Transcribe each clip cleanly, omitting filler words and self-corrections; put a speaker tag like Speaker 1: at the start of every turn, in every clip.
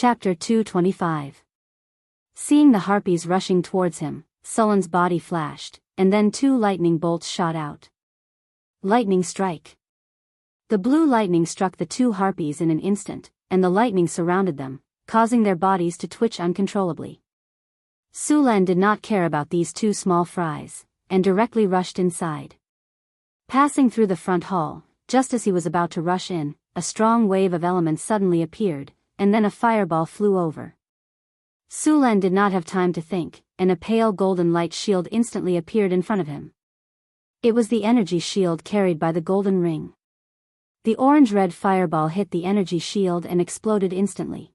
Speaker 1: Chapter 225. Seeing the harpies rushing towards him, Sullen's body flashed, and then 2 lightning bolts shot out. Lightning strike. The blue lightning struck the 2 harpies in an instant, and the lightning surrounded them, causing their bodies to twitch uncontrollably. Sulan did not care about these 2 small fries, and directly rushed inside. Passing through the front hall, just as he was about to rush in, a strong wave of elements suddenly appeared, and then a fireball flew over. Sulan did not have time to think, and a pale golden light shield instantly appeared in front of him. It was the energy shield carried by the golden ring. The orange-red fireball hit the energy shield and exploded instantly.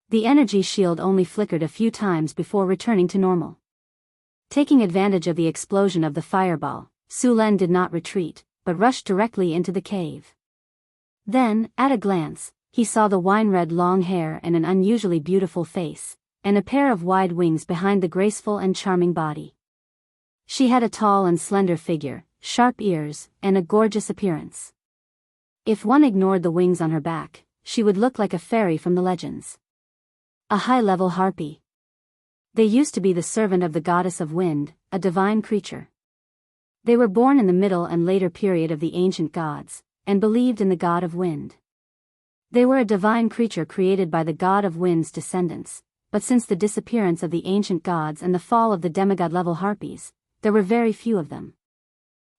Speaker 1: The energy shield only flickered a few times before returning to normal. Taking advantage of the explosion of the fireball, Sulan did not retreat, but rushed directly into the cave. Then, at a glance, he saw the wine-red long hair and an unusually beautiful face, and a pair of wide wings behind the graceful and charming body. She had a tall and slender figure, sharp ears, and a gorgeous appearance. If one ignored the wings on her back, she would look like a fairy from the legends. A high-level harpy. They used to be the servant of the goddess of wind, a divine creature. They were born in the middle and later period of the ancient gods, and believed in the god of wind. They were a divine creature created by the god of wind's descendants, but since the disappearance of the ancient gods and the fall of the demigod-level harpies, there were very few of them.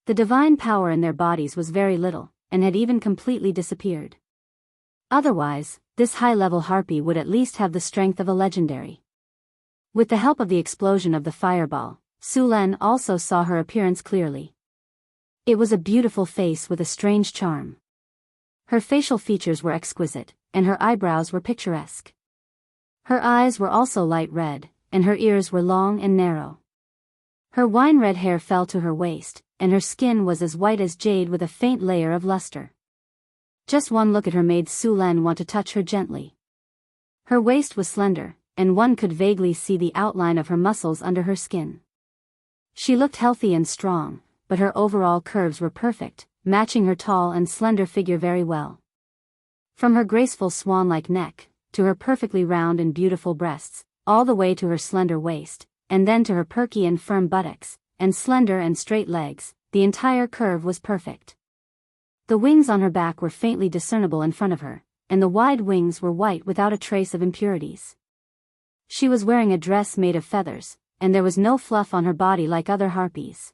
Speaker 1: The divine power in their bodies was very little, and had even completely disappeared. Otherwise, this high-level harpy would at least have the strength of a legendary. With the help of the explosion of the fireball, Sulan also saw her appearance clearly. It was a beautiful face with a strange charm. Her facial features were exquisite, and her eyebrows were picturesque. Her eyes were also light red, and her ears were long and narrow. Her wine-red hair fell to her waist, and her skin was as white as jade with a faint layer of luster. Just one look at her made Sulan want to touch her gently. Her waist was slender, and one could vaguely see the outline of her muscles under her skin. She looked healthy and strong, but her overall curves were perfect, matching her tall and slender figure very well. From her graceful swan-like neck, to her perfectly round and beautiful breasts, all the way to her slender waist, and then to her perky and firm buttocks, and slender and straight legs, the entire curve was perfect. The wings on her back were faintly discernible in front of her, and the wide wings were white without a trace of impurities. She was wearing a dress made of feathers, and there was no fluff on her body like other harpies.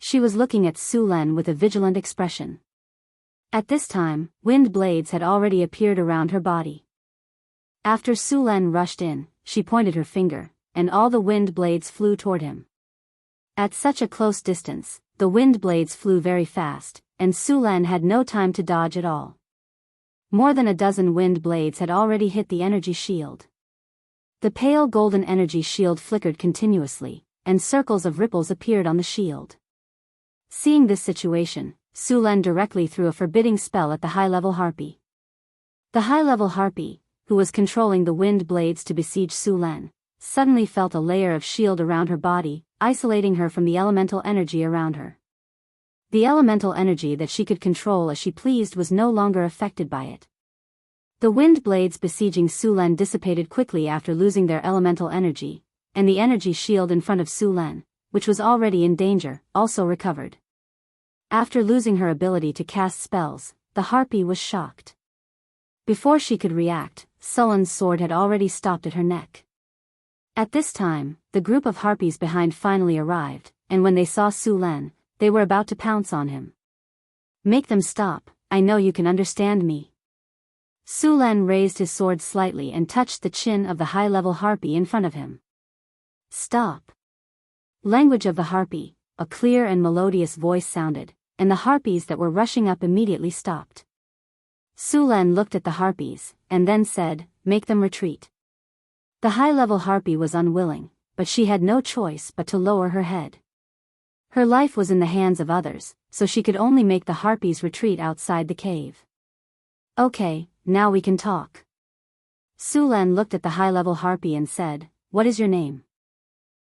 Speaker 1: She was looking at Sulan with a vigilant expression. At this time, wind blades had already appeared around her body. After Sulan rushed in, she pointed her finger, and all the wind blades flew toward him. At such a close distance, the wind blades flew very fast, and Sulan had no time to dodge at all. More than a dozen wind blades had already hit the energy shield. The pale golden energy shield flickered continuously, and circles of ripples appeared on the shield. Seeing this situation, Sulan directly threw a forbidding spell at the high-level harpy. The high-level harpy, who was controlling the wind blades to besiege Sulan, suddenly felt a layer of shield around her body, isolating her from the elemental energy around her. The elemental energy that she could control as she pleased was no longer affected by it. The wind blades besieging Sulan dissipated quickly after losing their elemental energy, and the energy shield in front of Sulan, which was already in danger, also recovered. After losing her ability to cast spells, the harpy was shocked. Before she could react, Sullen's sword had already stopped at her neck. At this time, the group of harpies behind finally arrived, and when they saw Sulan, they were about to pounce on him. "Make them stop, I know you can understand me." Sulan raised his sword slightly and touched the chin of the high-level harpy in front of him. "Stop." Language of the harpy, a clear and melodious voice sounded, and the harpies that were rushing up immediately stopped. Sulan looked at the harpies, and then said, "Make them retreat." The high-level harpy was unwilling, but she had no choice but to lower her head. Her life was in the hands of others, so she could only make the harpies retreat outside the cave. "Okay, now we can talk." Sulan looked at the high-level harpy and said, "What is your name?"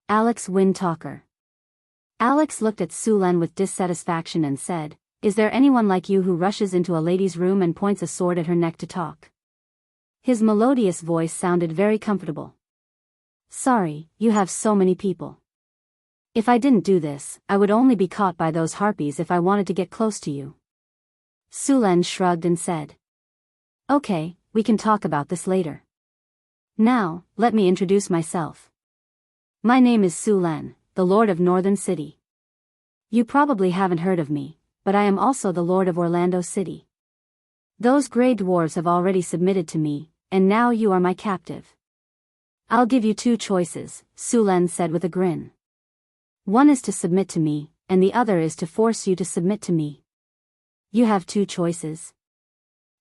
Speaker 1: "Alex Windtalker." Alex looked at Sulan with dissatisfaction and said, "Is there anyone like you who rushes into a lady's room and points a sword at her neck to talk?" His melodious voice sounded very comfortable. Sorry, you have so many people. If I didn't do this, I would only be caught by those harpies if I wanted to get close to you. Sulen shrugged and said. Okay, we can talk about this later. Now, let me introduce myself. My name is Sulen, the Lord of Northern City. You probably haven't heard of me, but I am also the Lord of Orlando City. Those gray dwarves have already submitted to me, and now you are my captive. I'll give you two choices, Sulen said with a grin. One is to submit to me, and the other is to force you to submit to me. You have two choices.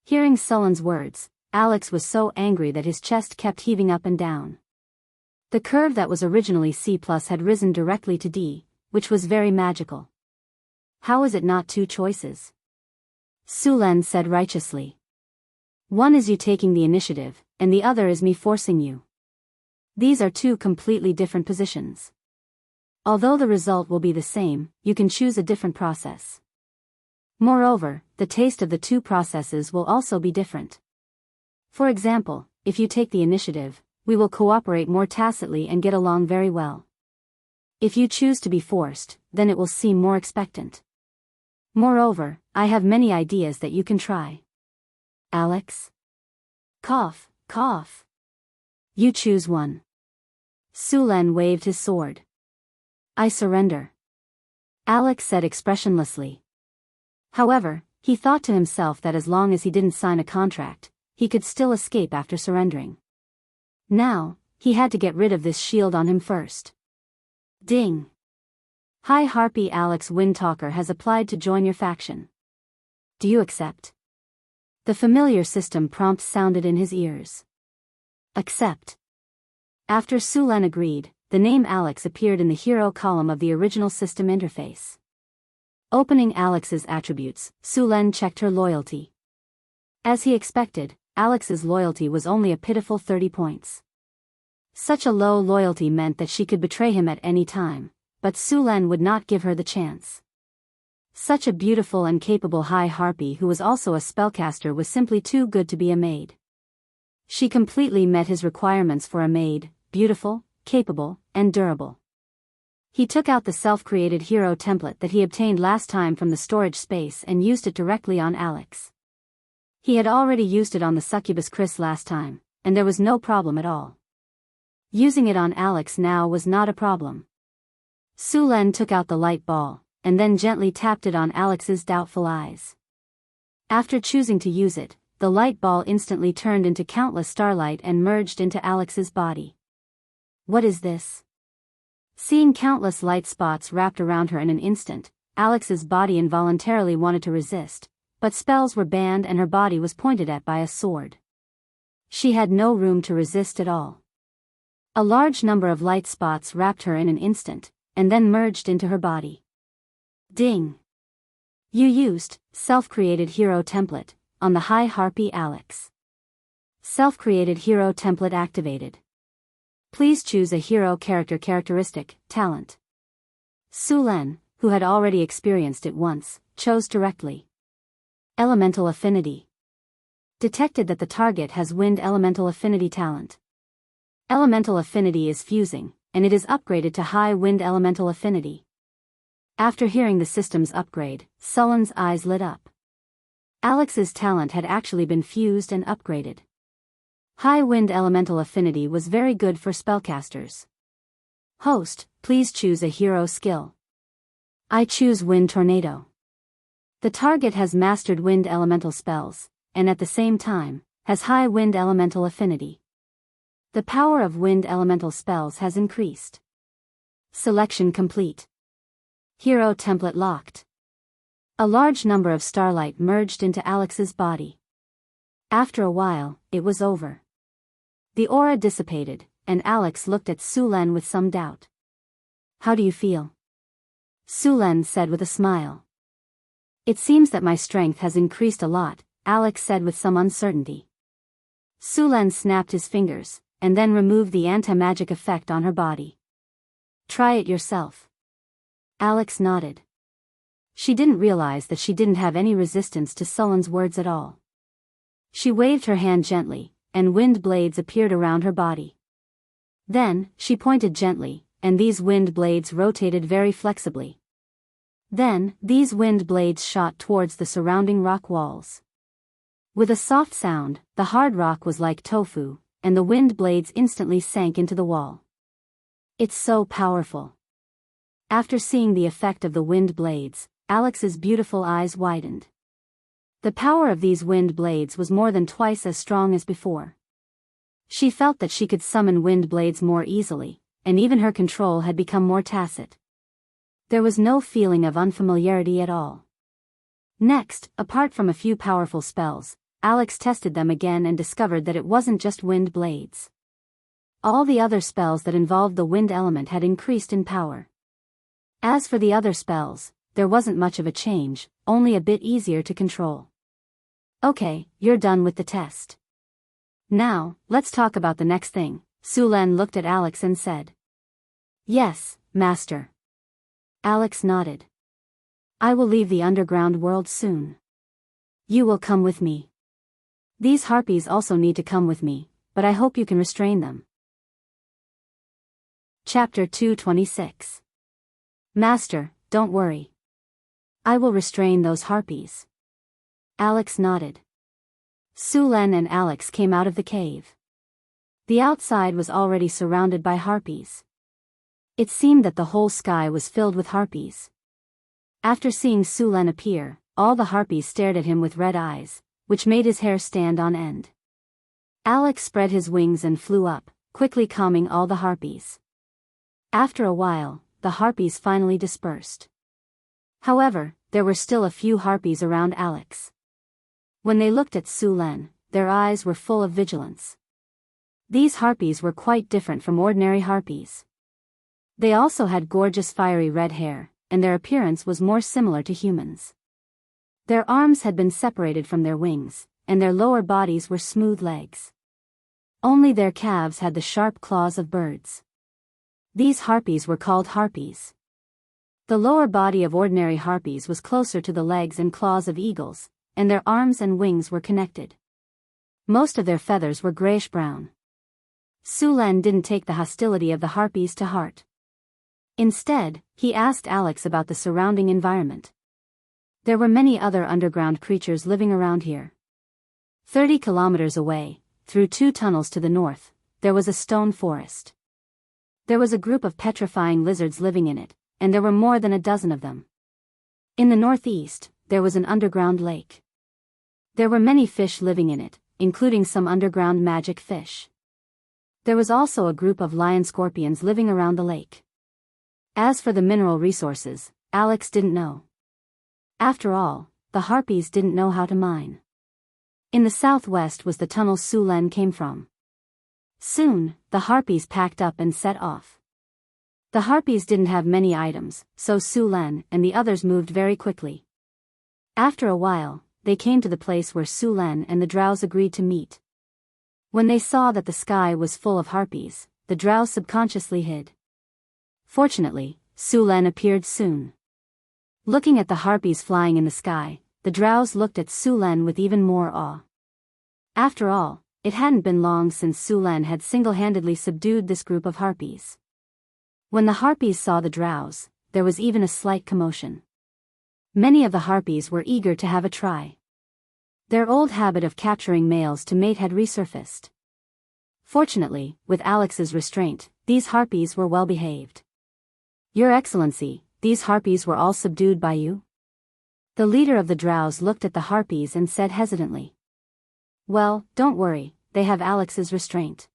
Speaker 1: Hearing Sulen's words, Alex was so angry that his chest kept heaving up and down. The curve that was originally C+ had risen directly to D, which was very magical. How is it not two choices? Sulen said righteously. One is you taking the initiative, and the other is me forcing you. These are two completely different positions. Although the result will be the same, you can choose a different process. Moreover, the taste of the two processes will also be different. For example, if you take the initiative, we will cooperate more tacitly and get along very well. If you choose to be forced, then it will seem more expectant. Moreover, I have many ideas that you can try. Alex? Cough, cough. You choose one. Sulen waved his sword. I surrender. Alex said expressionlessly. However, he thought to himself that as long as he didn't sign a contract, he could still escape after surrendering. Now, he had to get rid of this shield on him first. Ding! High Harpy Alex Windtalker has applied to join your faction. Do you accept? The familiar system prompt sounded in his ears. Accept. After Sulen agreed, the name Alex appeared in the hero column of the original system interface. Opening Alex's attributes, Sulen checked her loyalty. As he expected, Alex's loyalty was only a pitiful 30 points. Such a low loyalty meant that she could betray him at any time, but Sulen would not give her the chance. Such a beautiful and capable High Harpy who was also a spellcaster was simply too good to be a maid. She completely met his requirements for a maid, beautiful, capable, and durable. He took out the self-created hero template that he obtained last time from the storage space and used it directly on Alex. He had already used it on the succubus Chris last time, and there was no problem at all. Using it on Alex now was not a problem. Sulen took out the light ball, and then gently tapped it on Alex's doubtful eyes. After choosing to use it, the light ball instantly turned into countless starlight and merged into Alex's body. What is this? Seeing countless light spots wrapped around her in an instant, Alex's body involuntarily wanted to resist, but spells were banned and her body was pointed at by a sword. She had no room to resist at all. A large number of light spots wrapped her in an instant, and then merged into her body. Ding! You used self-created hero template on the High Harpy Alex. Self-created hero template activated. Please choose a hero characteristic, talent. Sulen, who had already experienced it once, chose directly. Elemental affinity. Detected that the target has wind elemental affinity talent. Elemental affinity is fusing, and it is upgraded to high wind elemental affinity. After hearing the system's upgrade, Sulen's eyes lit up. Alex's talent had actually been fused and upgraded. High wind elemental affinity was very good for spellcasters. Host, please choose a hero skill. I choose Wind Tornado. The target has mastered wind elemental spells, and at the same time, has high wind elemental affinity. The power of wind elemental spells has increased. Selection complete. Hero template locked. A large number of starlight merged into Alex's body. After a while, it was over. The aura dissipated, and Alex looked at Sulen with some doubt. How do you feel? Sulen said with a smile. It seems that my strength has increased a lot, Alex said with some uncertainty. Sulen snapped his fingers, and then removed the anti-magic effect on her body. Try it yourself. Alex nodded. She didn't realize that she didn't have any resistance to Sulen's words at all. She waved her hand gently, and wind blades appeared around her body. Then, she pointed gently, and these wind blades rotated very flexibly. Then, these wind blades shot towards the surrounding rock walls. With a soft sound, the hard rock was like tofu, and the wind blades instantly sank into the wall. It's so powerful. After seeing the effect of the wind blades, Alex's beautiful eyes widened. The power of these wind blades was more than twice as strong as before. She felt that she could summon wind blades more easily, and even her control had become more tacit. There was no feeling of unfamiliarity at all. Next, apart from a few powerful spells, Alex tested them again and discovered that it wasn't just wind blades. All the other spells that involved the wind element had increased in power. As for the other spells, there wasn't much of a change, only a bit easier to control. Okay, you're done with the test. Now, let's talk about the next thing. Sulan looked at Alex and said. Yes, Master. Alex nodded. I will leave the underground world soon. You will come with me. These harpies also need to come with me, but I hope you can restrain them. Chapter 226. Master, don't worry. I will restrain those harpies. Alex nodded. Sulan and Alex came out of the cave. The outside was already surrounded by harpies. It seemed that the whole sky was filled with harpies. After seeing Sulan appear, all the harpies stared at him with red eyes, which made his hair stand on end. Alex spread his wings and flew up, quickly calming all the harpies. After a while, the harpies finally dispersed. However, there were still a few harpies around Alex. When they looked at Sulan, their eyes were full of vigilance. These harpies were quite different from ordinary harpies. They also had gorgeous fiery red hair, and their appearance was more similar to humans. Their arms had been separated from their wings, and their lower bodies were smooth legs. Only their calves had the sharp claws of birds. These harpies were called harpies. The lower body of ordinary harpies was closer to the legs and claws of eagles, and their arms and wings were connected. Most of their feathers were grayish-brown. Sulan didn't take the hostility of the harpies to heart. Instead, he asked Alex about the surrounding environment. There were many other underground creatures living around here. 30 kilometers away, through 2 tunnels to the north, there was a stone forest. There was a group of petrifying lizards living in it, and there were more than a dozen of them. In the northeast, there was an underground lake. There were many fish living in it, including some underground magic fish. There was also a group of lion scorpions living around the lake. As for the mineral resources, Alex didn't know. After all, the harpies didn't know how to mine. In the southwest was the tunnel Sulan came from. Soon, the harpies packed up and set off. The harpies didn't have many items, so Sulan and the others moved very quickly. After a while, they came to the place where Sulan and the drows agreed to meet. When they saw that the sky was full of harpies, the drows subconsciously hid. Fortunately, Sulan appeared soon. Looking at the harpies flying in the sky, the drows looked at Sulan with even more awe. After all, it hadn't been long since Sulan had single-handedly subdued this group of harpies. When the harpies saw the drows, there was even a slight commotion. Many of the harpies were eager to have a try. Their old habit of capturing males to mate had resurfaced. Fortunately, with Alex's restraint, these harpies were well behaved. Your Excellency, these harpies were all subdued by you? The leader of the drows looked at the harpies and said hesitantly. Well, don't worry, they have Alex's restraint.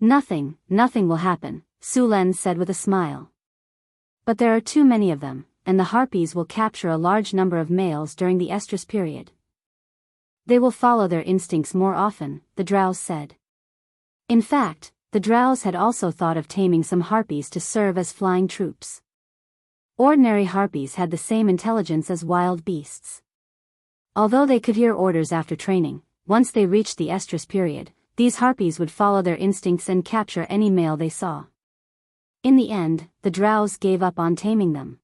Speaker 1: Nothing will happen, Sulan said with a smile. But there are too many of them, and the harpies will capture a large number of males during the estrus period. They will follow their instincts more often, the drows said. In fact, the drows had also thought of taming some harpies to serve as flying troops. Ordinary harpies had the same intelligence as wild beasts. Although they could hear orders after training, once they reached the estrus period, these harpies would follow their instincts and capture any male they saw. In the end, the drows gave up on taming them.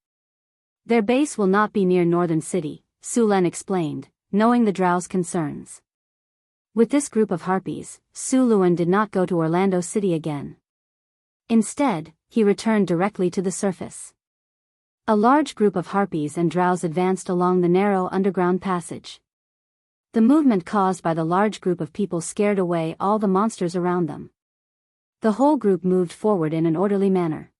Speaker 1: Their base will not be near Northern City, Sulan explained, knowing the drows' concerns. With this group of harpies, Su Luan did not go to Orlando City again. Instead, he returned directly to the surface. A large group of harpies and drows advanced along the narrow underground passage. The movement caused by the large group of people scared away all the monsters around them. The whole group moved forward in an orderly manner.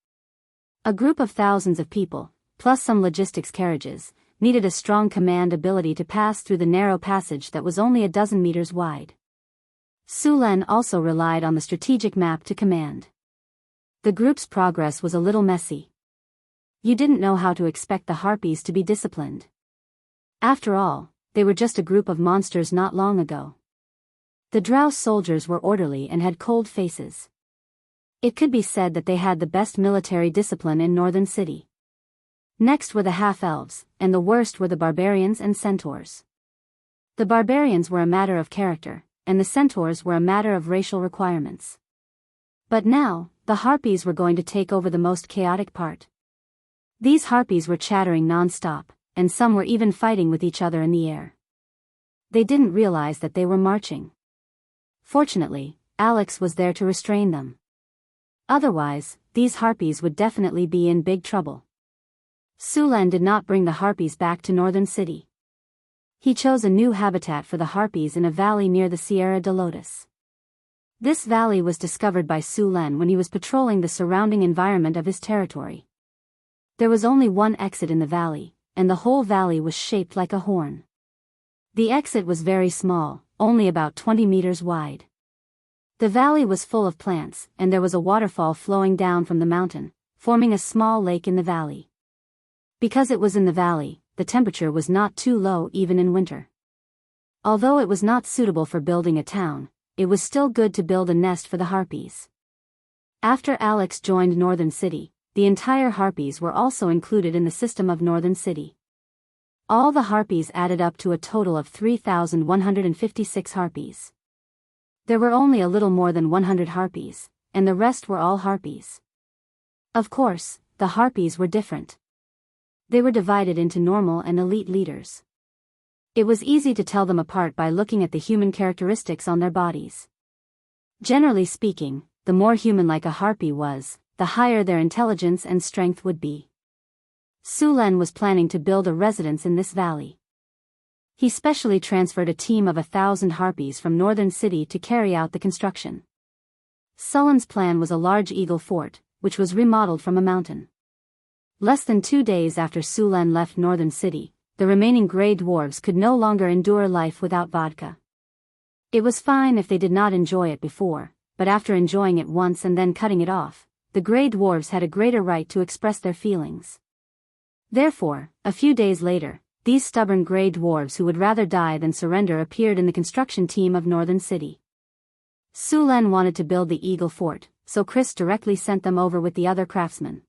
Speaker 1: A group of thousands of people, plus some logistics carriages, needed a strong command ability to pass through the narrow passage that was only a dozen meters wide. Su Len also relied on the strategic map to command. The group's progress was a little messy. You didn't know how to expect the harpies to be disciplined. After all, they were just a group of monsters not long ago. The drow soldiers were orderly and had cold faces. It could be said that they had the best military discipline in Northern City. Next were the half-elves, and the worst were the barbarians and centaurs. The barbarians were a matter of character, and the centaurs were a matter of racial requirements. But now, the harpies were going to take over the most chaotic part. These harpies were chattering non-stop, and some were even fighting with each other in the air. They didn't realize that they were marching. Fortunately, Alex was there to restrain them. Otherwise, these harpies would definitely be in big trouble. Su Len did not bring the harpies back to Northern City. He chose a new habitat for the harpies in a valley near the Sierra de Lotus. This valley was discovered by Su Len when he was patrolling the surrounding environment of his territory. There was only one exit in the valley, and the whole valley was shaped like a horn. The exit was very small, only about 20 meters wide. The valley was full of plants, and there was a waterfall flowing down from the mountain, forming a small lake in the valley. Because it was in the valley, the temperature was not too low even in winter. Although it was not suitable for building a town, it was still good to build a nest for the harpies. After Alex joined Northern City, the entire harpies were also included in the system of Northern City. All the harpies added up to a total of 3,156 harpies. There were only a little more than 100 harpies, and the rest were all harpies. Of course, the harpies were different. They were divided into normal and elite leaders. It was easy to tell them apart by looking at the human characteristics on their bodies. Generally speaking, the more human-like a harpy was, the higher their intelligence and strength would be. Su Len was planning to build a residence in this valley. He specially transferred a team of 1,000 harpies from Northern City to carry out the construction. Sullen's plan was a large eagle fort, which was remodeled from a mountain. Less than 2 days after Su Len left Northern City, the remaining gray dwarves could no longer endure life without vodka. It was fine if they did not enjoy it before, but after enjoying it once and then cutting it off, the gray dwarves had a greater right to express their feelings. Therefore, a few days later, these stubborn gray dwarves who would rather die than surrender appeared in the construction team of Northern City. Su Len wanted to build the Eagle Fort, so Chris directly sent them over with the other craftsmen.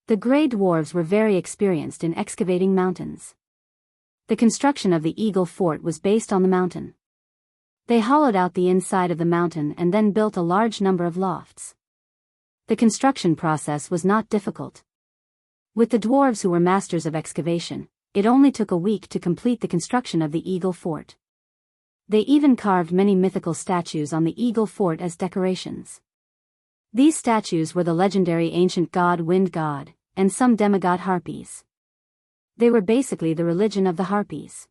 Speaker 1: The gray dwarves were very experienced in excavating mountains. The construction of the Eagle Fort was based on the mountain. They hollowed out the inside of the mountain and then built a large number of lofts. The construction process was not difficult. With the dwarves who were masters of excavation, it only took a week to complete the construction of the Eagle Fort. They even carved many mythical statues on the Eagle Fort as decorations. These statues were the legendary ancient god Wind God, and some demigod harpies. They were basically the religion of the harpies.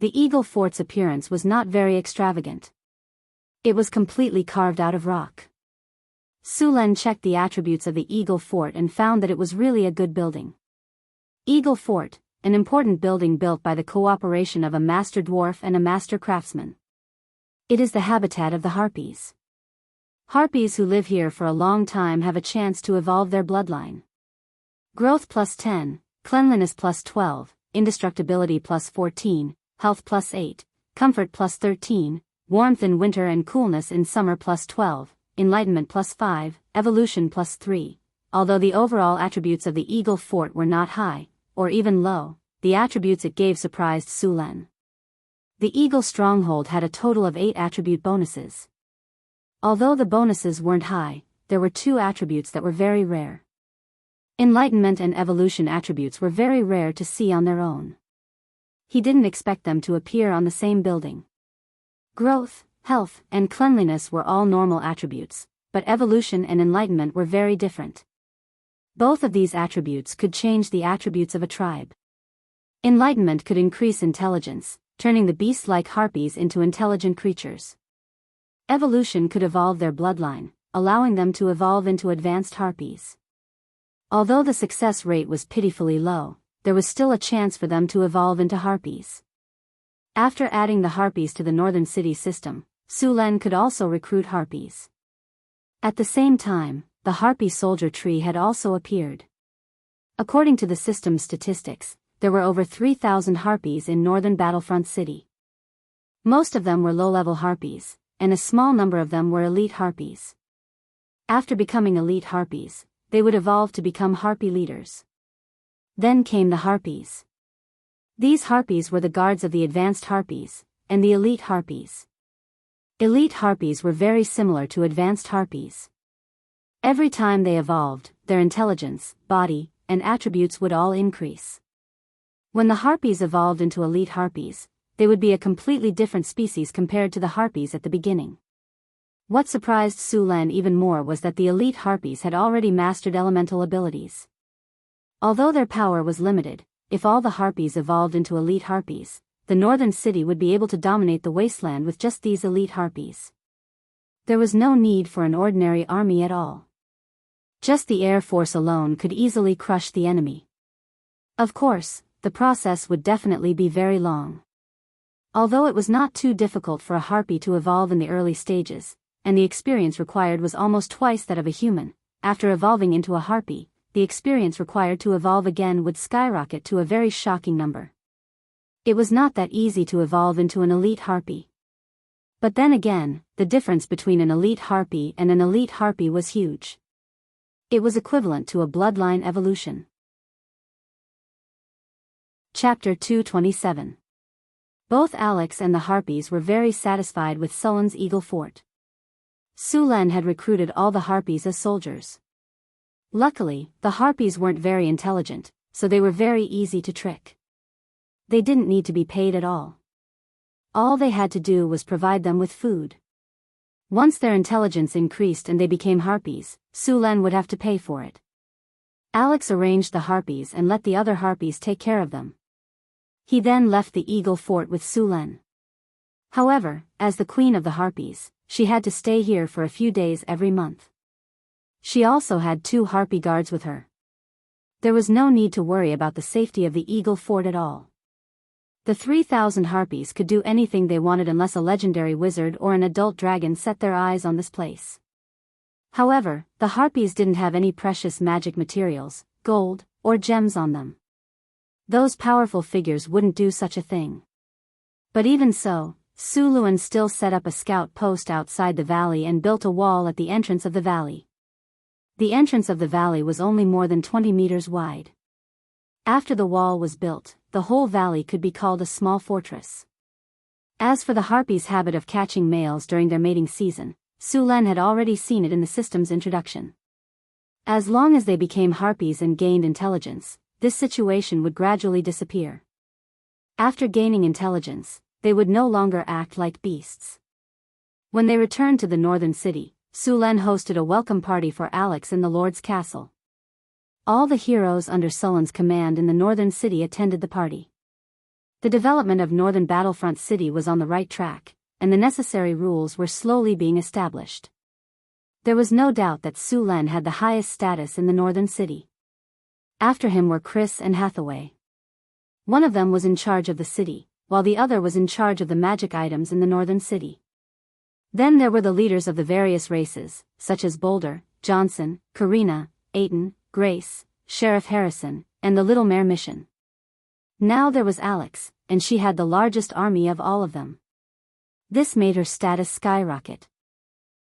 Speaker 1: The Eagle Fort's appearance was not very extravagant. It was completely carved out of rock. Su Len checked the attributes of the Eagle Fort and found that it was really a good building. Eagle Fort, an important building built by the cooperation of a master dwarf and a master craftsman. It is the habitat of the harpies. Harpies who live here for a long time have a chance to evolve their bloodline. Growth plus 10, cleanliness plus 12, indestructibility plus 14, health plus 8, comfort plus 13, warmth in winter and coolness in summer plus 12, enlightenment plus 5, evolution plus 3. Although the overall attributes of the Eagle Fort were not high, or even low, the attributes it gave surprised Su Len. The Eagle Stronghold had a total of 8 attribute bonuses. Although the bonuses weren't high, there were 2 attributes that were very rare. Enlightenment and evolution attributes were very rare to see on their own. He didn't expect them to appear on the same building. Growth, health, and cleanliness were all normal attributes, but evolution and enlightenment were very different. Both of these attributes could change the attributes of a tribe. Enlightenment could increase intelligence, turning the beast-like harpies into intelligent creatures. Evolution could evolve their bloodline, allowing them to evolve into advanced harpies. Although the success rate was pitifully low, there was still a chance for them to evolve into harpies. After adding the harpies to the Northern City system, Sulen could also recruit harpies. At the same time, the harpy soldier tree had also appeared. According to the system's statistics, there were over 3,000 harpies in Northern Battlefront City. Most of them were low-level harpies, and a small number of them were elite harpies. After becoming elite harpies, they would evolve to become harpy leaders. Then came the harpies. These harpies were the guards of the advanced harpies, and the elite harpies. Elite harpies were very similar to advanced harpies. Every time they evolved, their intelligence, body, and attributes would all increase. When the harpies evolved into elite harpies, they would be a completely different species compared to the harpies at the beginning. What surprised Sulen even more was that the elite harpies had already mastered elemental abilities. Although their power was limited, if all the harpies evolved into elite harpies, the Northern City would be able to dominate the wasteland with just these elite harpies. There was no need for an ordinary army at all. Just the Air Force alone could easily crush the enemy. Of course, the process would definitely be very long. Although it was not too difficult for a harpy to evolve in the early stages, and the experience required was almost twice that of a human, after evolving into a harpy, the experience required to evolve again would skyrocket to a very shocking number. It was not that easy to evolve into an elite harpy. But then again, the difference between an elite harpy and an elite harpy was huge. It was equivalent to a bloodline evolution. Chapter 227. Both Alex and the harpies were very satisfied with Sullen's Eagle Fort. Sulen had recruited all the harpies as soldiers. Luckily, the harpies weren't very intelligent, so they were very easy to trick. They didn't need to be paid at all. All they had to do was provide them with food. Once their intelligence increased and they became harpies, Sulen would have to pay for it. Alex arranged the harpies and let the other harpies take care of them. He then left the Eagle Fort with Sulen. However, as the queen of the harpies, she had to stay here for a few days every month. She also had 2 harpy guards with her. There was no need to worry about the safety of the Eagle Fort at all. The 3,000 harpies could do anything they wanted unless a legendary wizard or an adult dragon set their eyes on this place. However, the harpies didn't have any precious magic materials, gold, or gems on them. Those powerful figures wouldn't do such a thing. But even so, Suluan still set up a scout post outside the valley and built a wall at the entrance of the valley. The entrance of the valley was only more than 20 meters wide. After the wall was built, the whole valley could be called a small fortress. As for the harpies' habit of catching males during their mating season, Sulen had already seen it in the system's introduction. As long as they became harpies and gained intelligence, this situation would gradually disappear. After gaining intelligence, they would no longer act like beasts. When they returned to the Northern City, Sulen hosted a welcome party for Alex in the Lord's castle. All the heroes under Sullen's command in the Northern City attended the party. The development of Northern Battlefront City was on the right track, and the necessary rules were slowly being established. There was no doubt that Sulen had the highest status in the Northern City. After him were Chris and Hathaway. One of them was in charge of the city, while the other was in charge of the magic items in the Northern City. Then there were the leaders of the various races, such as Boulder, Johnson, Karina, Aiton, Grace, Sheriff Harrison, and the Little Mare Mission. Now there was Alex, and she had the largest army of all of them. This made her status skyrocket.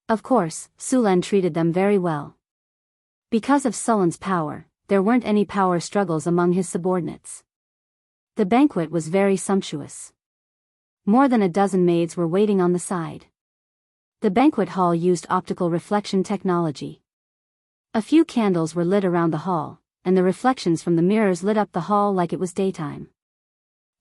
Speaker 1: Of course, Sulen treated them very well. Because of Sullen's power, there weren't any power struggles among his subordinates. The banquet was very sumptuous. More than a dozen maids were waiting on the side. The banquet hall used optical reflection technology. A few candles were lit around the hall, and the reflections from the mirrors lit up the hall like it was daytime.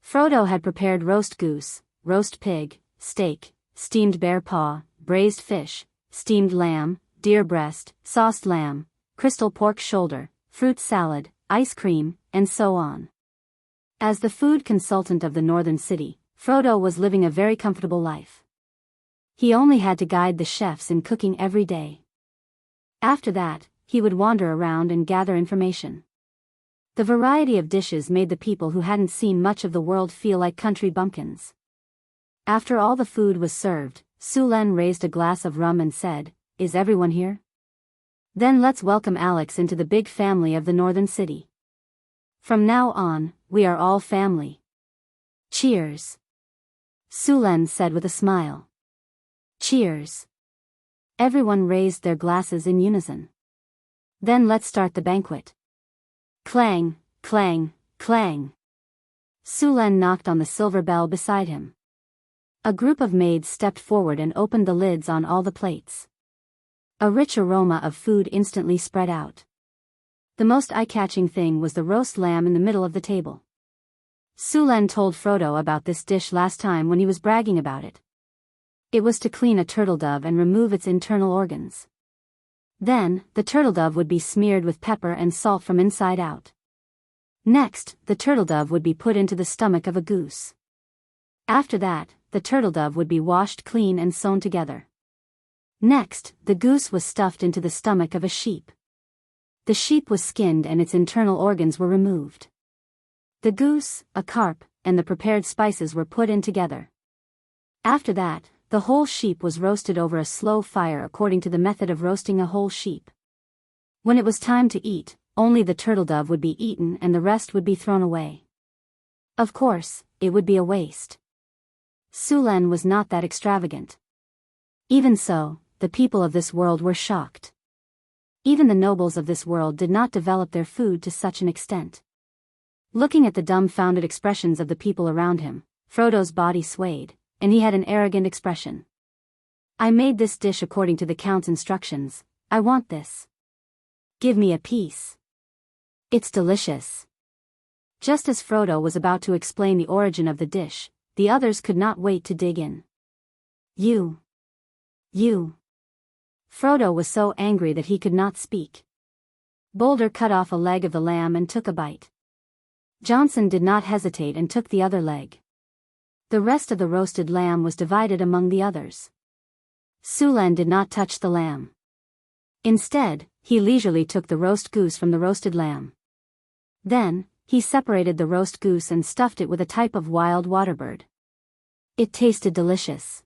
Speaker 1: Frodo had prepared roast goose, roast pig, steak, steamed bear paw, braised fish, steamed lamb, deer breast, sauced lamb, crystal pork shoulder, fruit salad, ice cream, and so on. As the food consultant of the northern city, Frodo was living a very comfortable life. He only had to guide the chefs in cooking every day. After that, he would wander around and gather information. The variety of dishes made the people who hadn't seen much of the world feel like country bumpkins. After all the food was served, Sulen raised a glass of rum and said, "Is everyone here? Then let's welcome Alex into the big family of the northern city. From now on, we are all family. Cheers." Sulen said with a smile. Cheers. Everyone raised their glasses in unison. Then let's start the banquet. Clang, clang, clang. Sulen knocked on the silver bell beside him. A group of maids stepped forward and opened the lids on all the plates. A rich aroma of food instantly spread out. The most eye-catching thing was the roast lamb in the middle of the table. Sulen told Frodo about this dish last time when he was bragging about it. It was to clean a turtle dove and remove its internal organs. Then, the turtle dove would be smeared with pepper and salt from inside out. Next, the turtle dove would be put into the stomach of a goose. After that, the turtle dove would be washed clean and sewn together. Next, the goose was stuffed into the stomach of a sheep. The sheep was skinned and its internal organs were removed. The goose, a carp, and the prepared spices were put in together. After that, the whole sheep was roasted over a slow fire according to the method of roasting a whole sheep. When it was time to eat, only the turtle dove would be eaten and the rest would be thrown away. Of course, it would be a waste. Sulen was not that extravagant. Even so, the people of this world were shocked. Even the nobles of this world did not develop their food to such an extent. Looking at the dumbfounded expressions of the people around him, Frodo's body swayed, and he had an arrogant expression. "I made this dish according to the Count's instructions. I want this. Give me a piece. It's delicious." Just as Frodo was about to explain the origin of the dish, the others could not wait to dig in. You. Frodo was so angry that he could not speak. Boulder cut off a leg of the lamb and took a bite. Johnson did not hesitate and took the other leg. The rest of the roasted lamb was divided among the others. Sulen did not touch the lamb. Instead, he leisurely took the roast goose from the roasted lamb. Then, he separated the roast goose and stuffed it with a type of wild water bird. It tasted delicious.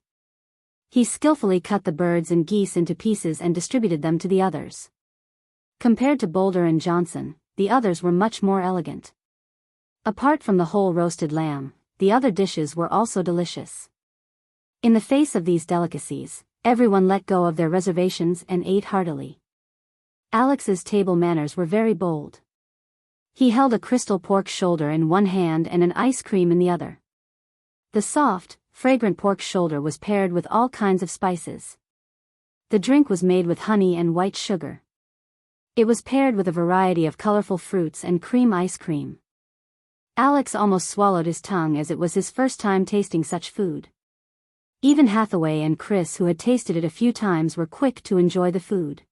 Speaker 1: He skillfully cut the birds and geese into pieces and distributed them to the others. Compared to Boulder and Johnson, the others were much more elegant. Apart from the whole roasted lamb, the other dishes were also delicious. In the face of these delicacies, everyone let go of their reservations and ate heartily. Alex's table manners were very bold. He held a crystal pork shoulder in one hand and an ice cream in the other. The soft, fragrant pork shoulder was paired with all kinds of spices. The drink was made with honey and white sugar. It was paired with a variety of colorful fruits and cream ice cream. Alex almost swallowed his tongue as it was his first time tasting such food. Even Hathaway and Chris, who had tasted it a few times, were quick to enjoy the food.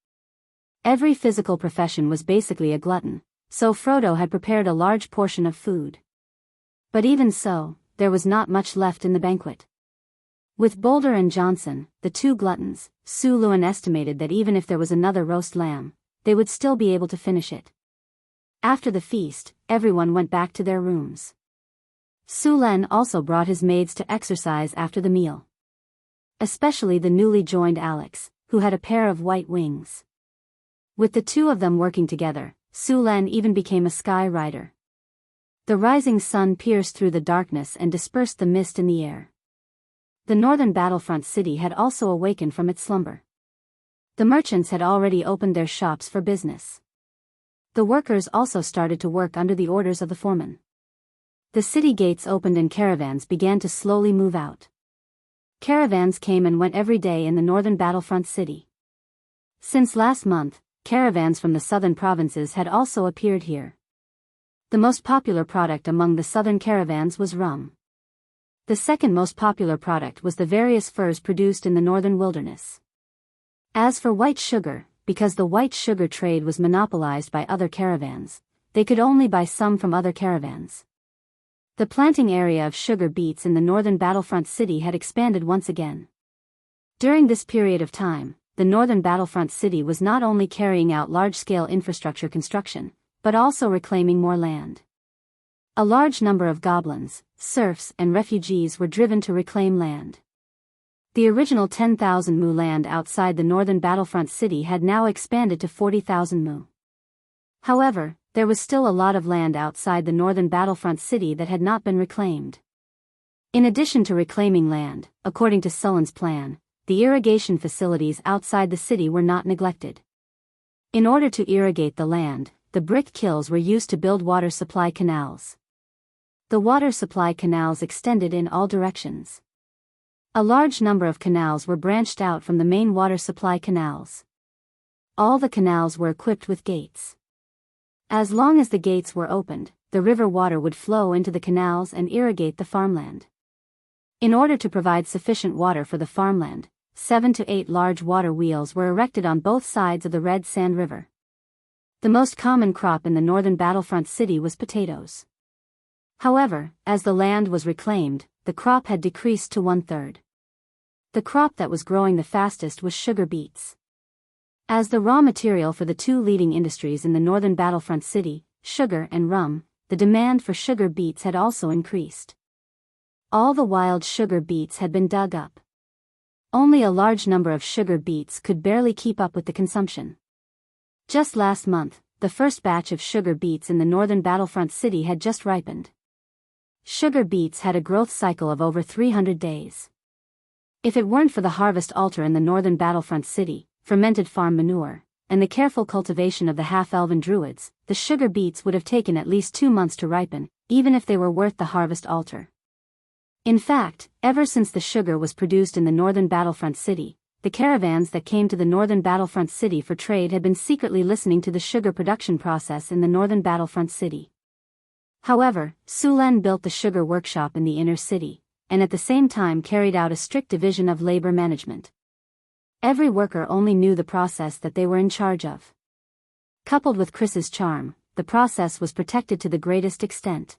Speaker 1: Every physical profession was basically a glutton, so Frodo had prepared a large portion of food. But even so, there was not much left in the banquet. With Boulder and Johnson, the two gluttons, Sulen estimated that even if there was another roast lamb, they would still be able to finish it. After the feast, everyone went back to their rooms. Sulen also brought his maids to exercise after the meal. Especially the newly joined Alex, who had a pair of white wings. With the two of them working together, Sulen even became a sky rider. The rising sun pierced through the darkness and dispersed the mist in the air. The northern battlefront city had also awakened from its slumber. The merchants had already opened their shops for business. The workers also started to work under the orders of the foreman. The city gates opened and caravans began to slowly move out. Caravans came and went every day in the northern battlefront city. Since last month, caravans from the southern provinces had also appeared here. The most popular product among the southern caravans was rum. The second most popular product was the various furs produced in the northern wilderness. As for white sugar, because the white sugar trade was monopolized by other caravans, they could only buy some from other caravans. The planting area of sugar beets in the northern battlefront city had expanded once again. During this period of time, the northern battlefront city was not only carrying out large-scale infrastructure construction, but also reclaiming more land. A large number of goblins, serfs, and refugees were driven to reclaim land. The original 10,000 mu land outside the northern battlefront city had now expanded to 40,000 mu. However, there was still a lot of land outside the northern battlefront city that had not been reclaimed. In addition to reclaiming land, according to Sullen's plan, the irrigation facilities outside the city were not neglected. In order to irrigate the land, the brick kilns were used to build water supply canals. The water supply canals extended in all directions. A large number of canals were branched out from the main water supply canals. All the canals were equipped with gates. As long as the gates were opened, the river water would flow into the canals and irrigate the farmland. In order to provide sufficient water for the farmland, 7 to 8 large water wheels were erected on both sides of the Red Sand River. The most common crop in the northern battlefront city was potatoes. However, as the land was reclaimed, the crop had decreased to 1/3. The crop that was growing the fastest was sugar beets. As the raw material for the two leading industries in the northern battlefront city, sugar and rum, the demand for sugar beets had also increased. All the wild sugar beets had been dug up. Only a large number of sugar beets could barely keep up with the consumption. Just last month, the first batch of sugar beets in the northern battlefront city had just ripened. Sugar beets had a growth cycle of over 300 days. If it weren't for the harvest altar in the northern battlefront city, fermented farm manure, and the careful cultivation of the half-elven druids, the sugar beets would have taken at least 2 months to ripen, even if they were worth the harvest altar. In fact, ever since the sugar was produced in the northern battlefront city, the caravans that came to the northern battlefront city for trade had been secretly listening to the sugar production process in the northern battlefront city. However, Sulen built the sugar workshop in the inner city, and at the same time carried out a strict division of labor management. Every worker only knew the process that they were in charge of. Coupled with Chris's charm, the process was protected to the greatest extent.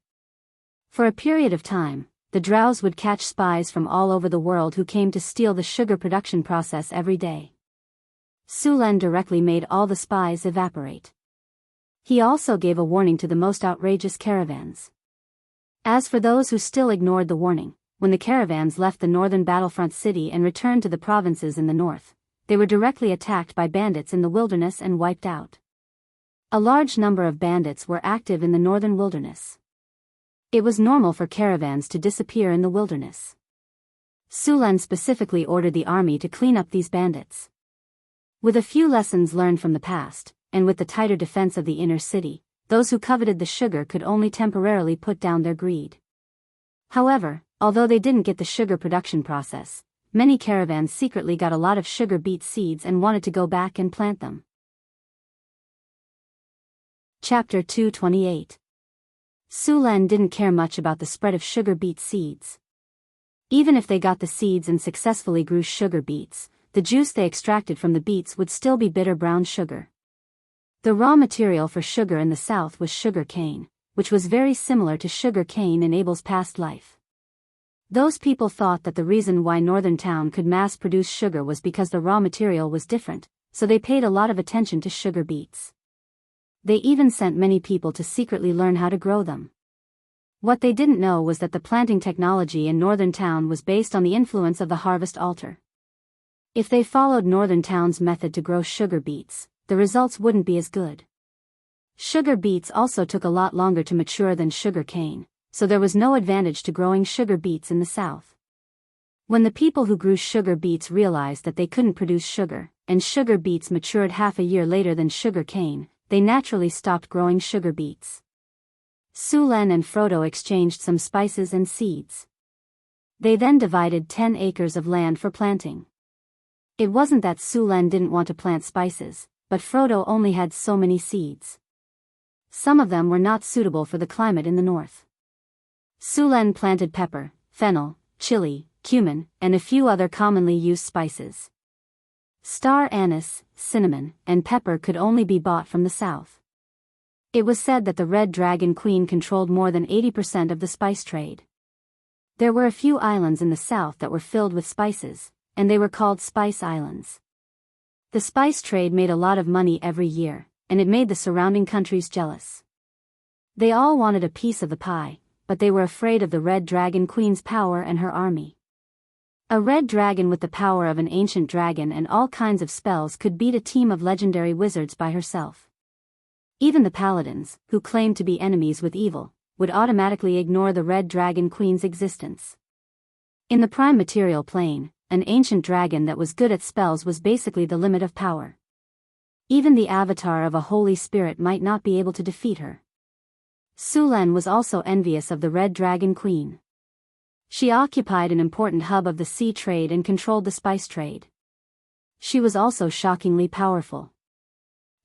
Speaker 1: For a period of time, the drows would catch spies from all over the world who came to steal the sugar production process every day. Sulen directly made all the spies evaporate. He also gave a warning to the most outrageous caravans. As for those who still ignored the warning, when the caravans left the northern battlefront city and returned to the provinces in the north, they were directly attacked by bandits in the wilderness and wiped out. A large number of bandits were active in the northern wilderness. It was normal for caravans to disappear in the wilderness. Sulen specifically ordered the army to clean up these bandits. With a few lessons learned from the past, and with the tighter defense of the inner city, those who coveted the sugar could only temporarily put down their greed. However, although they didn't get the sugar production process, many caravans secretly got a lot of sugar beet seeds and wanted to go back and plant them. Chapter 228. Sulen didn't care much about the spread of sugar beet seeds. Even if they got the seeds and successfully grew sugar beets, the juice they extracted from the beets would still be bitter brown sugar. The raw material for sugar in the south was sugar cane, which was very similar to sugar cane in Abel's past life. Those people thought that the reason why Northern Town could mass-produce sugar was because the raw material was different, so they paid a lot of attention to sugar beets. They even sent many people to secretly learn how to grow them. What they didn't know was that the planting technology in Northern Town was based on the influence of the harvest altar. If they followed Northern Town's method to grow sugar beets, the results wouldn't be as good. Sugar beets also took a lot longer to mature than sugar cane, so there was no advantage to growing sugar beets in the south. When the people who grew sugar beets realized that they couldn't produce sugar, and sugar beets matured half a year later than sugar cane, they naturally stopped growing sugar beets. Sulen and Frodo exchanged some spices and seeds. They then divided 10 acres of land for planting. It wasn't that Sulen didn't want to plant spices, but Frodo only had so many seeds. Some of them were not suitable for the climate in the north. Sulen planted pepper, fennel, chili, cumin, and a few other commonly used spices. Star anise, cinnamon, and pepper could only be bought from the south. It was said that the Red Dragon Queen controlled more than 80% of the spice trade. There were a few islands in the south that were filled with spices, and they were called Spice Islands. The spice trade made a lot of money every year, and it made the surrounding countries jealous. They all wanted a piece of the pie, but they were afraid of the Red Dragon Queen's power and her army. A red dragon with the power of an ancient dragon and all kinds of spells could beat a team of legendary wizards by herself. Even the paladins, who claimed to be enemies with evil, would automatically ignore the Red Dragon Queen's existence. In the prime material plane, an ancient dragon that was good at spells was basically the limit of power. Even the avatar of a holy spirit might not be able to defeat her. Sulen was also envious of the Red Dragon Queen. She occupied an important hub of the sea trade and controlled the spice trade. She was also shockingly powerful.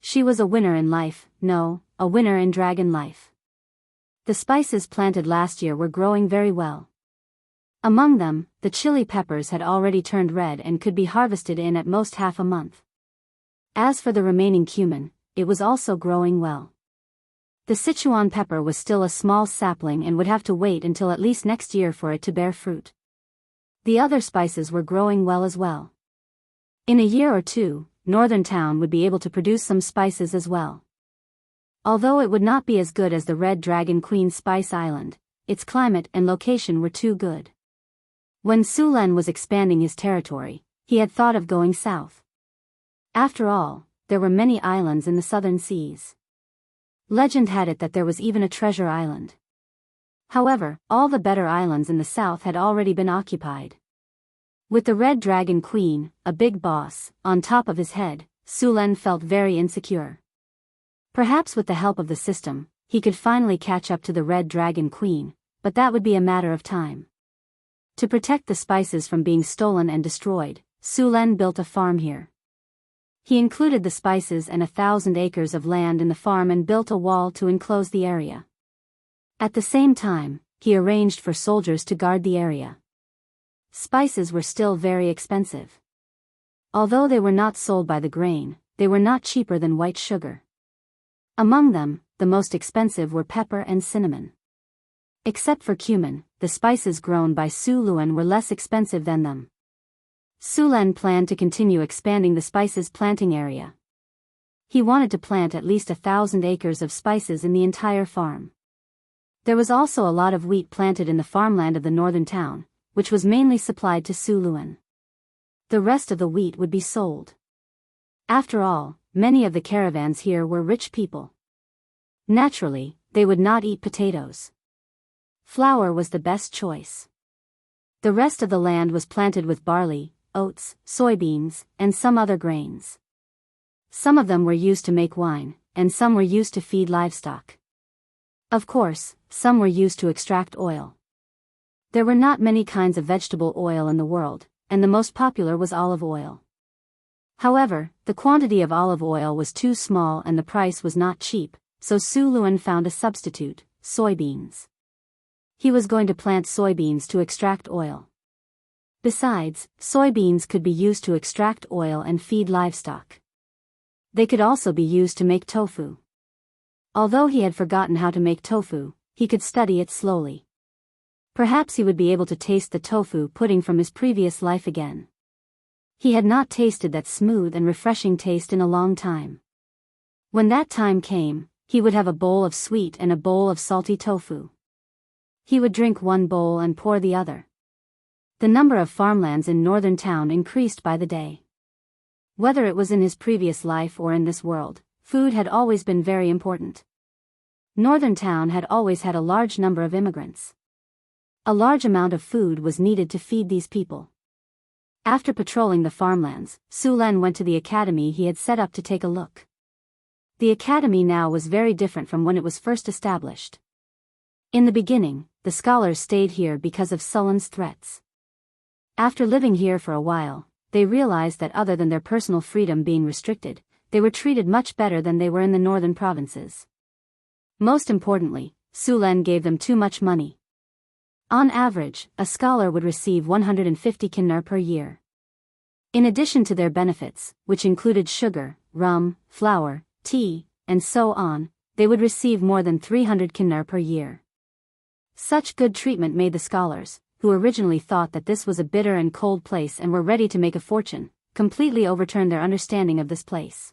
Speaker 1: She was a winner in life, a winner in dragon life. The spices planted last year were growing very well. Among them, the chili peppers had already turned red and could be harvested in at most half a month. As for the remaining cumin, it was also growing well. The Sichuan pepper was still a small sapling and would have to wait until at least next year for it to bear fruit. The other spices were growing well as well. In a year or two, Northern Town would be able to produce some spices as well. Although it would not be as good as the Red Dragon Queen's Spice Island, its climate and location were too good. When Sulen was expanding his territory, he had thought of going south. After all, there were many islands in the southern seas. Legend had it that there was even a treasure island. However, all the better islands in the south had already been occupied. With the Red Dragon Queen, a big boss, on top of his head, Sulen felt very insecure. Perhaps with the help of the system, he could finally catch up to the Red Dragon Queen, but that would be a matter of time. To protect the spices from being stolen and destroyed, Sulen built a farm here. He included the spices and 1,000 acres of land in the farm and built a wall to enclose the area. At the same time, he arranged for soldiers to guard the area. Spices were still very expensive. Although they were not sold by the grain, they were not cheaper than white sugar. Among them, the most expensive were pepper and cinnamon. Except for cumin, the spices grown by Sulen were less expensive than them. Sulen planned to continue expanding the spices planting area. He wanted to plant at least 1,000 acres of spices in the entire farm. There was also a lot of wheat planted in the farmland of the northern town, which was mainly supplied to Sulen. The rest of the wheat would be sold. After all, many of the caravans here were rich people. Naturally, they would not eat potatoes. Flour was the best choice. The rest of the land was planted with barley, oats, soybeans, and some other grains. Some of them were used to make wine, and some were used to feed livestock. Of course, some were used to extract oil. There were not many kinds of vegetable oil in the world, and the most popular was olive oil. However, the quantity of olive oil was too small and the price was not cheap, so Sulen found a substitute, soybeans. He was going to plant soybeans to extract oil. Besides, soybeans could be used to extract oil and feed livestock. They could also be used to make tofu. Although he had forgotten how to make tofu, he could study it slowly. Perhaps he would be able to taste the tofu pudding from his previous life again. He had not tasted that smooth and refreshing taste in a long time. When that time came, he would have a bowl of sweet and a bowl of salty tofu. He would drink one bowl and pour the other. The number of farmlands in Northern Town increased by the day. Whether it was in his previous life or in this world, food had always been very important. Northern Town had always had a large number of immigrants. A large amount of food was needed to feed these people. After patrolling the farmlands, Sulen went to the academy he had set up to take a look. The academy now was very different from when it was first established. In the beginning, the scholars stayed here because of Sulen's threats. After living here for a while, they realized that other than their personal freedom being restricted, they were treated much better than they were in the northern provinces. Most importantly, Sulen gave them too much money. On average, a scholar would receive 150 kiner per year. In addition to their benefits, which included sugar, rum, flour, tea, and so on, they would receive more than 300 kiner per year. Such good treatment made the scholars, who originally thought that this was a bitter and cold place and were ready to make a fortune, completely overturn their understanding of this place.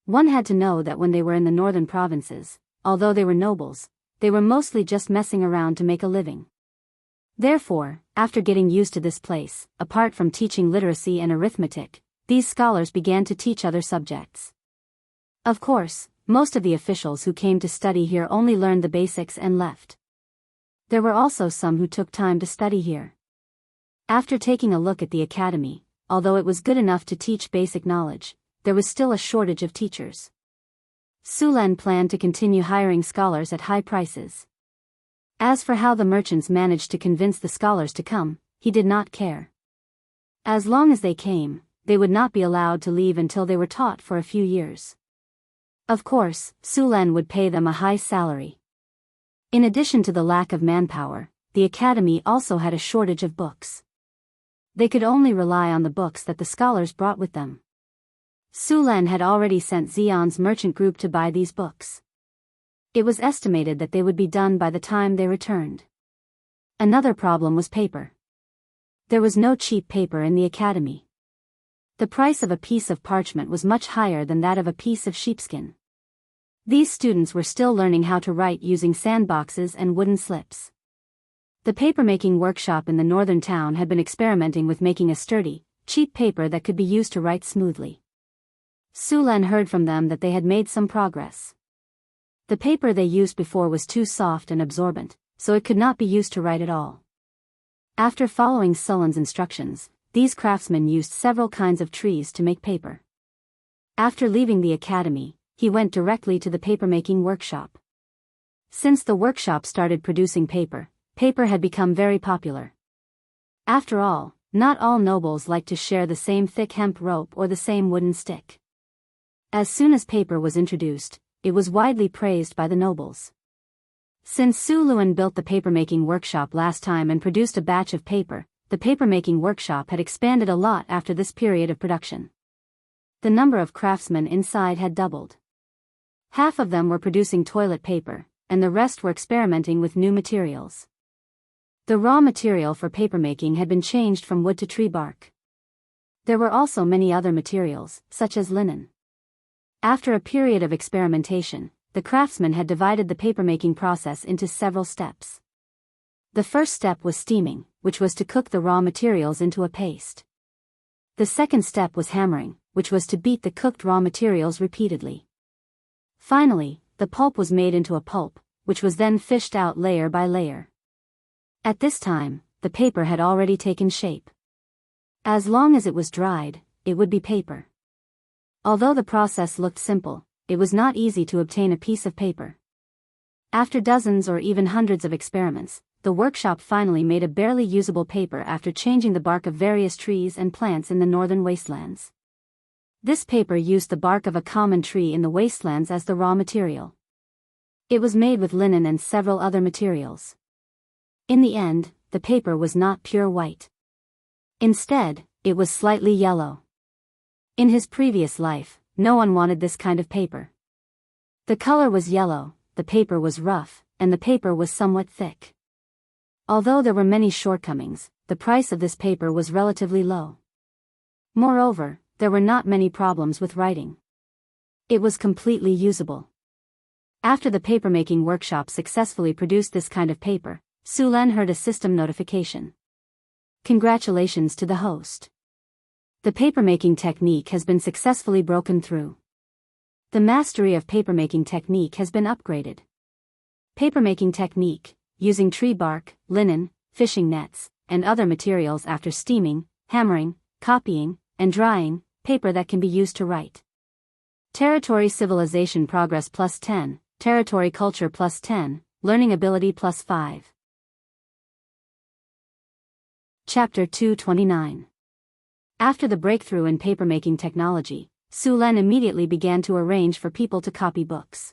Speaker 1: One had to know that when they were in the northern provinces, although they were nobles, they were mostly just messing around to make a living. Therefore, after getting used to this place, apart from teaching literacy and arithmetic, these scholars began to teach other subjects. Of course, most of the officials who came to study here only learned the basics and left. There were also some who took time to study here. After taking a look at the academy, although it was good enough to teach basic knowledge, there was still a shortage of teachers. Sulen planned to continue hiring scholars at high prices. As for how the merchants managed to convince the scholars to come, he did not care. As long as they came, they would not be allowed to leave until they were taught for a few years. Of course, Sulen would pay them a high salary. In addition to the lack of manpower, the academy also had a shortage of books. They could only rely on the books that the scholars brought with them. Sulen had already sent Xion's merchant group to buy these books. It was estimated that they would be done by the time they returned. Another problem was paper. There was no cheap paper in the academy. The price of a piece of parchment was much higher than that of a piece of sheepskin. These students were still learning how to write using sandboxes and wooden slips. The papermaking workshop in the northern town had been experimenting with making a sturdy, cheap paper that could be used to write smoothly. Sulen heard from them that they had made some progress. The paper they used before was too soft and absorbent, so it could not be used to write at all. After following Sulen's instructions, these craftsmen used several kinds of trees to make paper. After leaving the academy, he went directly to the papermaking workshop. Since the workshop started producing paper, paper had become very popular. After all, not all nobles liked to share the same thick hemp rope or the same wooden stick. As soon as paper was introduced, it was widely praised by the nobles. Since Su Luan built the papermaking workshop last time and produced a batch of paper, the papermaking workshop had expanded a lot after this period of production. The number of craftsmen inside had doubled. Half of them were producing toilet paper, and the rest were experimenting with new materials. The raw material for papermaking had been changed from wood to tree bark. There were also many other materials, such as linen. After a period of experimentation, the craftsmen had divided the papermaking process into several steps. The first step was steaming, which was to cook the raw materials into a paste. The second step was hammering, which was to beat the cooked raw materials repeatedly. Finally, the pulp was made into a pulp, which was then fished out layer by layer. At this time, the paper had already taken shape. As long as it was dried, it would be paper. Although the process looked simple, it was not easy to obtain a piece of paper. After dozens or even hundreds of experiments, the workshop finally made a barely usable paper after changing the bark of various trees and plants in the northern wastelands. This paper used the bark of a common tree in the wastelands as the raw material. It was made with linen and several other materials. In the end, the paper was not pure white. Instead, it was slightly yellow. In his previous life, no one wanted this kind of paper. The color was yellow, the paper was rough, and the paper was somewhat thick. Although there were many shortcomings, the price of this paper was relatively low. Moreover, there were not many problems with writing. It was completely usable. After the papermaking workshop successfully produced this kind of paper, Sulen heard a system notification. Congratulations to the host. The papermaking technique has been successfully broken through. The mastery of papermaking technique has been upgraded. Papermaking technique, using tree bark, linen, fishing nets, and other materials after steaming, hammering, copying, and drying, paper that can be used to write. Territory civilization progress +10, territory culture +10, learning ability +5. Chapter 229. After the breakthrough in papermaking technology, Sulen immediately began to arrange for people to copy books.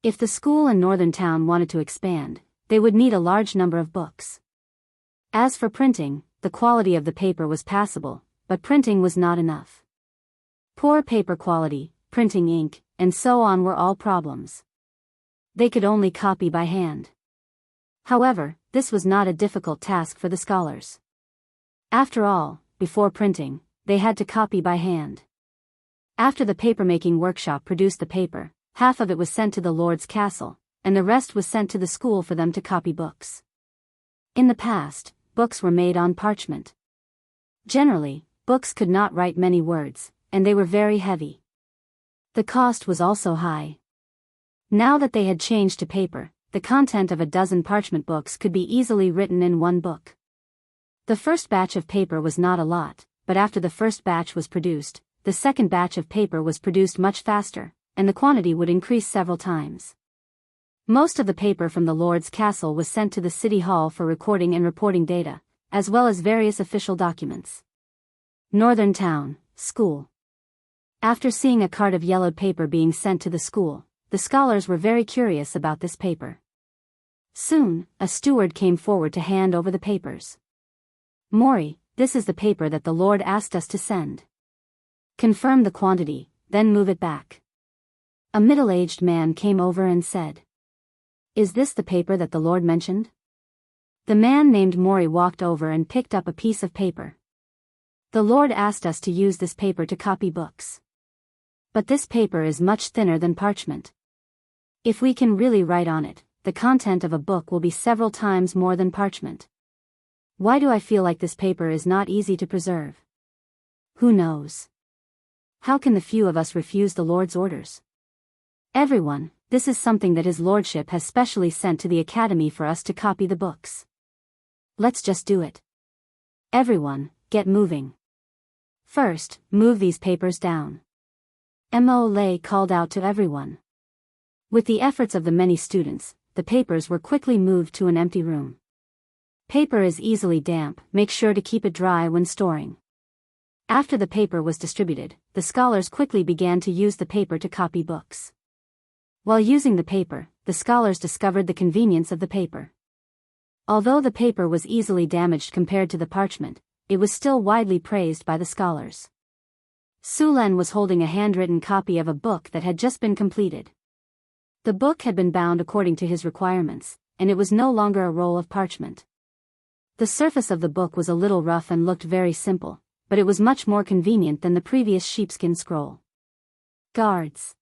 Speaker 1: If the school in northern town wanted to expand, they would need a large number of books. As for printing, the quality of the paper was passable, but printing was not enough. Poor paper quality, printing ink, and so on were all problems. They could only copy by hand. However, this was not a difficult task for the scholars. After all, before printing, they had to copy by hand. After the papermaking workshop produced the paper, half of it was sent to the Lord's castle, and the rest was sent to the school for them to copy books. In the past, books were made on parchment. Generally, books could not write many words, and they were very heavy. The cost was also high. Now that they had changed to paper, the content of a dozen parchment books could be easily written in one book. The first batch of paper was not a lot, but after the first batch was produced, the second batch of paper was produced much faster, and the quantity would increase several times. Most of the paper from the Lord's castle was sent to the city hall for recording and reporting data, as well as various official documents. Northern Town, School. After seeing a cart of yellowed paper being sent to the school, the scholars were very curious about this paper. Soon, a steward came forward to hand over the papers. "Mori, this is the paper that the Lord asked us to send. Confirm the quantity, then move it back." A middle-aged man came over and said, "Is this the paper that the Lord mentioned?" The man named Mori walked over and picked up a piece of paper. "The Lord asked us to use this paper to copy books. But this paper is much thinner than parchment. If we can really write on it, the content of a book will be several times more than parchment. Why do I feel like this paper is not easy to preserve? Who knows? How can the few of us refuse the Lord's orders? Everyone, this is something that His Lordship has specially sent to the Academy for us to copy the books. Let's just do it. Everyone, get moving. First, move these papers down." Mo Lei called out to everyone. With the efforts of the many students, the papers were quickly moved to an empty room. Paper is easily damp, make sure to keep it dry when storing. After the paper was distributed, the scholars quickly began to use the paper to copy books. While using the paper, the scholars discovered the convenience of the paper. Although the paper was easily damaged compared to the parchment, it was still widely praised by the scholars. Sulen was holding a handwritten copy of a book that had just been completed. The book had been bound according to his requirements, and it was no longer a roll of parchment. The surface of the book was a little rough and looked very simple, but it was much more convenient than the previous sheepskin scroll. "Guards!"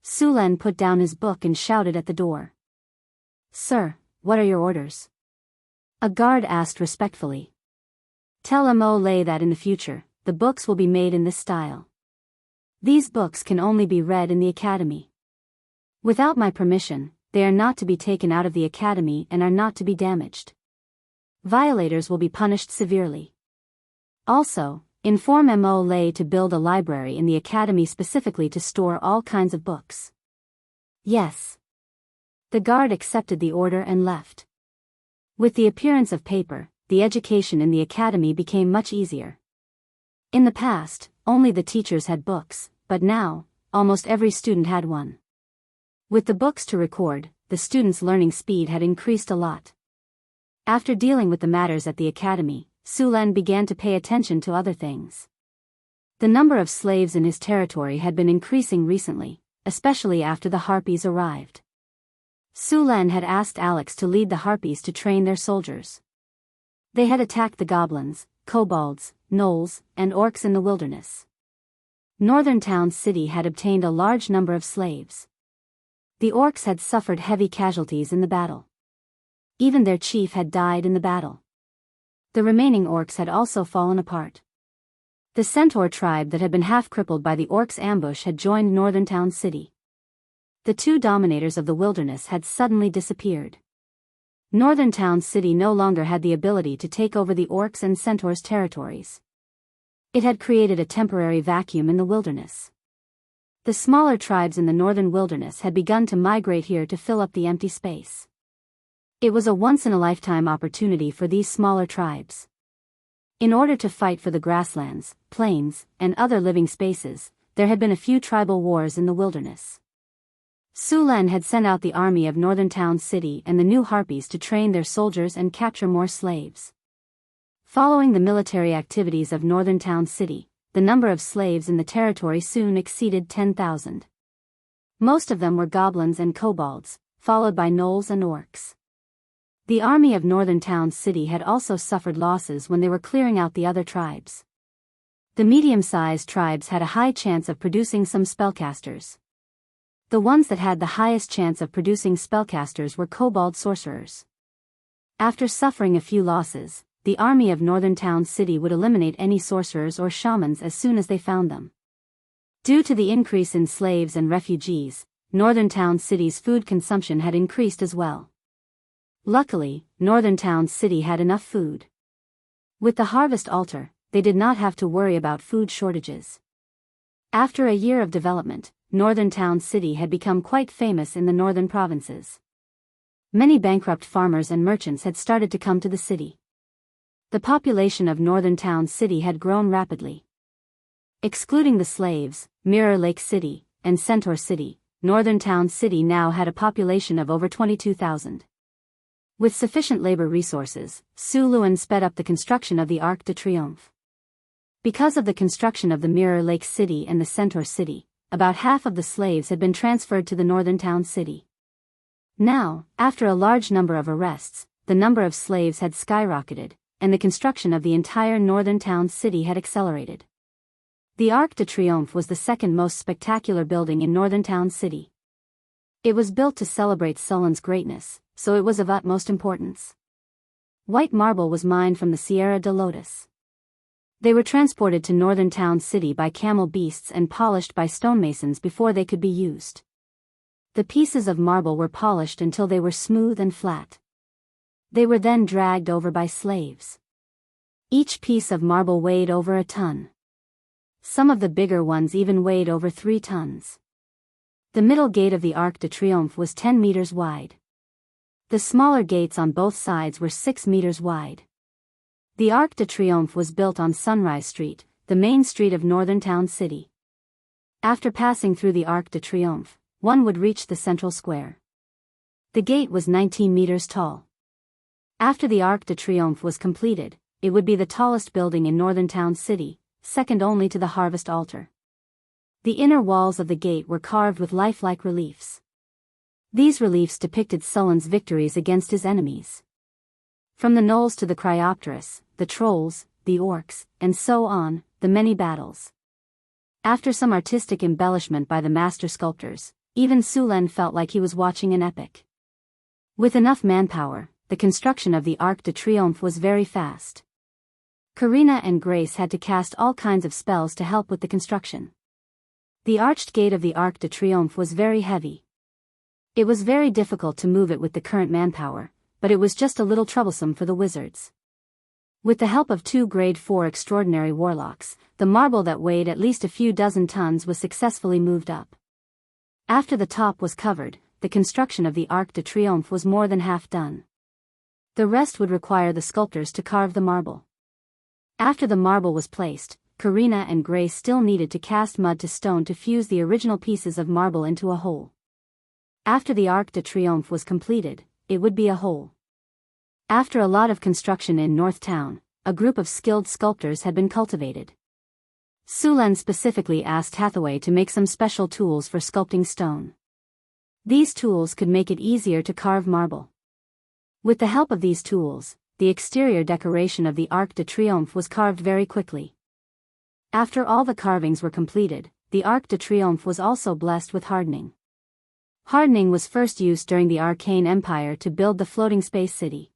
Speaker 1: Sulen put down his book and shouted at the door. "Sir, what are your orders?" A guard asked respectfully. "Tell Mo Lei that in the future, the books will be made in this style. These books can only be read in the Academy. Without my permission, they are not to be taken out of the Academy and are not to be damaged. Violators will be punished severely. Also, inform Mo Lei to build a library in the Academy specifically to store all kinds of books." "Yes." The guard accepted the order and left. With the appearance of paper, the education in the Academy became much easier. In the past, only the teachers had books, but now, almost every student had one. With the books to record, the students' learning speed had increased a lot. After dealing with the matters at the Academy, Sulen began to pay attention to other things. The number of slaves in his territory had been increasing recently, especially after the Harpies arrived. Sulen had asked Alex to lead the Harpies to train their soldiers. They had attacked the goblins, kobolds, gnolls, and orcs in the wilderness. Northern Town City had obtained a large number of slaves. The orcs had suffered heavy casualties in the battle. Even their chief had died in the battle. The remaining orcs had also fallen apart. The centaur tribe that had been half-crippled by the orcs' ambush had joined Northern Town City. The two dominators of the wilderness had suddenly disappeared. Northern Town City no longer had the ability to take over the orcs' and centaurs' territories. It had created a temporary vacuum in the wilderness. The smaller tribes in the northern wilderness had begun to migrate here to fill up the empty space. It was a once-in-a-lifetime opportunity for these smaller tribes. In order to fight for the grasslands, plains, and other living spaces, there had been a few tribal wars in the wilderness. Sulan had sent out the army of Northern Town City and the new Harpies to train their soldiers and capture more slaves. Following the military activities of Northern Town City, the number of slaves in the territory soon exceeded 10,000. Most of them were goblins and kobolds, followed by gnolls and orcs. The army of Northern Town City had also suffered losses when they were clearing out the other tribes. The medium-sized tribes had a high chance of producing some spellcasters. The ones that had the highest chance of producing spellcasters were kobold sorcerers. After suffering a few losses, the army of Northern Town City would eliminate any sorcerers or shamans as soon as they found them. Due to the increase in slaves and refugees, Northern Town City's food consumption had increased as well. Luckily, Northern Town City had enough food. With the harvest altar, they did not have to worry about food shortages. After a year of development, Northern Town City had become quite famous in the northern provinces. Many bankrupt farmers and merchants had started to come to the city. The population of Northern Town City had grown rapidly. Excluding the slaves, Mirror Lake City, and Centaur City, Northern Town City now had a population of over 22,000. With sufficient labor resources, Suluan sped up the construction of the Arc de Triomphe. Because of the construction of the Mirror Lake City and the Centaur City, about half of the slaves had been transferred to the Northern Town City. Now, after a large number of arrests, the number of slaves had skyrocketed, and the construction of the entire Northern Town City had accelerated. The Arc de Triomphe was the second most spectacular building in Northern Town City. It was built to celebrate Sulan's greatness, so it was of utmost importance. White marble was mined from the Sierra de Lotus. They were transported to Northern Town City by camel beasts and polished by stonemasons before they could be used. The pieces of marble were polished until they were smooth and flat. They were then dragged over by slaves. Each piece of marble weighed over a ton. Some of the bigger ones even weighed over 3 tons. The middle gate of the Arc de Triomphe was 10 meters wide. The smaller gates on both sides were 6 meters wide. The Arc de Triomphe was built on Sunrise Street, the main street of Northern Town City. After passing through the Arc de Triomphe, one would reach the central square. The gate was 19 meters tall. After the Arc de Triomphe was completed, it would be the tallest building in Northern Town City, second only to the Harvest Altar. The inner walls of the gate were carved with lifelike reliefs. These reliefs depicted Sulan's victories against his enemies. From the gnolls to the Cryopterus, the trolls, the orcs, and so on, the many battles. After some artistic embellishment by the master sculptors, even Sulan felt like he was watching an epic. With enough manpower, the construction of the Arc de Triomphe was very fast. Karina and Grace had to cast all kinds of spells to help with the construction. The arched gate of the Arc de Triomphe was very heavy. It was very difficult to move it with the current manpower, but it was just a little troublesome for the wizards. With the help of 2 grade 4 extraordinary warlocks, the marble that weighed at least a few dozen tons was successfully moved up. After the top was covered, the construction of the Arc de Triomphe was more than half done. The rest would require the sculptors to carve the marble. After the marble was placed, Karina and Grace still needed to cast mud to stone to fuse the original pieces of marble into a hole. After the Arc de Triomphe was completed, it would be a hole. After a lot of construction in North Town, a group of skilled sculptors had been cultivated. Sulan specifically asked Hathaway to make some special tools for sculpting stone. These tools could make it easier to carve marble. With the help of these tools, the exterior decoration of the Arc de Triomphe was carved very quickly. After all the carvings were completed, the Arc de Triomphe was also blessed with hardening. Hardening was first used during the Arcane Empire to build the floating space city.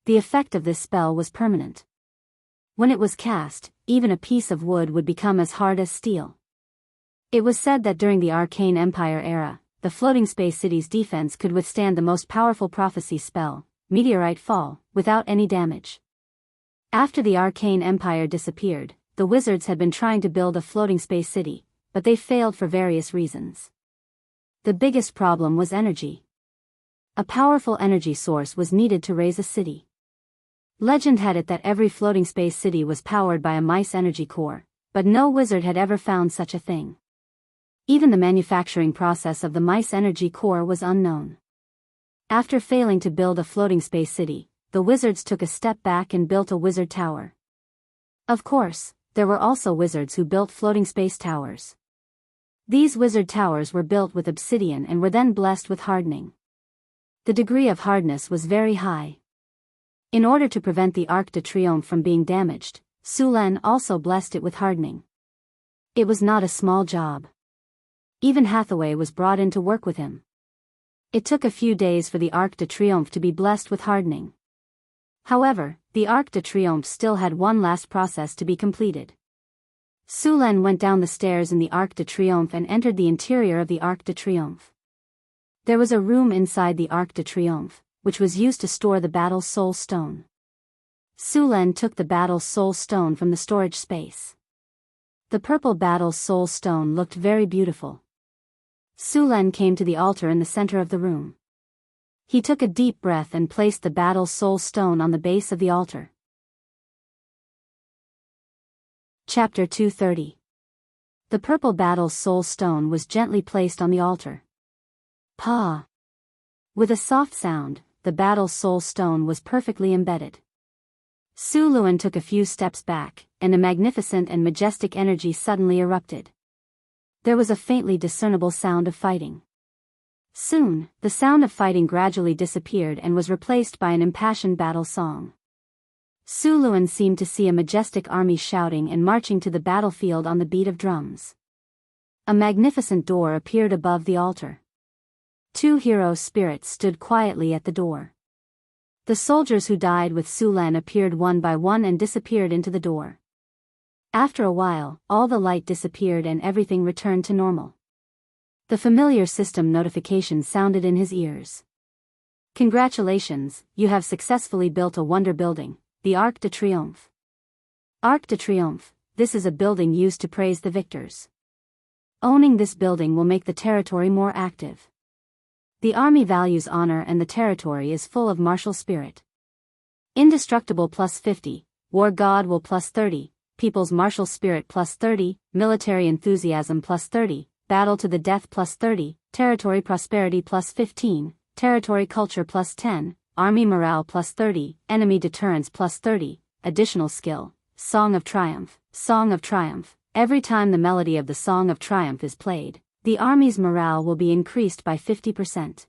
Speaker 1: The effect of this spell was permanent. When it was cast, even a piece of wood would become as hard as steel. It was said that during the Arcane Empire era, the floating space city's defense could withstand the most powerful prophecy spell, Meteorite Fall, without any damage. After the Arcane Empire disappeared, the wizards had been trying to build a floating space city, but they failed for various reasons. The biggest problem was energy. A powerful energy source was needed to raise a city. Legend had it that every floating space city was powered by a mice energy core, but no wizard had ever found such a thing. Even the manufacturing process of the mice energy core was unknown. After failing to build a floating space city, the wizards took a step back and built a wizard tower. Of course, there were also wizards who built floating space towers. These wizard towers were built with obsidian and were then blessed with hardening. The degree of hardness was very high. In order to prevent the Arc de Triomphe from being damaged, Sulen also blessed it with hardening. It was not a small job. Even Hathaway was brought in to work with him. It took a few days for the Arc de Triomphe to be blessed with hardening. However, the Arc de Triomphe still had one last process to be completed. Sulen went down the stairs in the Arc de Triomphe and entered the interior of the Arc de Triomphe. There was a room inside the Arc de Triomphe, which was used to store the Battle Soul Stone. Sulen took the Battle Soul Stone from the storage space. The purple Battle Soul Stone looked very beautiful. Sulen came to the altar in the center of the room. He took a deep breath and placed the Battle Soul Stone on the base of the altar. Chapter 230. The purple Battle Soul Stone was gently placed on the altar. Pa! With a soft sound, the Battle Soul Stone was perfectly embedded. Su Luan took a few steps back, and a magnificent and majestic energy suddenly erupted. There was a faintly discernible sound of fighting. Soon, the sound of fighting gradually disappeared and was replaced by an impassioned battle song. Su Luan seemed to see a majestic army shouting and marching to the battlefield on the beat of drums. A magnificent door appeared above the altar. Two hero spirits stood quietly at the door. The soldiers who died with Sulen appeared one by one and disappeared into the door. After a while, all the light disappeared and everything returned to normal. The familiar system notification sounded in his ears. Congratulations, you have successfully built a wonder building, the Arc de Triomphe. Arc de Triomphe, this is a building used to praise the victors. Owning this building will make the territory more active. The army values honor and the territory is full of martial spirit. Indestructible +50, War God will +30, People's martial spirit +30, military enthusiasm +30, battle to the death +30, territory prosperity +15, territory culture +10, army morale +30, enemy deterrence +30, additional skill, Song of Triumph, Song of Triumph. Every time the melody of the Song of Triumph is played, the army's morale will be increased by 50%.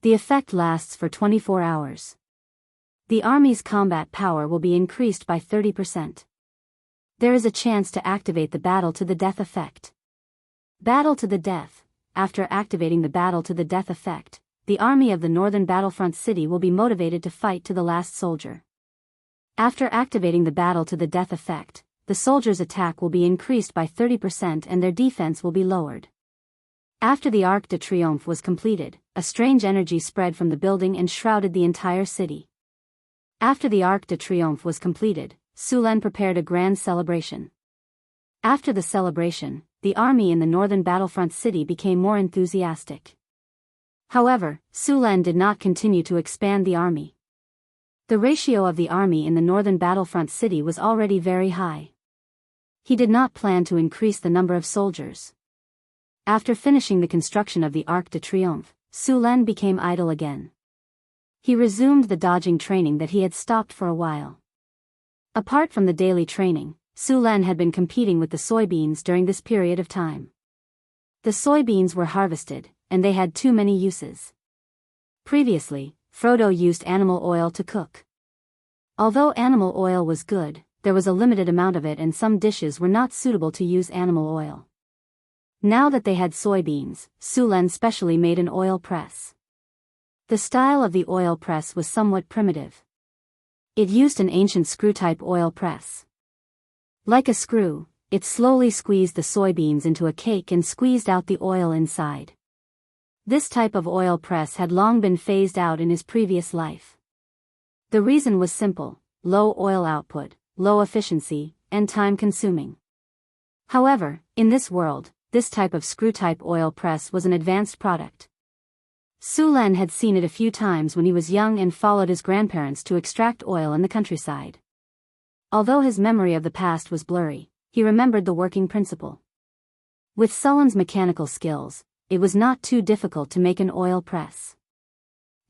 Speaker 1: The effect lasts for 24 hours. The army's combat power will be increased by 30%. There is a chance to activate the Battle to the Death effect. Battle to the Death. After activating the Battle to the Death effect, the army of the northern battlefront city will be motivated to fight to the last soldier. After activating the Battle to the Death effect, the soldiers' attack will be increased by 30% and their defense will be lowered. After the Arc de Triomphe was completed, a strange energy spread from the building and shrouded the entire city. After the Arc de Triomphe was completed, Sulen prepared a grand celebration. After the celebration, the army in the northern battlefront city became more enthusiastic. However, Sulen did not continue to expand the army. The ratio of the army in the northern battlefront city was already very high. He did not plan to increase the number of soldiers. After finishing the construction of the Arc de Triomphe, Sulen became idle again. He resumed the dodging training that he had stopped for a while. Apart from the daily training, Sulen had been competing with the soybeans during this period of time. The soybeans were harvested, and they had too many uses. Previously, Frodo used animal oil to cook. Although animal oil was good, there was a limited amount of it and some dishes were not suitable to use animal oil. Now that they had soybeans, Sulen specially made an oil press. The style of the oil press was somewhat primitive. It used an ancient screw-type oil press. Like a screw, it slowly squeezed the soybeans into a cake and squeezed out the oil inside. This type of oil press had long been phased out in his previous life. The reason was simple: low oil output, low efficiency, and time-consuming. However, in this world, this type of screw-type oil press was an advanced product. Sulen had seen it a few times when he was young and followed his grandparents to extract oil in the countryside. Although his memory of the past was blurry, he remembered the working principle. With Sullen's mechanical skills, it was not too difficult to make an oil press.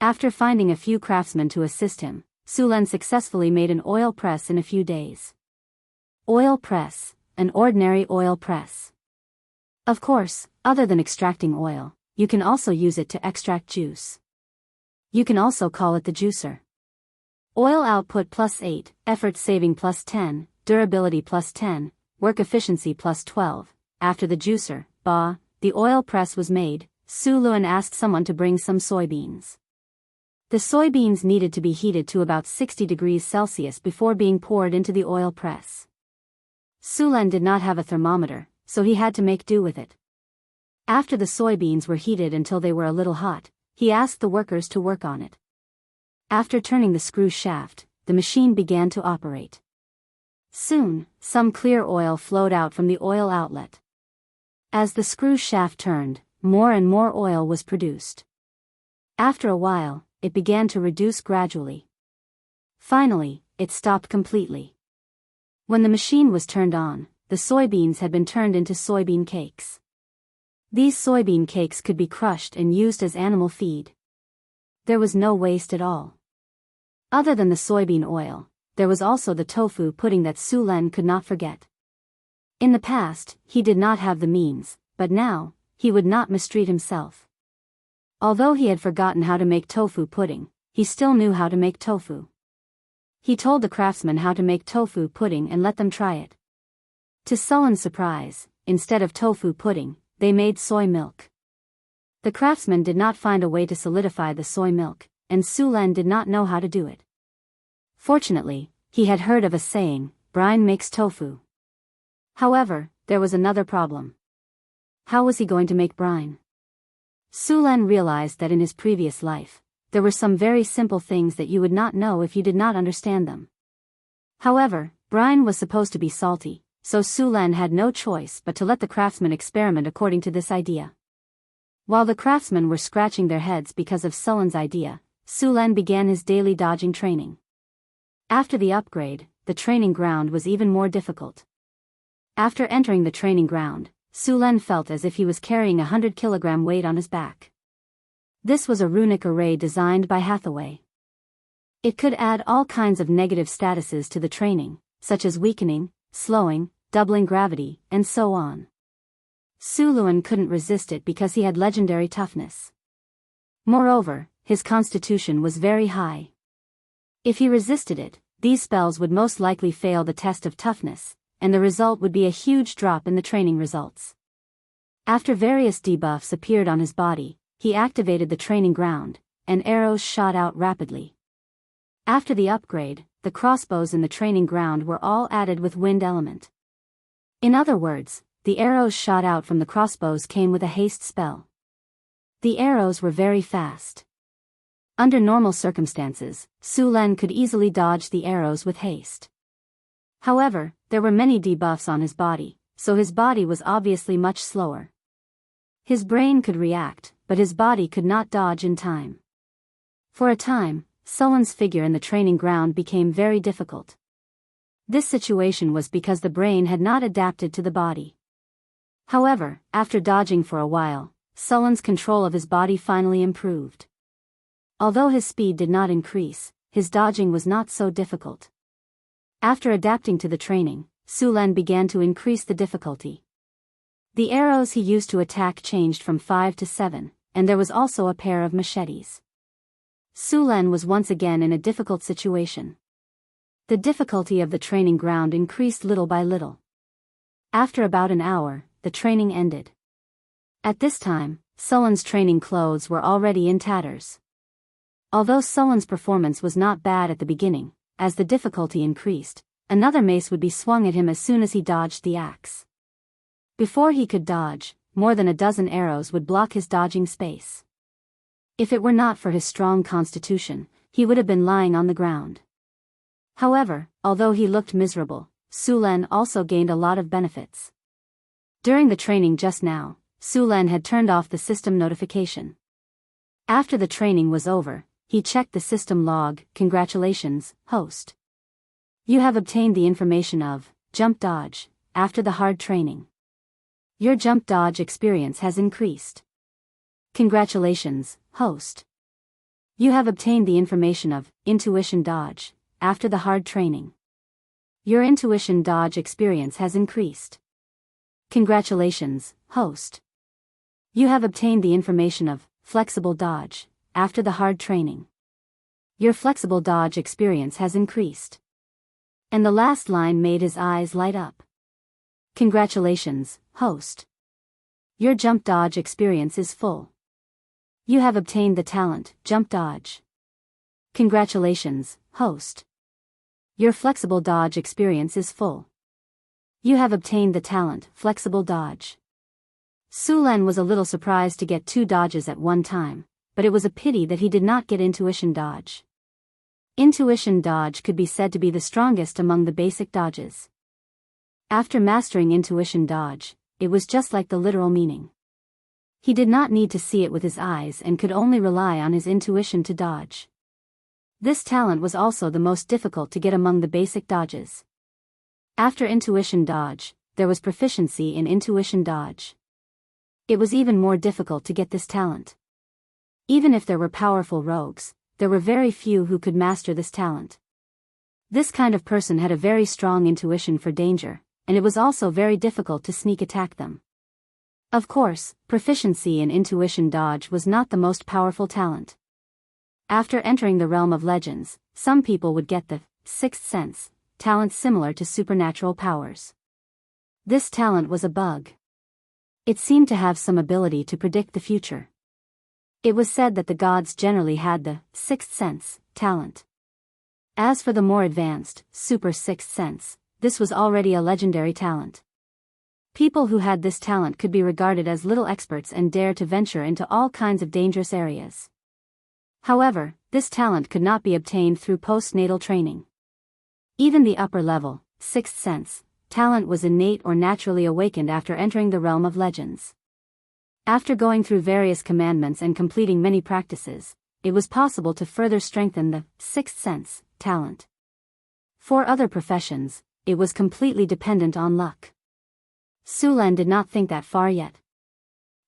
Speaker 1: After finding a few craftsmen to assist him, Sulen successfully made an oil press in a few days. Oil press, an ordinary oil press. Of course, other than extracting oil, you can also use it to extract juice. You can also call it the juicer. Oil output +8, effort saving +10, durability +10, work efficiency +12. After the juicer, the oil press was made, Su Luen asked someone to bring some soybeans. The soybeans needed to be heated to about 60 degrees Celsius before being poured into the oil press. Sulen did not have a thermometer, so he had to make do with it. After the soybeans were heated until they were a little hot, he asked the workers to work on it. After turning the screw shaft, the machine began to operate. Soon, some clear oil flowed out from the oil outlet. As the screw shaft turned, more and more oil was produced. After a while, it began to reduce gradually. Finally, it stopped completely. When the machine was turned on, the soybeans had been turned into soybean cakes. These soybean cakes could be crushed and used as animal feed. There was no waste at all. Other than the soybean oil, there was also the tofu pudding that Sulen could not forget. In the past, he did not have the means, but now, he would not mistreat himself. Although he had forgotten how to make tofu pudding, he still knew how to make tofu. He told the craftsmen how to make tofu pudding and let them try it. To Sulen's surprise, instead of tofu pudding, they made soy milk. The craftsmen did not find a way to solidify the soy milk, and Sulen did not know how to do it. Fortunately, he had heard of a saying, brine makes tofu. However, there was another problem. How was he going to make brine? Sulen realized that in his previous life, there were some very simple things that you would not know if you did not understand them. However, brine was supposed to be salty, so Sulen had no choice but to let the craftsmen experiment according to this idea. While the craftsmen were scratching their heads because of Sulen's idea, Sulen began his daily dodging training. After the upgrade, the training ground was even more difficult. After entering the training ground, Sulen felt as if he was carrying a 100-kilogram weight on his back. This was a runic array designed by Hathaway. It could add all kinds of negative statuses to the training, such as weakening, slowing, doubling gravity, and so on. Su Luen couldn't resist it because he had legendary toughness. Moreover, his constitution was very high. If he resisted it, these spells would most likely fail the test of toughness, and the result would be a huge drop in the training results. After various debuffs appeared on his body, he activated the training ground, and arrows shot out rapidly. After the upgrade, the crossbows in the training ground were all added with wind element. In other words, the arrows shot out from the crossbows came with a haste spell. The arrows were very fast. Under normal circumstances, Sulen could easily dodge the arrows with haste. However, there were many debuffs on his body, so his body was obviously much slower. His brain could react, but his body could not dodge in time. For a time, Sulen's figure in the training ground became very difficult. This situation was because the brain had not adapted to the body. However, after dodging for a while, Sulen's control of his body finally improved. Although his speed did not increase, his dodging was not so difficult. After adapting to the training, Sulen began to increase the difficulty. The arrows he used to attack changed from 5 to 7, and there was also a pair of machetes. Sulen was once again in a difficult situation. The difficulty of the training ground increased little by little. After about an hour, the training ended. At this time, Sulen's training clothes were already in tatters. Although Sulen's performance was not bad at the beginning, as the difficulty increased, another mace would be swung at him as soon as he dodged the axe. Before he could dodge, more than a dozen arrows would block his dodging space. If it were not for his strong constitution, he would have been lying on the ground. However, although he looked miserable, Sulen also gained a lot of benefits. During the training just now, Sulen had turned off the system notification. After the training was over, he checked the system log. Congratulations, host. You have obtained the information of jump dodge after the hard training. Your jump dodge experience has increased. Congratulations, host. You have obtained the information of intuition dodge after the hard training. Your intuition dodge experience has increased. Congratulations, host. You have obtained the information of flexible dodge after the hard training. Your flexible dodge experience has increased. And the last line made his eyes light up. Congratulations, host. Your jump dodge experience is full. You have obtained the talent, jump dodge. Congratulations, host. Your flexible dodge experience is full. You have obtained the talent, flexible dodge. Su Len was a little surprised to get 2 dodges at one time, but it was a pity that he did not get intuition dodge. Intuition dodge could be said to be the strongest among the basic dodges. After mastering intuition dodge, it was just like the literal meaning. He did not need to see it with his eyes and could only rely on his intuition to dodge. This talent was also the most difficult to get among the basic dodges. After intuition dodge, there was proficiency in intuition dodge. It was even more difficult to get this talent. Even if there were powerful rogues, there were very few who could master this talent. This kind of person had a very strong intuition for danger, and it was also very difficult to sneak attack them. Of course, proficiency in intuition dodge was not the most powerful talent. After entering the realm of legends, some people would get the sixth sense talent similar to supernatural powers. This talent was a bug. It seemed to have some ability to predict the future. It was said that the gods generally had the sixth sense talent. As for the more advanced, super sixth sense, this was already a legendary talent. People who had this talent could be regarded as little experts and dare to venture into all kinds of dangerous areas. However, this talent could not be obtained through postnatal training. Even the upper level, sixth sense, talent was innate or naturally awakened after entering the realm of legends. After going through various commandments and completing many practices, it was possible to further strengthen the sixth sense talent. For other professions, it was completely dependent on luck. Su Len did not think that far yet.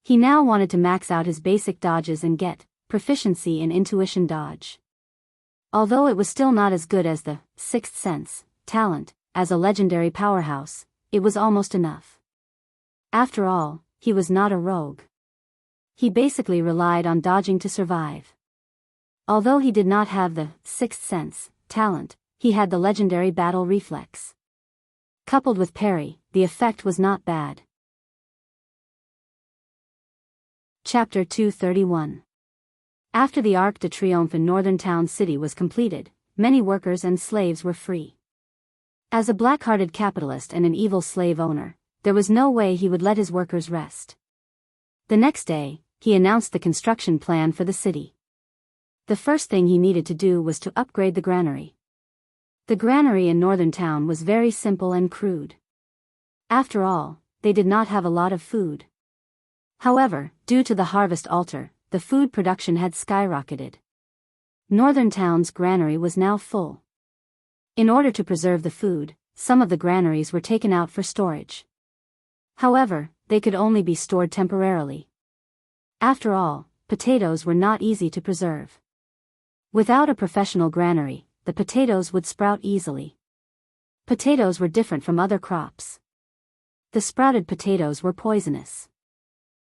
Speaker 1: He now wanted to max out his basic dodges and get proficiency in intuition dodge. Although it was still not as good as the sixth sense talent, as a legendary powerhouse, it was almost enough. After all, he was not a rogue. He basically relied on dodging to survive. Although he did not have the sixth sense talent, he had the legendary battle reflex. Coupled with parry, the effect was not bad. Chapter 231. After the Arc de Triomphe in Northern Town City was completed, many workers and slaves were free. As a black-hearted capitalist and an evil slave owner, there was no way he would let his workers rest. The next day, he announced the construction plan for the city. The first thing he needed to do was to upgrade the granary. The granary in Northern Town was very simple and crude. After all, they did not have a lot of food. However, due to the harvest altar, the food production had skyrocketed. Northern Town's granary was now full. In order to preserve the food, some of the granaries were taken out for storage. However, they could only be stored temporarily. After all, potatoes were not easy to preserve. Without a professional granary, the potatoes would sprout easily. Potatoes were different from other crops. The sprouted potatoes were poisonous.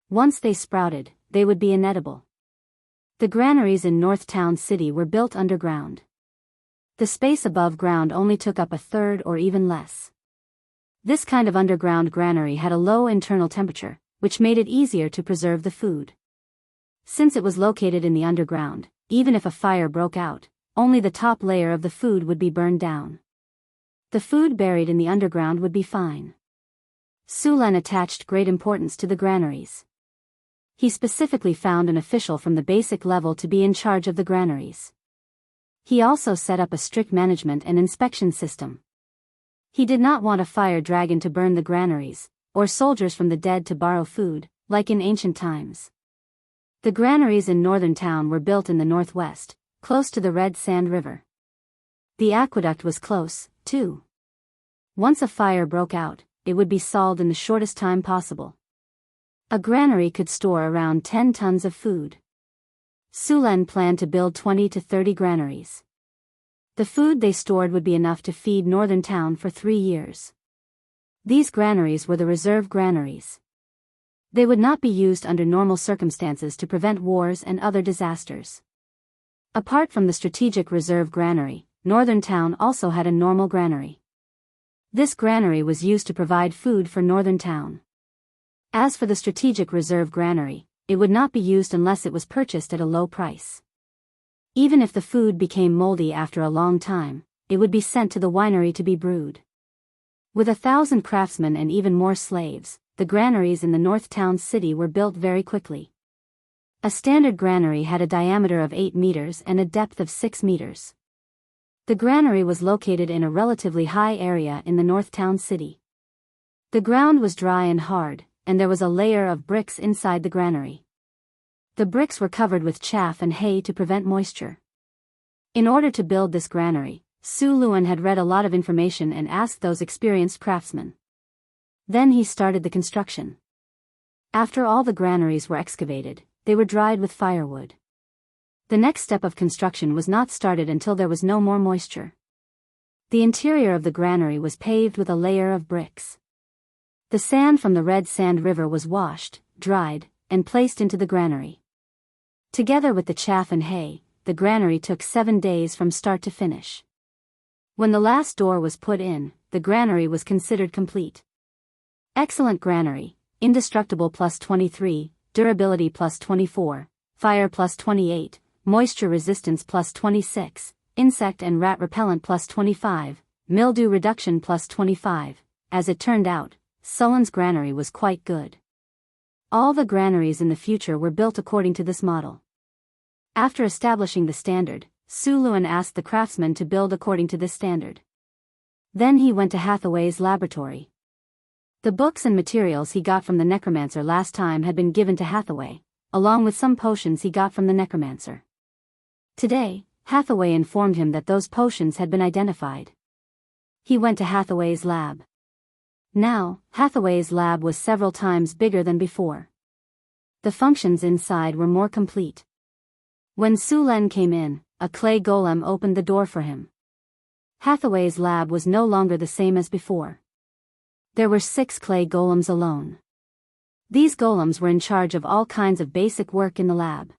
Speaker 1: Once they sprouted, they would be inedible. The granaries in North Town City were built underground. The space above ground only took up a third or even less. This kind of underground granary had a low internal temperature, which made it easier to preserve the food. Since it was located in the underground, even if a fire broke out, only the top layer of the food would be burned down. The food buried in the underground would be fine. Su Len attached great importance to the granaries. He specifically found an official from the basic level to be in charge of the granaries. He also set up a strict management and inspection system. He did not want a fire dragon to burn the granaries, or soldiers from the dead to borrow food, like in ancient times. The granaries in Northern Town were built in the northwest, close to the Red Sand River. The aqueduct was close, too. Once a fire broke out, it would be solved in the shortest time possible. A granary could store around 10 tons of food. Sulen planned to build 20 to 30 granaries. The food they stored would be enough to feed Northern Town for 3 years. These granaries were the reserve granaries. They would not be used under normal circumstances to prevent wars and other disasters. Apart from the strategic reserve granary, Northern Town also had a normal granary. This granary was used to provide food for Northern Town. As for the strategic reserve granary, it would not be used unless it was purchased at a low price. Even if the food became moldy after a long time, it would be sent to the winery to be brewed. With 1,000 craftsmen and even more slaves, the granaries in the North Town city were built very quickly. A standard granary had a diameter of 8 meters and a depth of 6 meters. The granary was located in a relatively high area in the North Town city. The ground was dry and hard, and there was a layer of bricks inside the granary. The bricks were covered with chaff and hay to prevent moisture. In order to build this granary, Su Luan had read a lot of information and asked those experienced craftsmen. Then he started the construction. After all the granaries were excavated, they were dried with firewood. The next step of construction was not started until there was no more moisture. The interior of the granary was paved with a layer of bricks. The sand from the Red Sand River was washed, dried, and placed into the granary. Together with the chaff and hay, the granary took 7 days from start to finish. When the last door was put in, the granary was considered complete. Excellent granary, indestructible plus 23, durability plus 24, fire plus 28, moisture resistance plus 26, insect and rat repellent plus 25, mildew reduction plus 25. As it turned out, Sulen's granary was quite good. All the granaries in the future were built according to this model. After establishing the standard, Su Luan asked the craftsmen to build according to this standard. Then he went to Hathaway's laboratory. The books and materials he got from the necromancer last time had been given to Hathaway, along with some potions he got from the necromancer. Today, Hathaway informed him that those potions had been identified. He went to Hathaway's lab. Now, Hathaway's lab was several times bigger than before. The functions inside were more complete. When Sulen came in, a clay golem opened the door for him. Hathaway's lab was no longer the same as before. There were 6 clay golems alone. These golems were in charge of all kinds of basic work in the lab.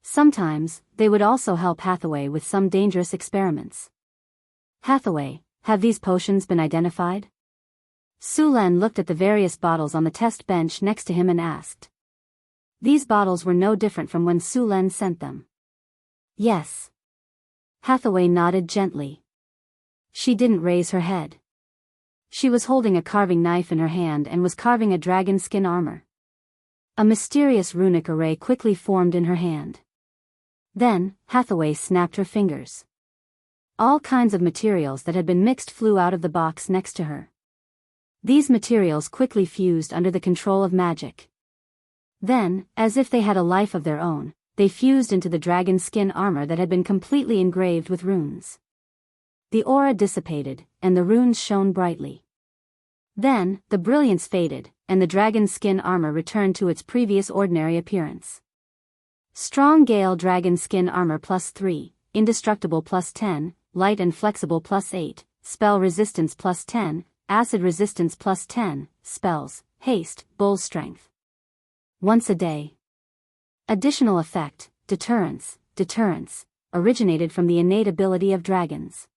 Speaker 1: Sometimes, they would also help Hathaway with some dangerous experiments. Hathaway, have these potions been identified? Sulen looked at the various bottles on the test bench next to him and asked. These bottles were no different from when Sulen sent them. Yes. Hathaway nodded gently. She didn't raise her head. She was holding a carving knife in her hand and was carving a dragon skin armor. A mysterious runic array quickly formed in her hand. Then, Hathaway snapped her fingers. All kinds of materials that had been mixed flew out of the box next to her. These materials quickly fused under the control of magic. Then, as if they had a life of their own, they fused into the dragon skin armor that had been completely engraved with runes. The aura dissipated, and the runes shone brightly. Then, the brilliance faded, and the dragon skin armor returned to its previous ordinary appearance. Strong Gale Dragon Skin Armor plus 3, Indestructible plus 10, Light and Flexible plus 8, Spell Resistance plus 10, Acid Resistance plus 10, Spells, Haste, Bull Strength. Once a day. Additional effect, Deterrence, originated from the innate ability of dragons.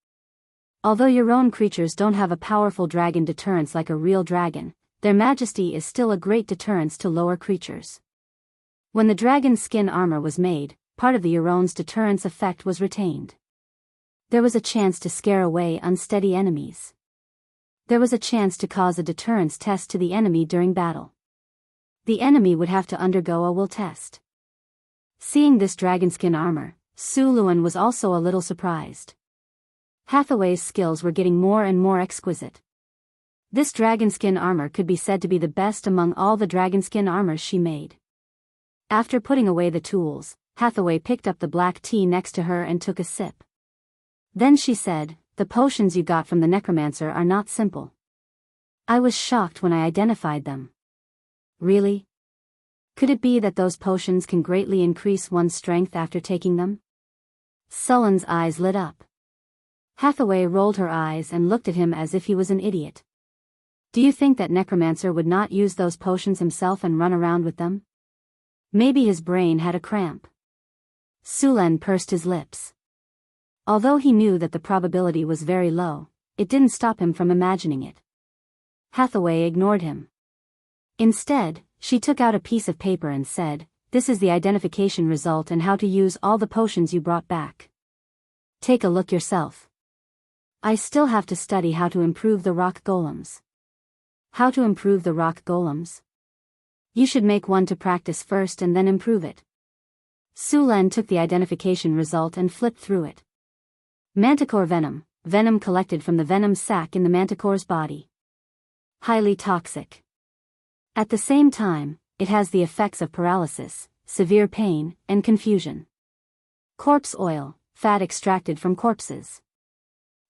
Speaker 1: Although your own creatures don't have a powerful dragon deterrence like a real dragon, their majesty is still a great deterrence to lower creatures. When the dragon skin armor was made, part of the Euron's deterrence effect was retained. There was a chance to scare away unsteady enemies. There was a chance to cause a deterrence test to the enemy during battle. The enemy would have to undergo a will test. Seeing this dragonskin armor, Su Luan was also a little surprised. Hathaway's skills were getting more and more exquisite. This dragonskin armor could be said to be the best among all the dragonskin armors she made. After putting away the tools, Hathaway picked up the black tea next to her and took a sip. Then she said, "The potions you got from the necromancer are not simple. I was shocked when I identified them." "Really? Could it be that those potions can greatly increase one's strength after taking them? Sullen's eyes lit up. Hathaway rolled her eyes and looked at him as if he was an idiot. Do you think that necromancer would not use those potions himself and run around with them? Maybe his brain had a cramp. Sulen pursed his lips. Although he knew that the probability was very low, it didn't stop him from imagining it. Hathaway ignored him. Instead, she took out a piece of paper and said, "This is the identification result and how to use all the potions you brought back. Take a look yourself. I still have to study how to improve the rock golems." How to improve the rock golems? You should make one to practice first and then improve it. Sulen took the identification result and flipped through it. Manticore venom, venom collected from the venom sac in the manticore's body. Highly toxic. At the same time, it has the effects of paralysis, severe pain, and confusion. Corpse oil, fat extracted from corpses.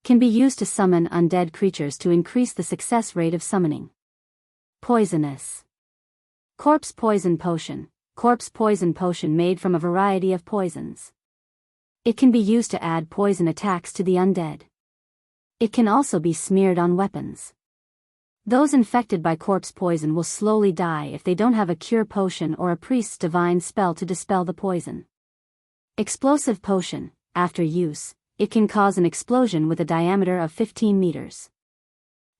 Speaker 1: Can be used to summon undead creatures to increase the success rate of summoning. Poisonous. Corpse poison potion made from a variety of poisons. It can be used to add poison attacks to the undead. It can also be smeared on weapons. Those infected by corpse poison will slowly die if they don't have a cure potion or a priest's divine spell to dispel the poison. Explosive potion, after use, it can cause an explosion with a diameter of 15 meters.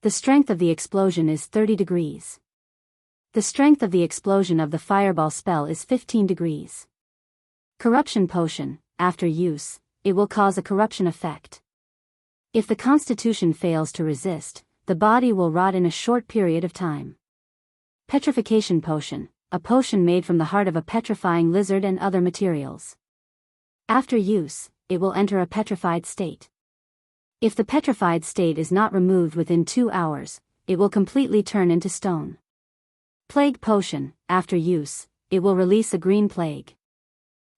Speaker 1: The strength of the explosion is 30 degrees. The strength of the explosion of the fireball spell is 15 degrees. Corruption potion, after use, it will cause a corruption effect. If the constitution fails to resist, the body will rot in a short period of time. Petrification potion, a potion made from the heart of a petrifying lizard and other materials. After use, it will enter a petrified state. If the petrified state is not removed within 2 hours, it will completely turn into stone. Plague potion, after use, it will release a green plague.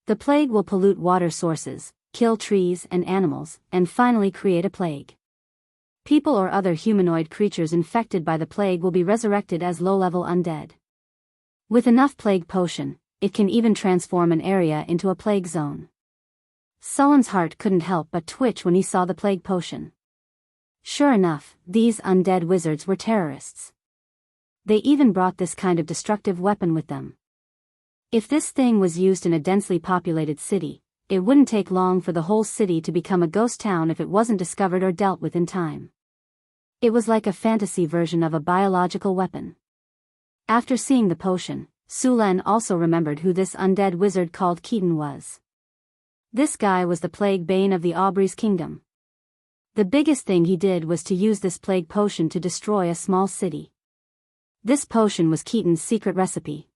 Speaker 1: The plague will pollute water sources, kill trees and animals, and finally create a plague. People or other humanoid creatures infected by the plague will be resurrected as low-level undead. With enough plague potion, it can even transform an area into a plague zone. Sullen's heart couldn't help but twitch when he saw the plague potion. Sure enough, these undead wizards were terrorists. They even brought this kind of destructive weapon with them. If this thing was used in a densely populated city, it wouldn't take long for the whole city to become a ghost town if it wasn't discovered or dealt with in time. It was like a fantasy version of a biological weapon. After seeing the potion, Sulen also remembered who this undead wizard called Keaton was. This guy was the plague bane of the Aubrey's kingdom. The biggest thing he did was to use this plague potion to destroy a small city. This potion was Keaton's secret recipe.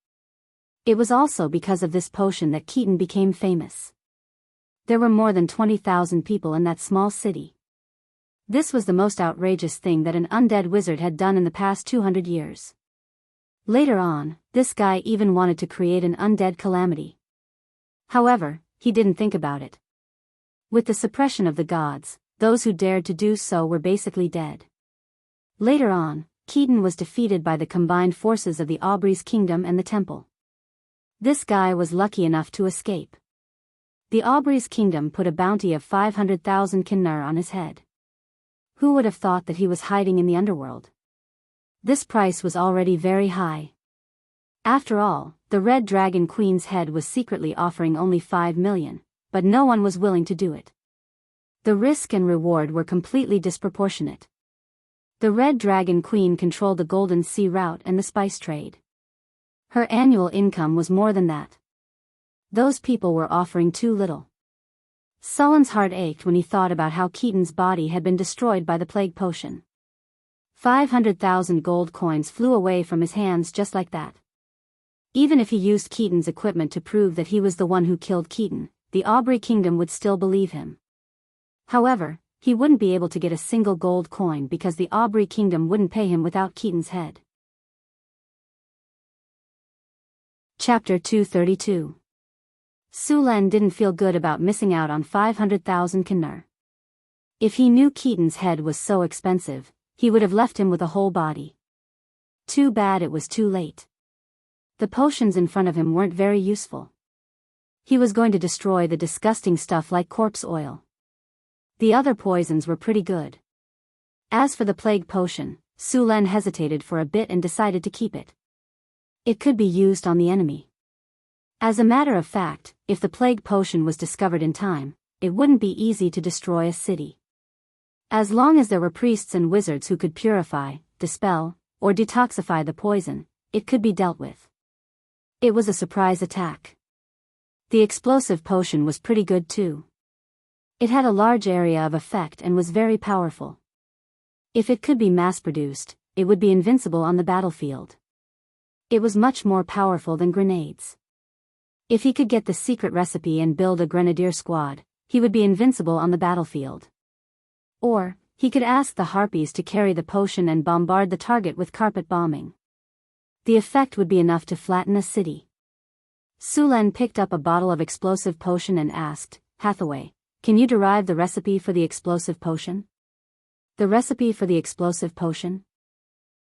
Speaker 1: It was also because of this potion that Keaton became famous. There were more than 20,000 people in that small city. This was the most outrageous thing that an undead wizard had done in the past 200 years. Later on, this guy even wanted to create an undead calamity. However, he didn't think about it. With the suppression of the gods, those who dared to do so were basically dead. Later on, Keaton was defeated by the combined forces of the Aubrey's kingdom and the temple. This guy was lucky enough to escape. The Aubrey's kingdom put a bounty of 500,000 kinnar on his head. Who would have thought that he was hiding in the underworld? This price was already very high. After all, the Red Dragon Queen's head was secretly offering only 5 million, but no one was willing to do it. The risk and reward were completely disproportionate. The Red Dragon Queen controlled the Golden Sea route and the spice trade. Her annual income was more than that. Those people were offering too little. Sullen's heart ached when he thought about how Keaton's body had been destroyed by the plague potion. 500,000 gold coins flew away from his hands just like that. Even if he used Keaton's equipment to prove that he was the one who killed Keaton, the Aubrey kingdom would still believe him. However, he wouldn't be able to get a single gold coin because the Aubrey kingdom wouldn't pay him without Keaton's head. Chapter 232. Sulen didn't feel good about missing out on 500,000 kinnar. If he knew Keaton's head was so expensive, he would have left him with a whole body. Too bad it was too late. The potions in front of him weren't very useful. He was going to destroy the disgusting stuff like corpse oil. The other poisons were pretty good. As for the plague potion, Su Len hesitated for a bit and decided to keep it. It could be used on the enemy. As a matter of fact, if the plague potion was discovered in time, it wouldn't be easy to destroy a city. As long as there were priests and wizards who could purify, dispel, or detoxify the poison, it could be dealt with. It was a surprise attack. The explosive potion was pretty good too. It had a large area of effect and was very powerful. If it could be mass-produced, it would be invincible on the battlefield. It was much more powerful than grenades. If he could get the secret recipe and build a grenadier squad, he would be invincible on the battlefield. Or, he could ask the harpies to carry the potion and bombard the target with carpet bombing. The effect would be enough to flatten a city. Su Len picked up a bottle of explosive potion and asked, "Hathaway, can you derive the recipe for the explosive potion?" "The recipe for the explosive potion?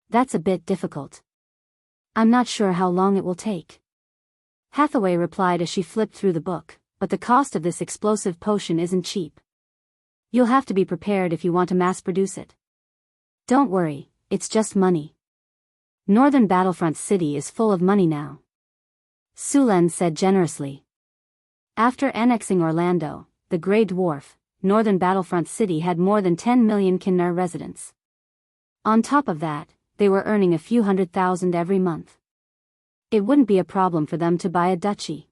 Speaker 1: That's a bit difficult. I'm not sure how long it will take." Hathaway replied as she flipped through the book, "But the cost of this explosive potion isn't cheap. You'll have to be prepared if you want to mass-produce it." "Don't worry, it's just money. Northern Battlefront City is full of money now," Su Len said generously. After annexing Orlando, the Grey Dwarf, Northern Battlefront City had more than 10 million Kinnar residents. On top of that, they were earning a few $100,000 every month. It wouldn't be a problem for them to buy a duchy.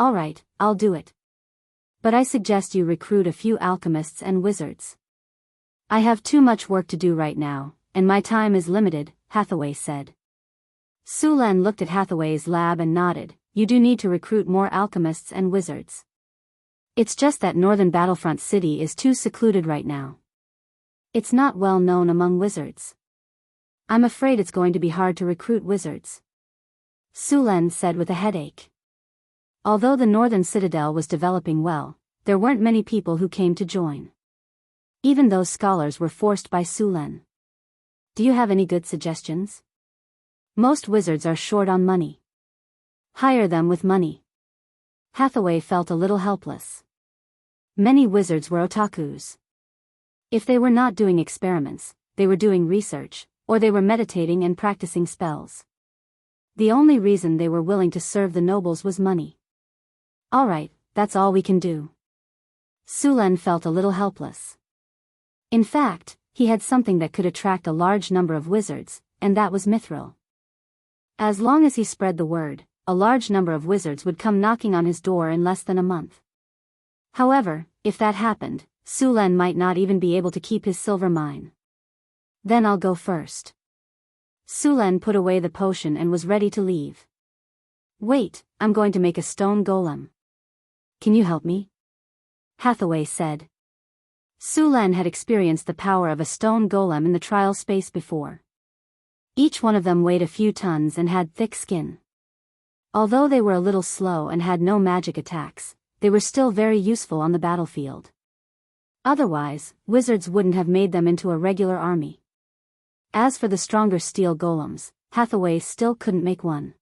Speaker 1: "Alright, I'll do it. But I suggest you recruit a few alchemists and wizards. I have too much work to do right now, and my time is limited," Hathaway said. Su Len looked at Hathaway's lab and nodded. "You do need to recruit more alchemists and wizards. It's just that Northern Battlefront City is too secluded right now. It's not well known among wizards. I'm afraid it's going to be hard to recruit wizards," Su Len said with a headache. Although the Northern Citadel was developing well, there weren't many people who came to join. Even those scholars were forced by Su Len. "Do you have any good suggestions? Most wizards are short on money. Hire them with money." Hathaway felt a little helpless. Many wizards were otakus. If they were not doing experiments, they were doing research, or they were meditating and practicing spells. The only reason they were willing to serve the nobles was money. "Alright, that's all we can do." Su Len felt a little helpless. In fact, he had something that could attract a large number of wizards, and that was mithril. As long as he spread the word, a large number of wizards would come knocking on his door in less than a month. However, if that happened, Su Len might not even be able to keep his silver mine. "Then I'll go first." Su Len put away the potion and was ready to leave. "Wait, I'm going to make a stone golem. Can you help me?" Hathaway said. Su Len had experienced the power of a stone golem in the trial space before. Each one of them weighed a few tons and had thick skin. Although they were a little slow and had no magic attacks, they were still very useful on the battlefield. Otherwise, wizards wouldn't have made them into a regular army. As for the stronger steel golems, Hathaway still couldn't make one.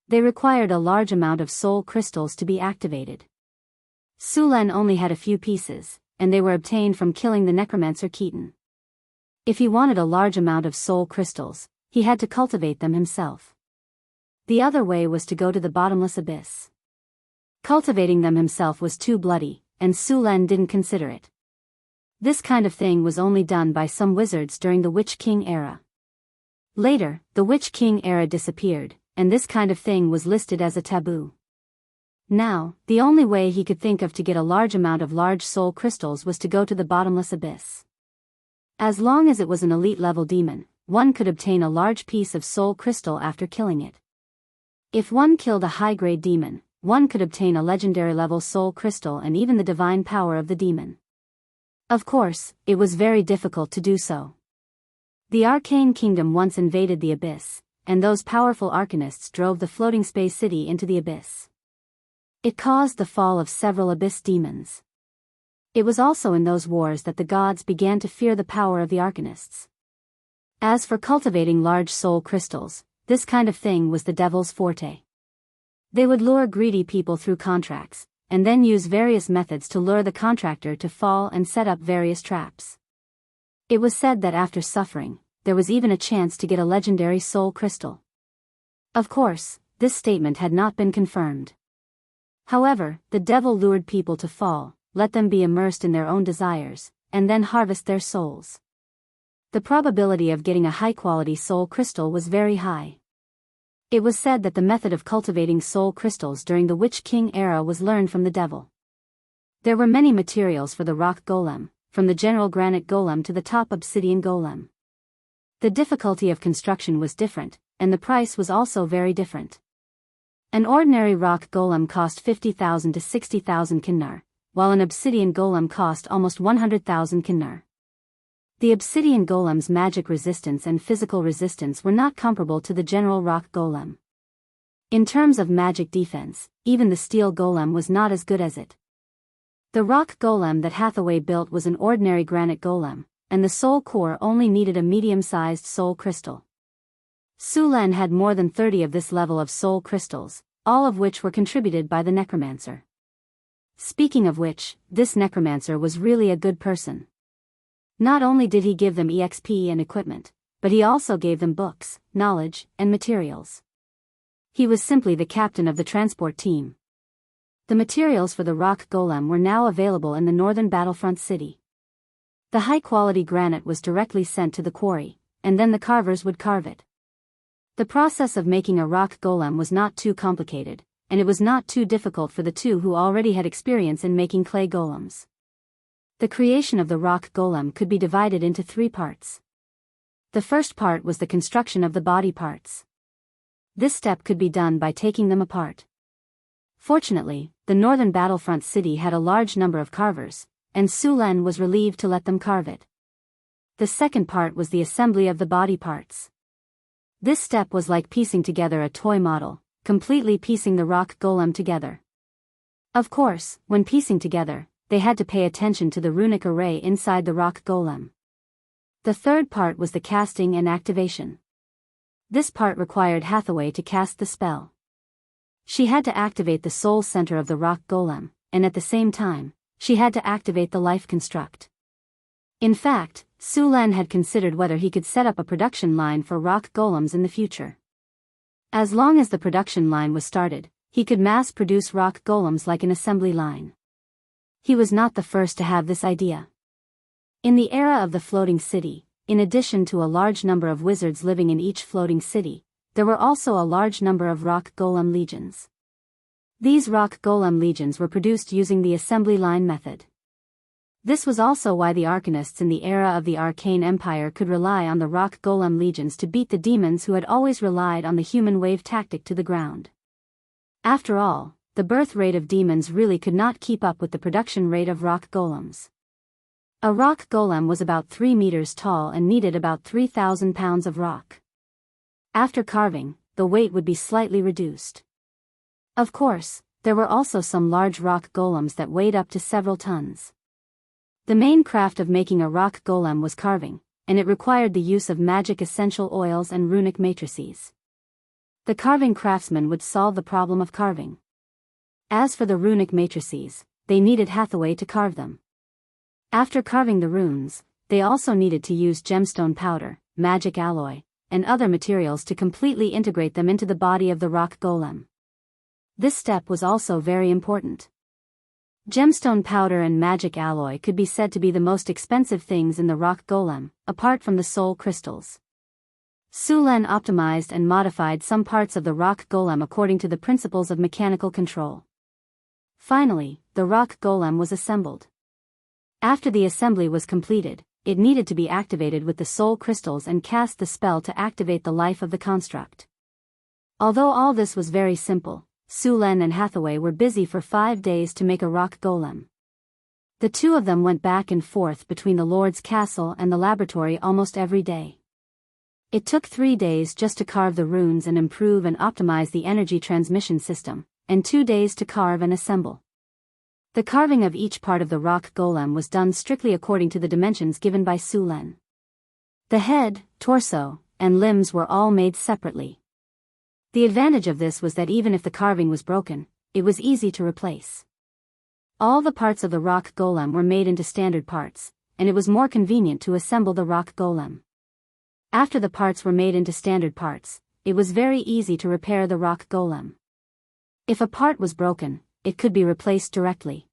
Speaker 1: They required a large amount of soul crystals to be activated. Su Len only had a few pieces, and they were obtained from killing the necromancer Keaton. If he wanted a large amount of soul crystals, he had to cultivate them himself. The other way was to go to the bottomless abyss. Cultivating them himself was too bloody, and Su Len didn't consider it. This kind of thing was only done by some wizards during the Witch King era. Later, the Witch King era disappeared, and this kind of thing was listed as a taboo. Now, the only way he could think of to get a large amount of large soul crystals was to go to the bottomless abyss. As long as it was an elite-level demon, one could obtain a large piece of soul crystal after killing it. If one killed a high-grade demon, one could obtain a legendary-level soul crystal and even the divine power of the demon. Of course, it was very difficult to do so. The Arcane Kingdom once invaded the abyss, and those powerful arcanists drove the floating space city into the abyss. It caused the fall of several abyss demons. It was also in those wars that the gods began to fear the power of the arcanists. As for cultivating large soul crystals, this kind of thing was the devil's forte. They would lure greedy people through contracts, and then use various methods to lure the contractor to fall and set up various traps. It was said that after suffering, there was even a chance to get a legendary soul crystal. Of course, this statement had not been confirmed. However, the devil lured people to fall, let them be immersed in their own desires, and then harvest their souls. The probability of getting a high-quality soul crystal was very high. It was said that the method of cultivating soul crystals during the Witch King era was learned from the devil. There were many materials for the rock golem, from the general granite golem to the top obsidian golem. The difficulty of construction was different, and the price was also very different. An ordinary rock golem cost 50,000 to 60,000 kinnar, while an obsidian golem cost almost 100,000 kinnar. The obsidian golem's magic resistance and physical resistance were not comparable to the general rock golem. In terms of magic defense, even the steel golem was not as good as it. The rock golem that Hathaway built was an ordinary granite golem, and the soul core only needed a medium-sized soul crystal. Su-Len had more than 30 of this level of soul crystals, all of which were contributed by the necromancer. Speaking of which, this necromancer was really a good person. Not only did he give them EXP and equipment, but he also gave them books, knowledge, and materials. He was simply the captain of the transport team. The materials for the rock golem were now available in the northern battlefront city. The high-quality granite was directly sent to the quarry, and then the carvers would carve it. The process of making a rock golem was not too complicated, and it was not too difficult for the two who already had experience in making clay golems. The creation of the rock golem could be divided into 3 parts. The first part was the construction of the body parts. This step could be done by taking them apart. Fortunately, the northern battlefront city had a large number of carvers, and Su-Len was relieved to let them carve it. The second part was the assembly of the body parts. This step was like piecing together a toy model, completely piecing the rock golem together. Of course, when piecing together, they had to pay attention to the runic array inside the rock golem. The third part was the casting and activation. This part required Hathaway to cast the spell. She had to activate the soul center of the rock golem, and at the same time, she had to activate the life construct. In fact, Su-Len had considered whether he could set up a production line for rock golems in the future. As long as the production line was started, he could mass-produce rock golems like an assembly line. He was not the first to have this idea. In the era of the floating city, in addition to a large number of wizards living in each floating city, there were also a large number of rock golem legions. These rock golem legions were produced using the assembly line method. This was also why the arcanists in the era of the Arcane Empire could rely on the rock golem legions to beat the demons who had always relied on the human wave tactic to the ground. After all, the birth rate of demons really could not keep up with the production rate of rock golems. A rock golem was about 3 meters tall and needed about 3,000 pounds of rock. After carving, the weight would be slightly reduced. Of course, there were also some large rock golems that weighed up to several tons. The main craft of making a rock golem was carving, and it required the use of magic essential oils and runic matrices. The carving craftsman would solve the problem of carving. As for the runic matrices, they needed Hathaway to carve them. After carving the runes, they also needed to use gemstone powder, magic alloy, and other materials to completely integrate them into the body of the rock golem. This step was also very important. Gemstone powder and magic alloy could be said to be the most expensive things in the rock golem, apart from the soul crystals. Su-Len optimized and modified some parts of the rock golem according to the principles of mechanical control. Finally, the rock golem was assembled. After the assembly was completed, it needed to be activated with the soul crystals and cast the spell to activate the life of the construct. Although all this was very simple, Su-Len and Hathaway were busy for 5 days to make a rock golem. The two of them went back and forth between the Lord's castle and the laboratory almost every day. It took 3 days just to carve the runes and improve and optimize the energy transmission system, and 2 days to carve and assemble. The carving of each part of the rock golem was done strictly according to the dimensions given by Su-Len. The head, torso, and limbs were all made separately. The advantage of this was that even if the carving was broken, it was easy to replace. All the parts of the rock golem were made into standard parts, and it was more convenient to assemble the rock golem. After the parts were made into standard parts, it was very easy to repair the rock golem. If a part was broken, it could be replaced directly.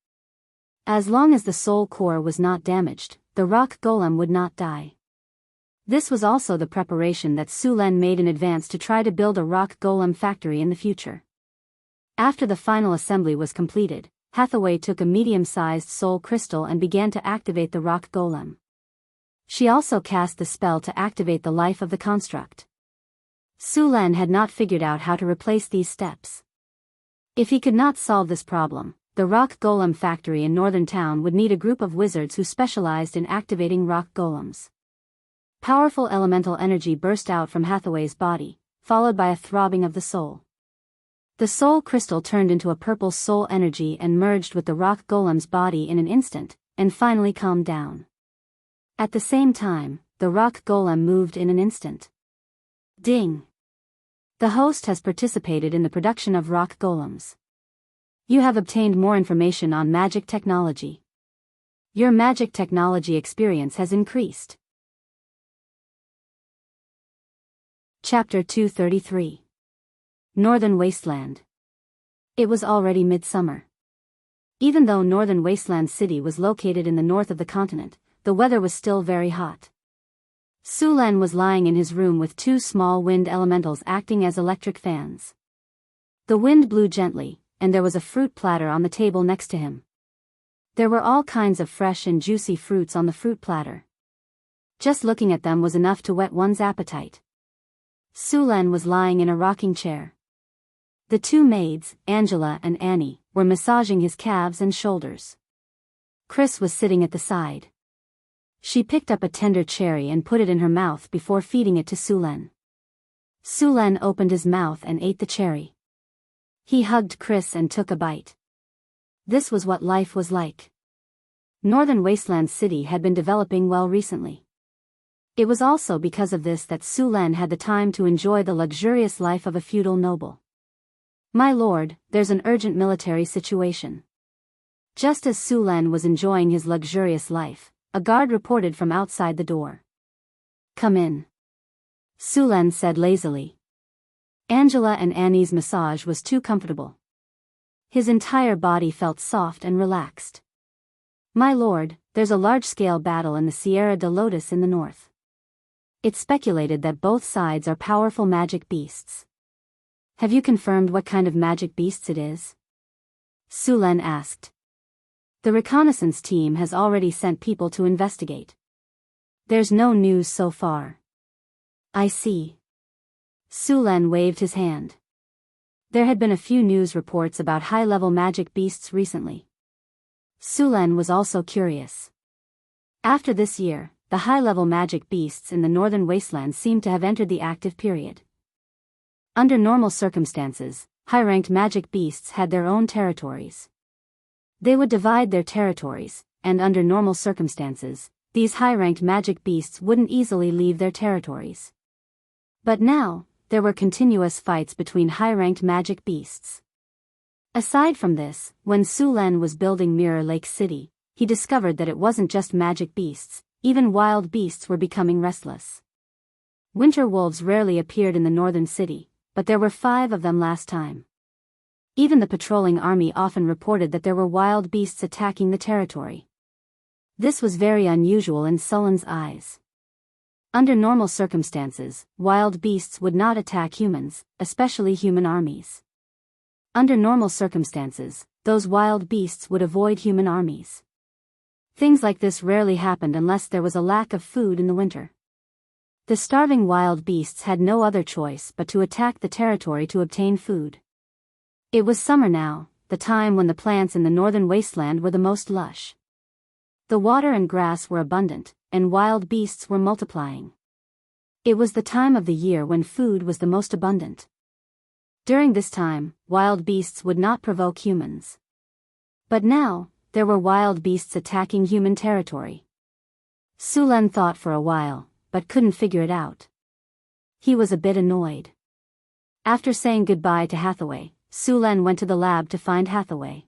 Speaker 1: As long as the soul core was not damaged, the rock golem would not die. This was also the preparation that Su-Len made in advance to try to build a rock golem factory in the future. After the final assembly was completed, Hathaway took a medium-sized soul crystal and began to activate the rock golem. She also cast the spell to activate the life of the construct. Su-Len had not figured out how to replace these steps. If he could not solve this problem, the rock golem factory in Northern Town would need a group of wizards who specialized in activating rock golems. Powerful elemental energy burst out from Hathaway's body, followed by a throbbing of the soul. The soul crystal turned into a purple soul energy and merged with the rock golem's body in an instant, and finally calmed down. At the same time, the rock golem moved in an instant. Ding! The host has participated in the production of rock golems. You have obtained more information on magic technology. Your magic technology experience has increased. Chapter 233. Northern Wasteland. It was already midsummer. Even though Northern Wasteland City was located in the north of the continent, the weather was still very hot. Su-Len was lying in his room with two small wind elementals acting as electric fans. The wind blew gently, and there was a fruit platter on the table next to him. There were all kinds of fresh and juicy fruits on the fruit platter. Just looking at them was enough to whet one's appetite. Su-Len was lying in a rocking chair. The two maids, Angela and Annie, were massaging his calves and shoulders. Chris was sitting at the side. She picked up a tender cherry and put it in her mouth before feeding it to Su-Len. Su-Len opened his mouth and ate the cherry. He hugged Chris and took a bite. This was what life was like. Northern Wasteland City had been developing well recently. It was also because of this that Su-Len had the time to enjoy the luxurious life of a feudal noble. "My lord, there's an urgent military situation." Just as Su-Len was enjoying his luxurious life, a guard reported from outside the door. "Come in," Su-Len said lazily. Angela and Annie's massage was too comfortable. His entire body felt soft and relaxed. "My lord, there's a large-scale battle in the Sierra de Lotus in the north. It's speculated that both sides are powerful magic beasts." "Have you confirmed what kind of magic beasts it is?" Su-Len asked. "The reconnaissance team has already sent people to investigate. There's no news so far." "I see." Su-Len waved his hand. There had been a few news reports about high-level magic beasts recently. Su-Len was also curious. After this year, the high-level magic beasts in the northern wastelands seemed to have entered the active period. Under normal circumstances, high-ranked magic beasts had their own territories. They would divide their territories, and under normal circumstances, these high-ranked magic beasts wouldn't easily leave their territories. But now, there were continuous fights between high-ranked magic beasts. Aside from this, when Su-Len was building Mirror Lake City, he discovered that it wasn't just magic beasts, even wild beasts were becoming restless. Winter wolves rarely appeared in the northern city, but there were 5 of them last time. Even the patrolling army often reported that there were wild beasts attacking the territory. This was very unusual in Sullen's eyes. Under normal circumstances, wild beasts would not attack humans, especially human armies. Under normal circumstances, those wild beasts would avoid human armies. Things like this rarely happened unless there was a lack of food in the winter. The starving wild beasts had no other choice but to attack the territory to obtain food. It was summer now, the time when the plants in the northern wasteland were the most lush. The water and grass were abundant, and wild beasts were multiplying. It was the time of the year when food was the most abundant. During this time, wild beasts would not provoke humans. But now, there were wild beasts attacking human territory. Su-Len thought for a while, but couldn't figure it out. He was a bit annoyed. After saying goodbye to Hathaway, Su-Len went to the lab to find Hathaway.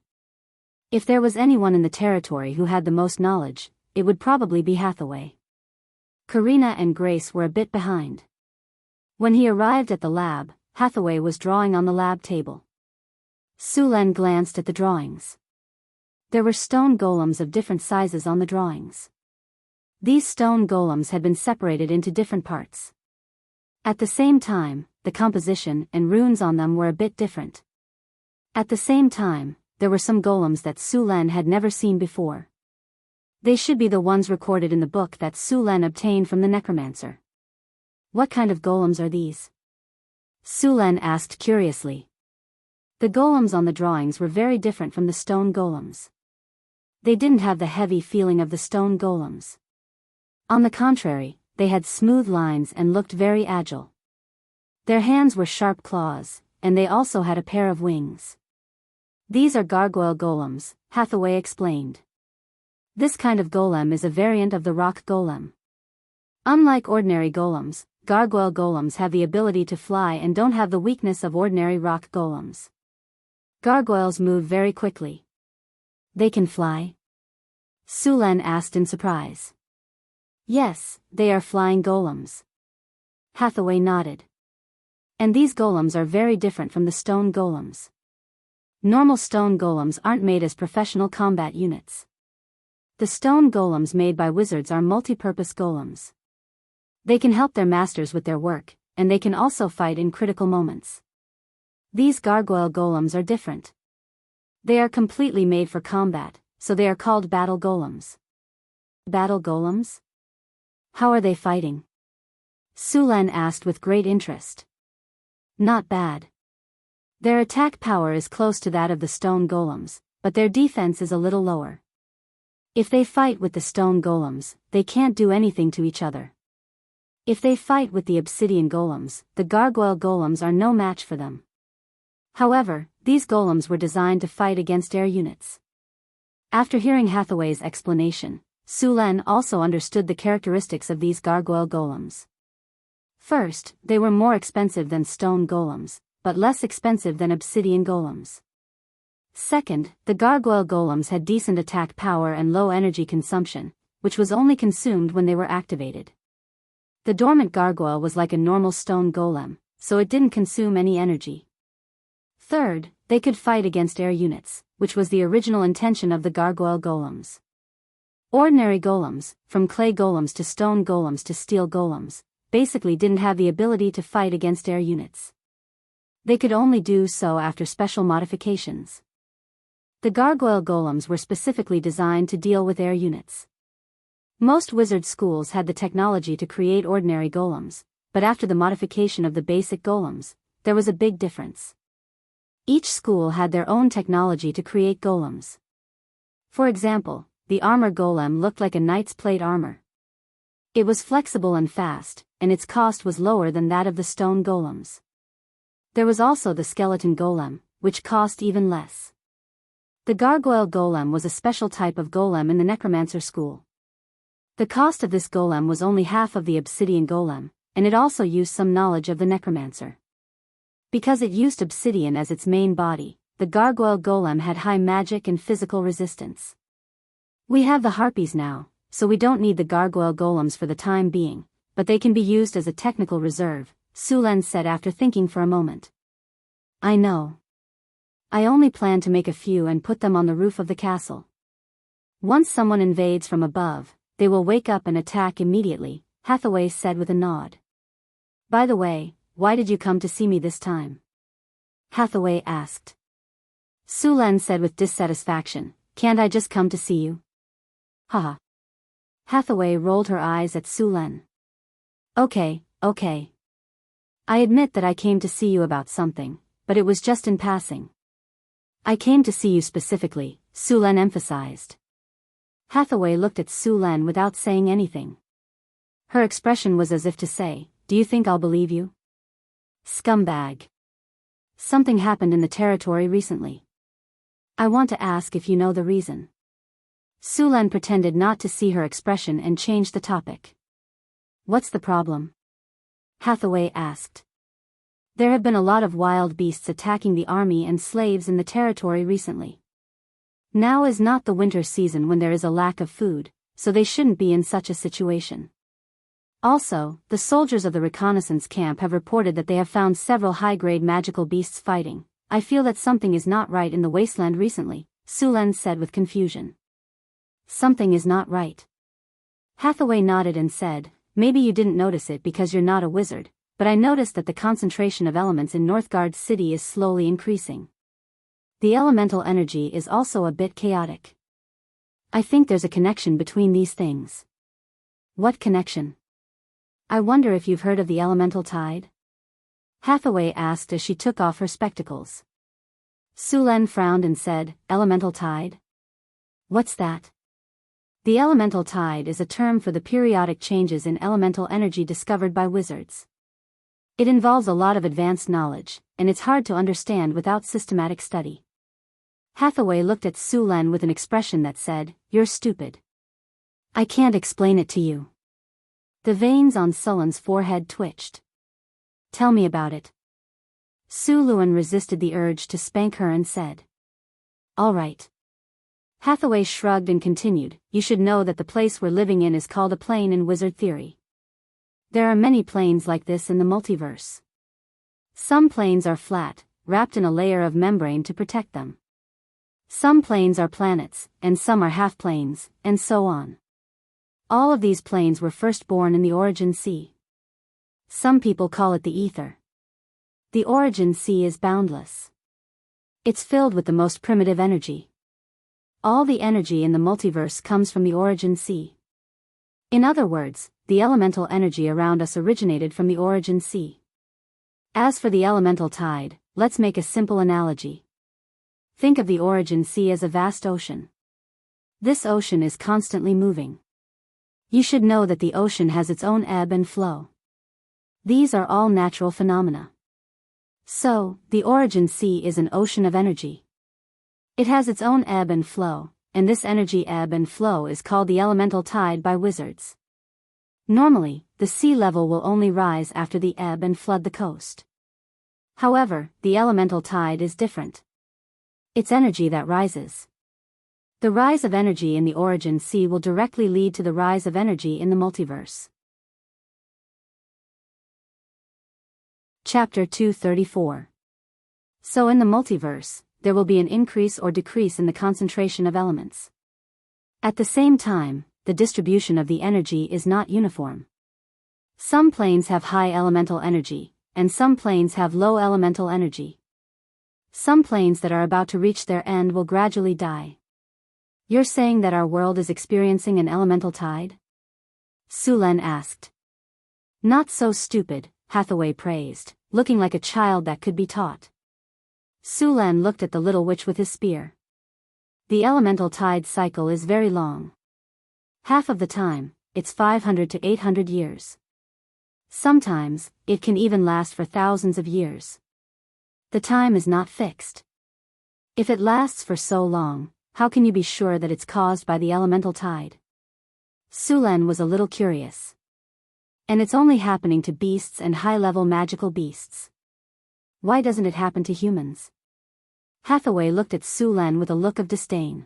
Speaker 1: If there was anyone in the territory who had the most knowledge, it would probably be Hathaway. Karina and Grace were a bit behind. When he arrived at the lab, Hathaway was drawing on the lab table. Su-Len glanced at the drawings. There were stone golems of different sizes on the drawings. These stone golems had been separated into different parts. At the same time, the composition and runes on them were a bit different. At the same time, there were some golems that Su-Len had never seen before. They should be the ones recorded in the book that Su-Len obtained from the necromancer. What kind of golems are these? Su-Len asked curiously. The golems on the drawings were very different from the stone golems. They didn't have the heavy feeling of the stone golems. On the contrary, they had smooth lines and looked very agile. Their hands were sharp claws, and they also had a pair of wings. These are gargoyle golems, Hathaway explained. This kind of golem is a variant of the rock golem. Unlike ordinary golems, gargoyle golems have the ability to fly and don't have the weakness of ordinary rock golems. Gargoyles move very quickly. They can fly? Su-Len asked in surprise. Yes, they are flying golems. Hathaway nodded. And these golems are very different from the stone golems. Normal stone golems aren't made as professional combat units. The stone golems made by wizards are multi-purpose golems. They can help their masters with their work, and they can also fight in critical moments. These gargoyle golems are different. They are completely made for combat, so they are called battle golems. Battle golems? How are they fighting? Su-Len asked with great interest. Not bad. Their attack power is close to that of the stone golems, but their defense is a little lower. If they fight with the stone golems, they can't do anything to each other. If they fight with the obsidian golems, the gargoyle golems are no match for them. However, these golems were designed to fight against air units. After hearing Hathaway's explanation, Su-Len also understood the characteristics of these gargoyle golems. First, they were more expensive than stone golems, but less expensive than obsidian golems. Second, the gargoyle golems had decent attack power and low energy consumption, which was only consumed when they were activated. The dormant gargoyle was like a normal stone golem, so it didn't consume any energy. Third, they could fight against air units, which was the original intention of the gargoyle golems. Ordinary golems, from clay golems to stone golems to steel golems, basically didn't have the ability to fight against air units. They could only do so after special modifications. The gargoyle golems were specifically designed to deal with air units. Most wizard schools had the technology to create ordinary golems, but after the modification of the basic golems, there was a big difference. Each school had their own technology to create golems. For example, the armor golem looked like a knight's plate armor. It was flexible and fast, and its cost was lower than that of the stone golems. There was also the skeleton golem, which cost even less. The gargoyle golem was a special type of golem in the necromancer school. The cost of this golem was only half of the obsidian golem, and it also used some knowledge of the necromancer. Because it used obsidian as its main body, the gargoyle golem had high magic and physical resistance. We have the harpies now, so we don't need the gargoyle golems for the time being, but they can be used as a technical reserve, Su-Len said after thinking for a moment. I know. I only plan to make a few and put them on the roof of the castle. Once someone invades from above, they will wake up and attack immediately, Hathaway said with a nod. By the way, why did you come to see me this time? Hathaway asked. Su-Len said with dissatisfaction, can't I just come to see you? Haha. Hathaway rolled her eyes at Su-Len. Okay. I admit that I came to see you about something, but it was just in passing. I came to see you specifically, Su-Len emphasized. Hathaway looked at Su-Len without saying anything. Her expression was as if to say, do you think I'll believe you? Scumbag. Something happened in the territory recently. I want to ask if you know the reason. Su-Len pretended not to see her expression and changed the topic. What's the problem? Hathaway asked. There have been a lot of wild beasts attacking the army and slaves in the territory recently. Now is not the winter season when there is a lack of food, so they shouldn't be in such a situation. Also, the soldiers of the reconnaissance camp have reported that they have found several high-grade magical beasts fighting. I feel that something is not right in the wasteland recently, Sulen said with confusion. Something is not right. Hathaway nodded and said, maybe you didn't notice it because you're not a wizard, but I noticed that the concentration of elements in Northgard City is slowly increasing. The elemental energy is also a bit chaotic. I think there's a connection between these things. What connection? I wonder if you've heard of the elemental tide? Hathaway asked as she took off her spectacles. Sulen frowned and said, elemental tide? What's that? The elemental tide is a term for the periodic changes in elemental energy discovered by wizards. It involves a lot of advanced knowledge, and it's hard to understand without systematic study. Hathaway looked at Sulen with an expression that said, you're stupid. I can't explain it to you. The veins on Sulen's forehead twitched. Tell me about it. Suluan resisted the urge to spank her and said. All right. Hathaway shrugged and continued, you should know that the place we're living in is called a plane in wizard theory. There are many planes like this in the multiverse. Some planes are flat, wrapped in a layer of membrane to protect them. Some planes are planets, and some are half-planes, and so on. All of these planes were first born in the origin sea. Some people call it the ether. The origin sea is boundless. It's filled with the most primitive energy. All the energy in the multiverse comes from the origin sea. In other words, the elemental energy around us originated from the origin sea. As for the elemental tide, let's make a simple analogy. Think of the origin sea as a vast ocean. This ocean is constantly moving. You should know that the ocean has its own ebb and flow. These are all natural phenomena. So, the origin sea is an ocean of energy. It has its own ebb and flow, and this energy ebb and flow is called the elemental tide by wizards. Normally, the sea level will only rise after the ebb and flood the coast. However, the elemental tide is different. It's energy that rises. The rise of energy in the origin sea will directly lead to the rise of energy in the multiverse. Chapter 234. So in the multiverse, there will be an increase or decrease in the concentration of elements. At the same time, the distribution of the energy is not uniform. Some planes have high elemental energy, and some planes have low elemental energy. Some planes that are about to reach their end will gradually die. You're saying that our world is experiencing an elemental tide? Sulen asked. Not so stupid, Hathaway praised, looking like a child that could be taught. Sulen looked at the little witch with his spear. The elemental tide cycle is very long. Half of the time, it's 500 to 800 years. Sometimes, it can even last for thousands of years. The time is not fixed. If it lasts for so long, how can you be sure that it's caused by the elemental tide? Sulen was a little curious. And it's only happening to beasts and high-level magical beasts. Why doesn't it happen to humans? Hathaway looked at Sulen with a look of disdain.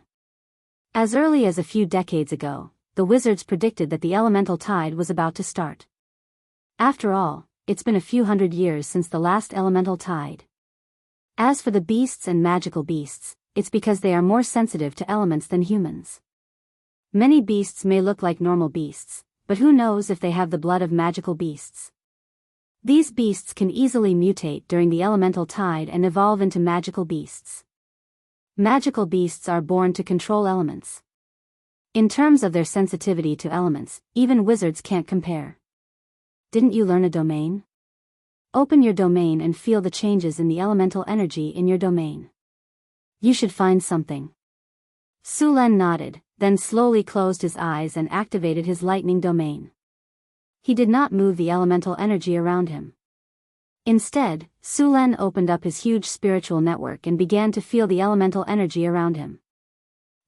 Speaker 1: As early as a few decades ago, the wizards predicted that the elemental tide was about to start. After all, it's been a few hundred years since the last elemental tide. As for the beasts and magical beasts, it's because they are more sensitive to elements than humans. Many beasts may look like normal beasts, but who knows if they have the blood of magical beasts. These beasts can easily mutate during the elemental tide and evolve into magical beasts. Magical beasts are born to control elements. In terms of their sensitivity to elements, even wizards can't compare. Didn't you learn a domain? Open your domain and feel the changes in the elemental energy in your domain. You should find something. Sulen nodded, then slowly closed his eyes and activated his lightning domain. He did not move the elemental energy around him. Instead, Sulen opened up his huge spiritual network and began to feel the elemental energy around him.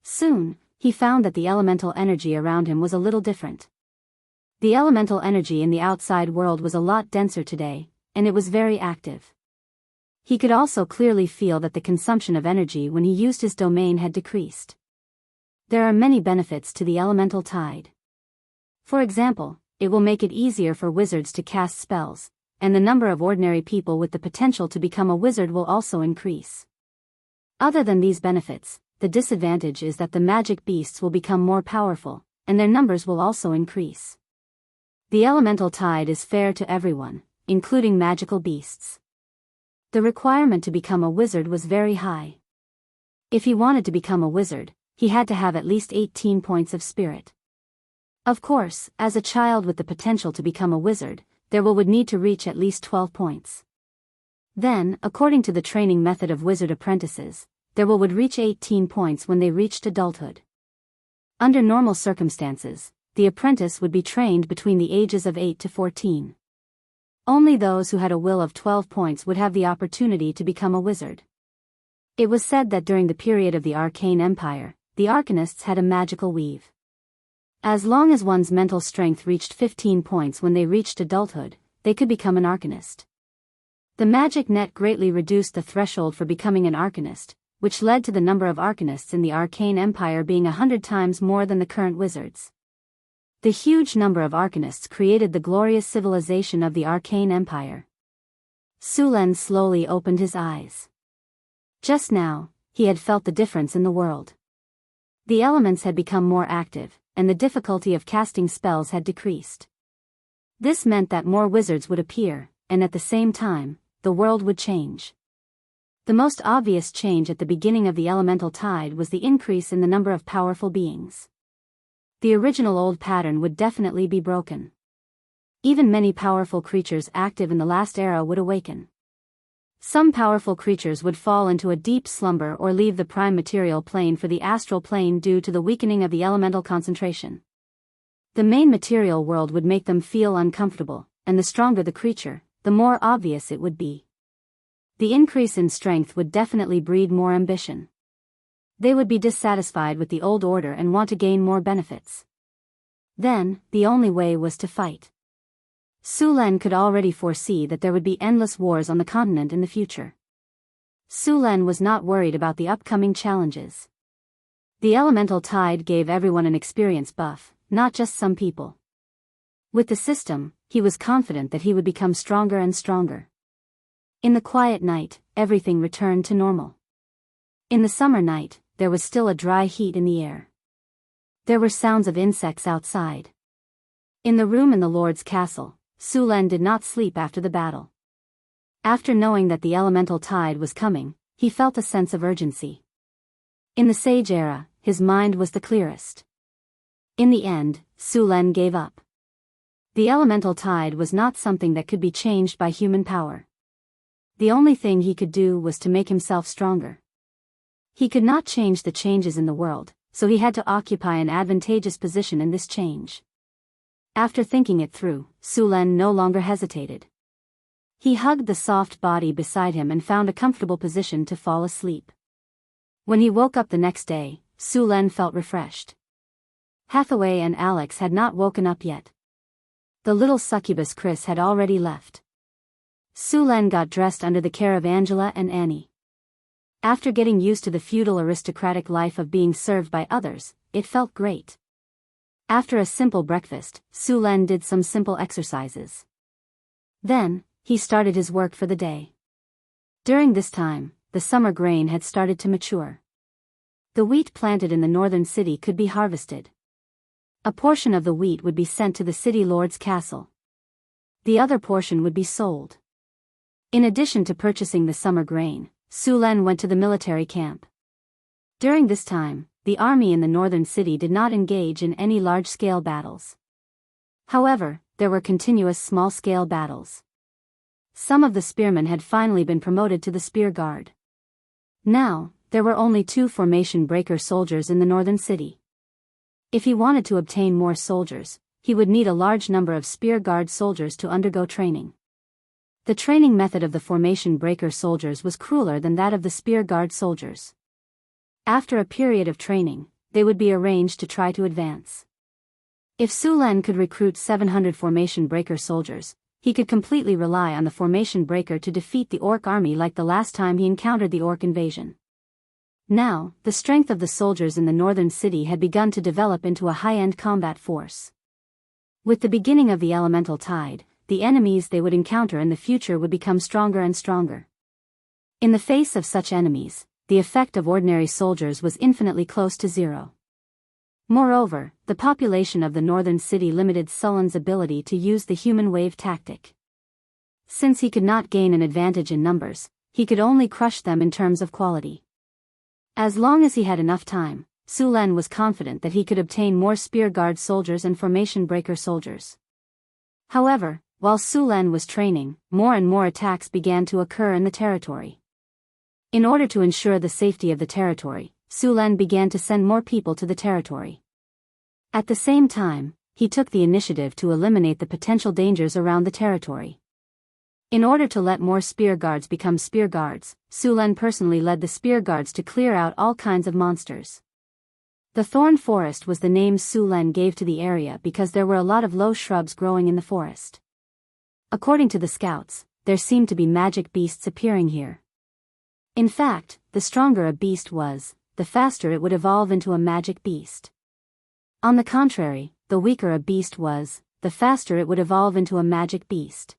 Speaker 1: Soon, he found that the elemental energy around him was a little different. The elemental energy in the outside world was a lot denser today, and it was very active. He could also clearly feel that the consumption of energy when he used his domain had decreased. There are many benefits to the elemental tide. For example, it will make it easier for wizards to cast spells, and the number of ordinary people with the potential to become a wizard will also increase. Other than these benefits, the disadvantage is that the magic beasts will become more powerful, and their numbers will also increase. The elemental tide is fair to everyone, including magical beasts. The requirement to become a wizard was very high. If he wanted to become a wizard, he had to have at least 18 points of spirit. Of course, as a child with the potential to become a wizard, there would need to reach at least 12 points. Then, according to the training method of wizard apprentices, there would reach 18 points when they reached adulthood. Under normal circumstances, the apprentice would be trained between the ages of 8 to 14. Only those who had a will of 12 points would have the opportunity to become a wizard. It was said that during the period of the Arcane Empire, the Arcanists had a magical weave. As long as one's mental strength reached 15 points when they reached adulthood, they could become an Arcanist. The magic net greatly reduced the threshold for becoming an Arcanist, which led to the number of Arcanists in the Arcane Empire being 100 times more than the current wizards. The huge number of Arcanists created the glorious civilization of the Arcane Empire. Sulen slowly opened his eyes. Just now, he had felt the difference in the world. The elements had become more active, and the difficulty of casting spells had decreased. This meant that more wizards would appear, and at the same time, the world would change. The most obvious change at the beginning of the elemental tide was the increase in the number of powerful beings. The original old pattern would definitely be broken. Even many powerful creatures active in the last era would awaken. Some powerful creatures would fall into a deep slumber or leave the prime material plane for the astral plane due to the weakening of the elemental concentration. The main material world would make them feel uncomfortable, and the stronger the creature, the more obvious it would be. The increase in strength would definitely breed more ambition. They would be dissatisfied with the old order and want to gain more benefits. Then, the only way was to fight. Sulen could already foresee that there would be endless wars on the continent in the future. Sulen was not worried about the upcoming challenges. The elemental tide gave everyone an experience buff, not just some people. With the system, he was confident that he would become stronger and stronger. In the quiet night, everything returned to normal. In the summer night, there was still a dry heat in the air. There were sounds of insects outside. In the room in the Lord's castle, Sulen did not sleep after the battle. After knowing that the elemental tide was coming, he felt a sense of urgency. In the Sage era, his mind was the clearest. In the end, Sulen gave up. The elemental tide was not something that could be changed by human power. The only thing he could do was to make himself stronger. He could not change the changes in the world, so he had to occupy an advantageous position in this change. After thinking it through, Sulen no longer hesitated. He hugged the soft body beside him and found a comfortable position to fall asleep. When he woke up the next day, Sulen felt refreshed. Hathaway and Alex had not woken up yet. The little succubus Chris had already left. Sulen got dressed under the care of Angela and Annie. After getting used to the feudal aristocratic life of being served by others, it felt great. After a simple breakfast, Sulen did some simple exercises. Then, he started his work for the day. During this time, the summer grain had started to mature. The wheat planted in the northern city could be harvested. A portion of the wheat would be sent to the city lord's castle. The other portion would be sold. In addition to purchasing the summer grain, Sulen went to the military camp. During this time, the army in the northern city did not engage in any large-scale battles. However, there were continuous small-scale battles. Some of the spearmen had finally been promoted to the spear guard. Now, there were only 2 formation breaker soldiers in the northern city. If he wanted to obtain more soldiers, he would need a large number of spear guard soldiers to undergo training. The training method of the formation breaker soldiers was crueler than that of the spear guard soldiers. After a period of training, they would be arranged to try to advance. If Sulen could recruit 700 formation breaker soldiers, he could completely rely on the formation breaker to defeat the orc army like the last time he encountered the orc invasion. Now, the strength of the soldiers in the northern city had begun to develop into a high-end combat force. With the beginning of the elemental tide, the enemies they would encounter in the future would become stronger and stronger. In the face of such enemies, the effect of ordinary soldiers was infinitely close to zero. Moreover, the population of the northern city limited Sullen's ability to use the human wave tactic. Since he could not gain an advantage in numbers, he could only crush them in terms of quality. As long as he had enough time, Sulen was confident that he could obtain more spear guard soldiers and formation breaker soldiers. However, while Sulen was training, more and more attacks began to occur in the territory. In order to ensure the safety of the territory, Sulen began to send more people to the territory. At the same time, he took the initiative to eliminate the potential dangers around the territory. In order to let more spear guards become spear guards, Sulen personally led the spear guards to clear out all kinds of monsters. The thorn forest was the name Sulen gave to the area because there were a lot of low shrubs growing in the forest. According to the scouts, there seemed to be magic beasts appearing here. In fact, the stronger a beast was, the faster it would evolve into a magic beast. On the contrary, the weaker a beast was, the faster it would evolve into a magic beast.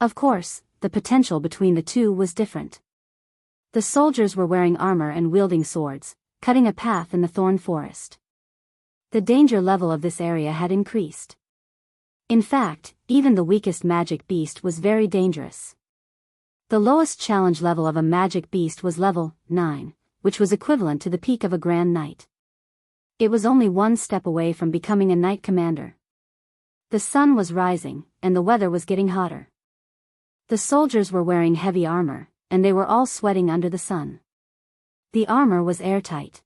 Speaker 1: Of course, the potential between the two was different. The soldiers were wearing armor and wielding swords, cutting a path in the thorn forest. The danger level of this area had increased. In fact, even the weakest magic beast was very dangerous. The lowest challenge level of a magic beast was level 9, which was equivalent to the peak of a Grand Knight. It was only one step away from becoming a Knight Commander. The sun was rising, and the weather was getting hotter. The soldiers were wearing heavy armor, and they were all sweating under the sun. The armor was airtight.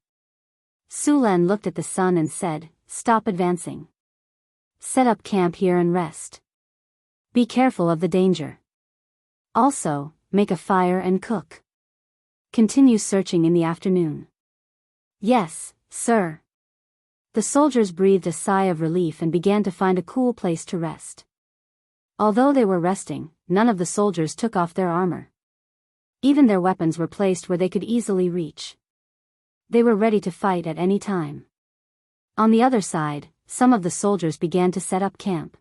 Speaker 1: Sulen looked at the sun and said, "Stop advancing. Set up camp here and rest. Be careful of the danger. Also, make a fire and cook. Continue searching in the afternoon." "Yes, sir." The soldiers breathed a sigh of relief and began to find a cool place to rest. Although they were resting, none of the soldiers took off their armor. Even their weapons were placed where they could easily reach. They were ready to fight at any time. On the other side, some of the soldiers began to set up camp.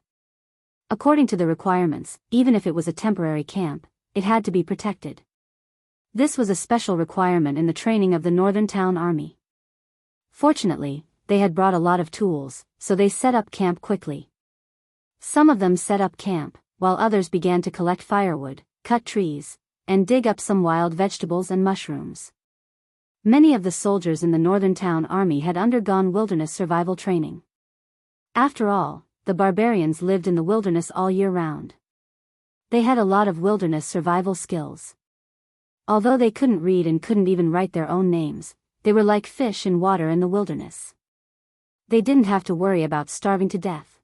Speaker 1: According to the requirements, even if it was a temporary camp, it had to be protected. This was a special requirement in the training of the Northern Town Army. Fortunately, they had brought a lot of tools, so they set up camp quickly. Some of them set up camp, while others began to collect firewood, cut trees, and dig up some wild vegetables and mushrooms. Many of the soldiers in the Northern Town Army had undergone wilderness survival training. After all, the barbarians lived in the wilderness all year round. They had a lot of wilderness survival skills. Although they couldn't read and couldn't even write their own names, they were like fish in water in the wilderness. They didn't have to worry about starving to death.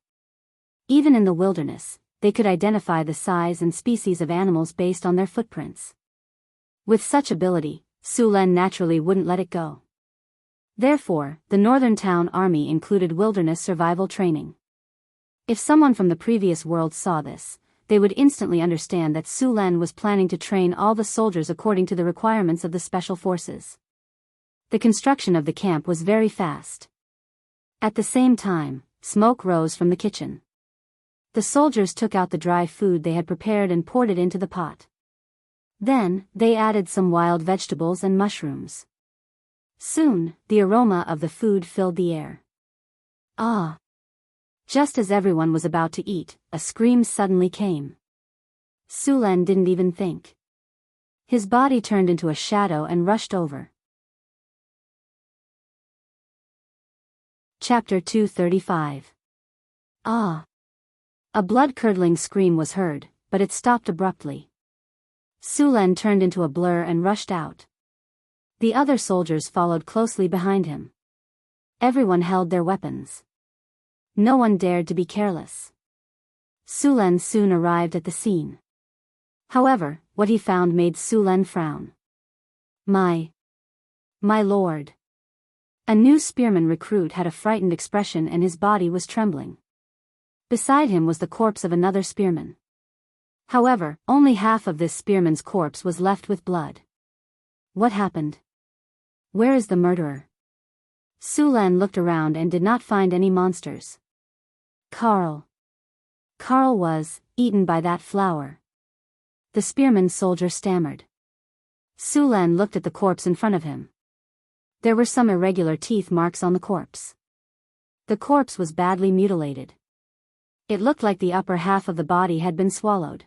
Speaker 1: Even in the wilderness, they could identify the size and species of animals based on their footprints. With such ability, Sulen naturally wouldn't let it go. Therefore, the Northern Town Army included wilderness survival training. If someone from the previous world saw this, they would instantly understand that Sulen was planning to train all the soldiers according to the requirements of the special forces. The construction of the camp was very fast. At the same time, smoke rose from the kitchen. The soldiers took out the dry food they had prepared and poured it into the pot. Then, they added some wild vegetables and mushrooms. Soon, the aroma of the food filled the air. Ah! Just as everyone was about to eat, a scream suddenly came. Sulen didn't even think. His body turned into a shadow and rushed over. Chapter 235. Ah! A blood-curdling scream was heard, but it stopped abruptly. Sulen turned into a blur and rushed out. The other soldiers followed closely behind him. Everyone held their weapons. No one dared to be careless. Sulen soon arrived at the scene. However, what he found made Sulen frown. My lord. A new spearman recruit had a frightened expression and his body was trembling. Beside him was the corpse of another spearman. However, only half of this spearman's corpse was left with blood. What happened? Where is the murderer? Sulan looked around and did not find any monsters. Carl was eaten by that flower. The spearman soldier stammered. Sulan looked at the corpse in front of him. There were some irregular teeth marks on the corpse. The corpse was badly mutilated. It looked like the upper half of the body had been swallowed.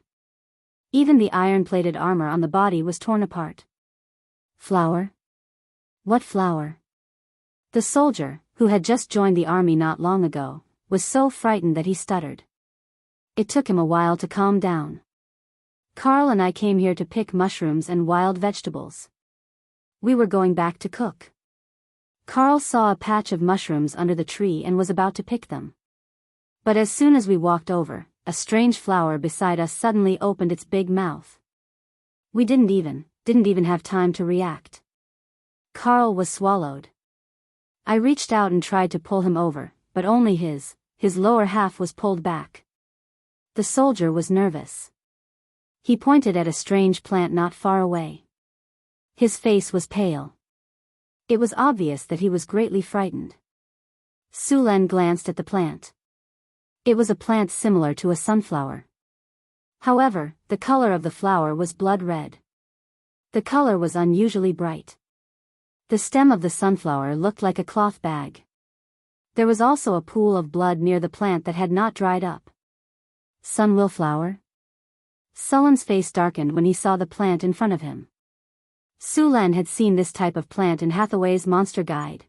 Speaker 1: Even the iron-plated armor on the body was torn apart. Flower? What flower? The soldier, who had just joined the army not long ago, was so frightened that he stuttered. It took him a while to calm down. Carl and I came here to pick mushrooms and wild vegetables. We were going back to cook. Carl saw a patch of mushrooms under the tree and was about to pick them. But as soon as we walked over, a strange flower beside us suddenly opened its big mouth. We didn't even have time to react. Carl was swallowed. I reached out and tried to pull him over, but only his lower half was pulled back. The soldier was nervous. He pointed at a strange plant not far away. His face was pale. It was obvious that he was greatly frightened. Sulan glanced at the plant. It was a plant similar to a sunflower. However, the color of the flower was blood red. The color was unusually bright. The stem of the sunflower looked like a cloth bag. There was also a pool of blood near the plant that had not dried up. Sunwell flower? Sulan's face darkened when he saw the plant in front of him. Sulan had seen this type of plant in Hathaway's Monster Guide.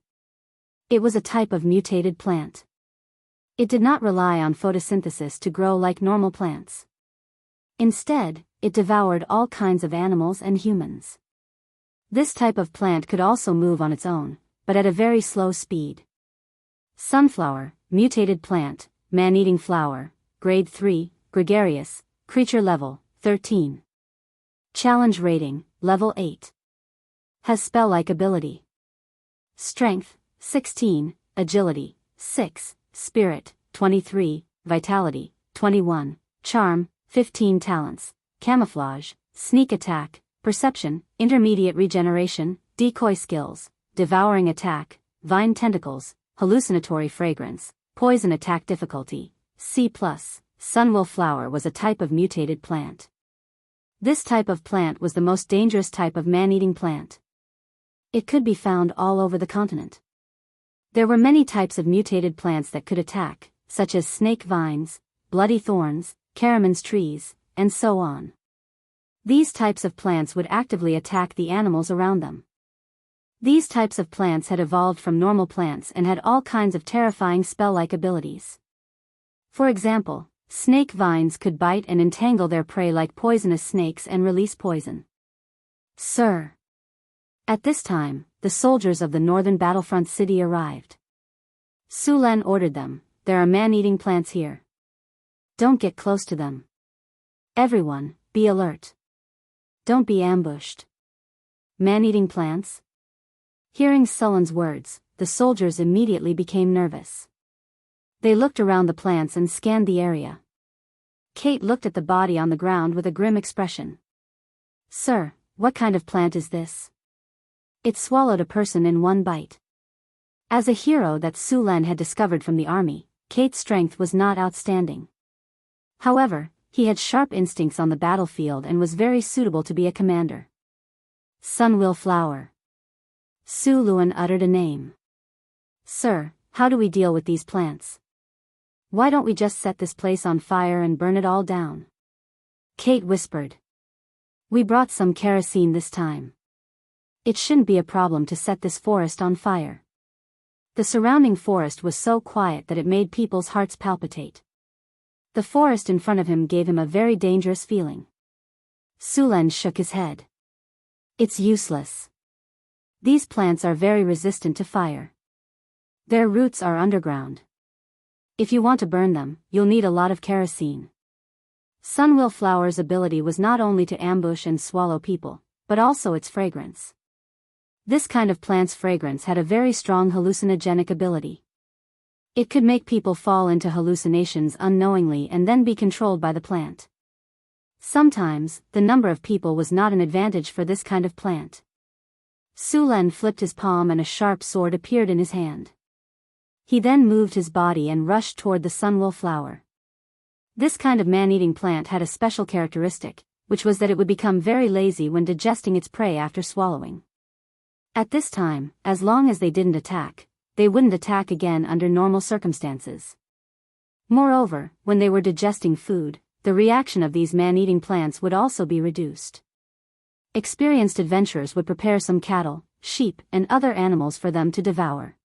Speaker 1: It was a type of mutated plant. It did not rely on photosynthesis to grow like normal plants. Instead, it devoured all kinds of animals and humans. This type of plant could also move on its own, but at a very slow speed. Sunflower, mutated plant, man-eating flower, grade 3, gregarious, creature level, 13. Challenge rating, level 8. Has spell-like ability. Strength, 16, agility, 6, spirit, 23, vitality, 21, charm, 15 talents, camouflage, sneak attack, perception, intermediate regeneration, decoy skills, devouring attack, vine tentacles, hallucinatory fragrance, poison attack difficulty, C+. Sunwell flower was a type of mutated plant. This type of plant was the most dangerous type of man-eating plant. It could be found all over the continent. There were many types of mutated plants that could attack, such as snake vines, bloody thorns, caraman's trees, and so on. These types of plants would actively attack the animals around them. These types of plants had evolved from normal plants and had all kinds of terrifying spell-like abilities. For example, snake vines could bite and entangle their prey like poisonous snakes and release poison. Sir. At this time, the soldiers of the northern battlefront city arrived. Sulan ordered them, "There are man-eating plants here. Don't get close to them. Everyone, be alert. Don't be ambushed." Man-eating plants? Hearing Sulan's words, the soldiers immediately became nervous. They looked around the plants and scanned the area. Kate looked at the body on the ground with a grim expression. "Sir, what kind of plant is this? It swallowed a person in one bite." As a hero that Sulan had discovered from the army, Kate's strength was not outstanding. However, he had sharp instincts on the battlefield and was very suitable to be a commander. Sunwell flower. Suluan uttered a name. "Sir, how do we deal with these plants? Why don't we just set this place on fire and burn it all down?" Kate whispered. "We brought some kerosene this time. It shouldn't be a problem to set this forest on fire." The surrounding forest was so quiet that it made people's hearts palpitate. The forest in front of him gave him a very dangerous feeling. Sulan shook his head. "It's useless. These plants are very resistant to fire. Their roots are underground. If you want to burn them, you'll need a lot of kerosene." Sunwell flower's ability was not only to ambush and swallow people, but also its fragrance. This kind of plant's fragrance had a very strong hallucinogenic ability. It could make people fall into hallucinations unknowingly and then be controlled by the plant. Sometimes, the number of people was not an advantage for this kind of plant. Sulen flipped his palm and a sharp sword appeared in his hand. He then moved his body and rushed toward the sunwool flower. This kind of man-eating plant had a special characteristic, which was that it would become very lazy when digesting its prey after swallowing. At this time, as long as they didn't attack, they wouldn't attack again under normal circumstances. Moreover, when they were digesting food, the reaction of these man-eating plants would also be reduced. Experienced adventurers would prepare some cattle, sheep, and other animals for them to devour.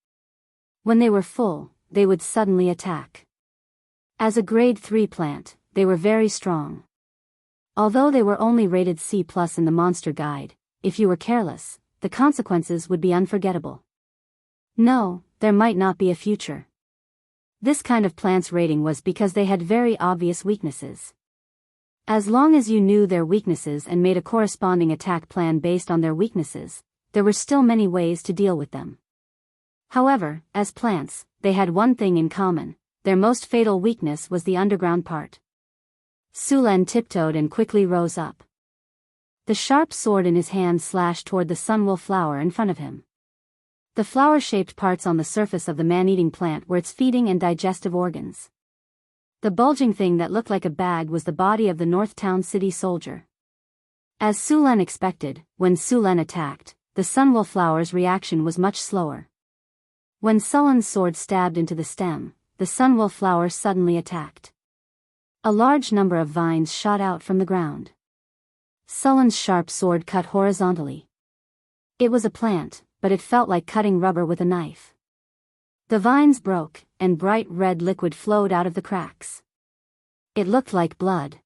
Speaker 1: When they were full, they would suddenly attack. As a grade 3 plant, they were very strong. Although they were only rated C+ in the monster guide, if you were careless, the consequences would be unforgettable. No, there might not be a future. This kind of plant's rating was because they had very obvious weaknesses. As long as you knew their weaknesses and made a corresponding attack plan based on their weaknesses, there were still many ways to deal with them. However, as plants, they had one thing in common: their most fatal weakness was the underground part. Sulen tiptoed and quickly rose up. The sharp sword in his hand slashed toward the sunwool flower in front of him. The flower-shaped parts on the surface of the man-eating plant were its feeding and digestive organs. The bulging thing that looked like a bag was the body of the North Town City soldier. As Sulen expected, when Sulen attacked, the sunwool flower's reaction was much slower. When Sulen's sword stabbed into the stem, the sunwool flower suddenly attacked. A large number of vines shot out from the ground. Sulen's sharp sword cut horizontally. It was a plant, but it felt like cutting rubber with a knife. The vines broke, and bright red liquid flowed out of the cracks. It looked like blood.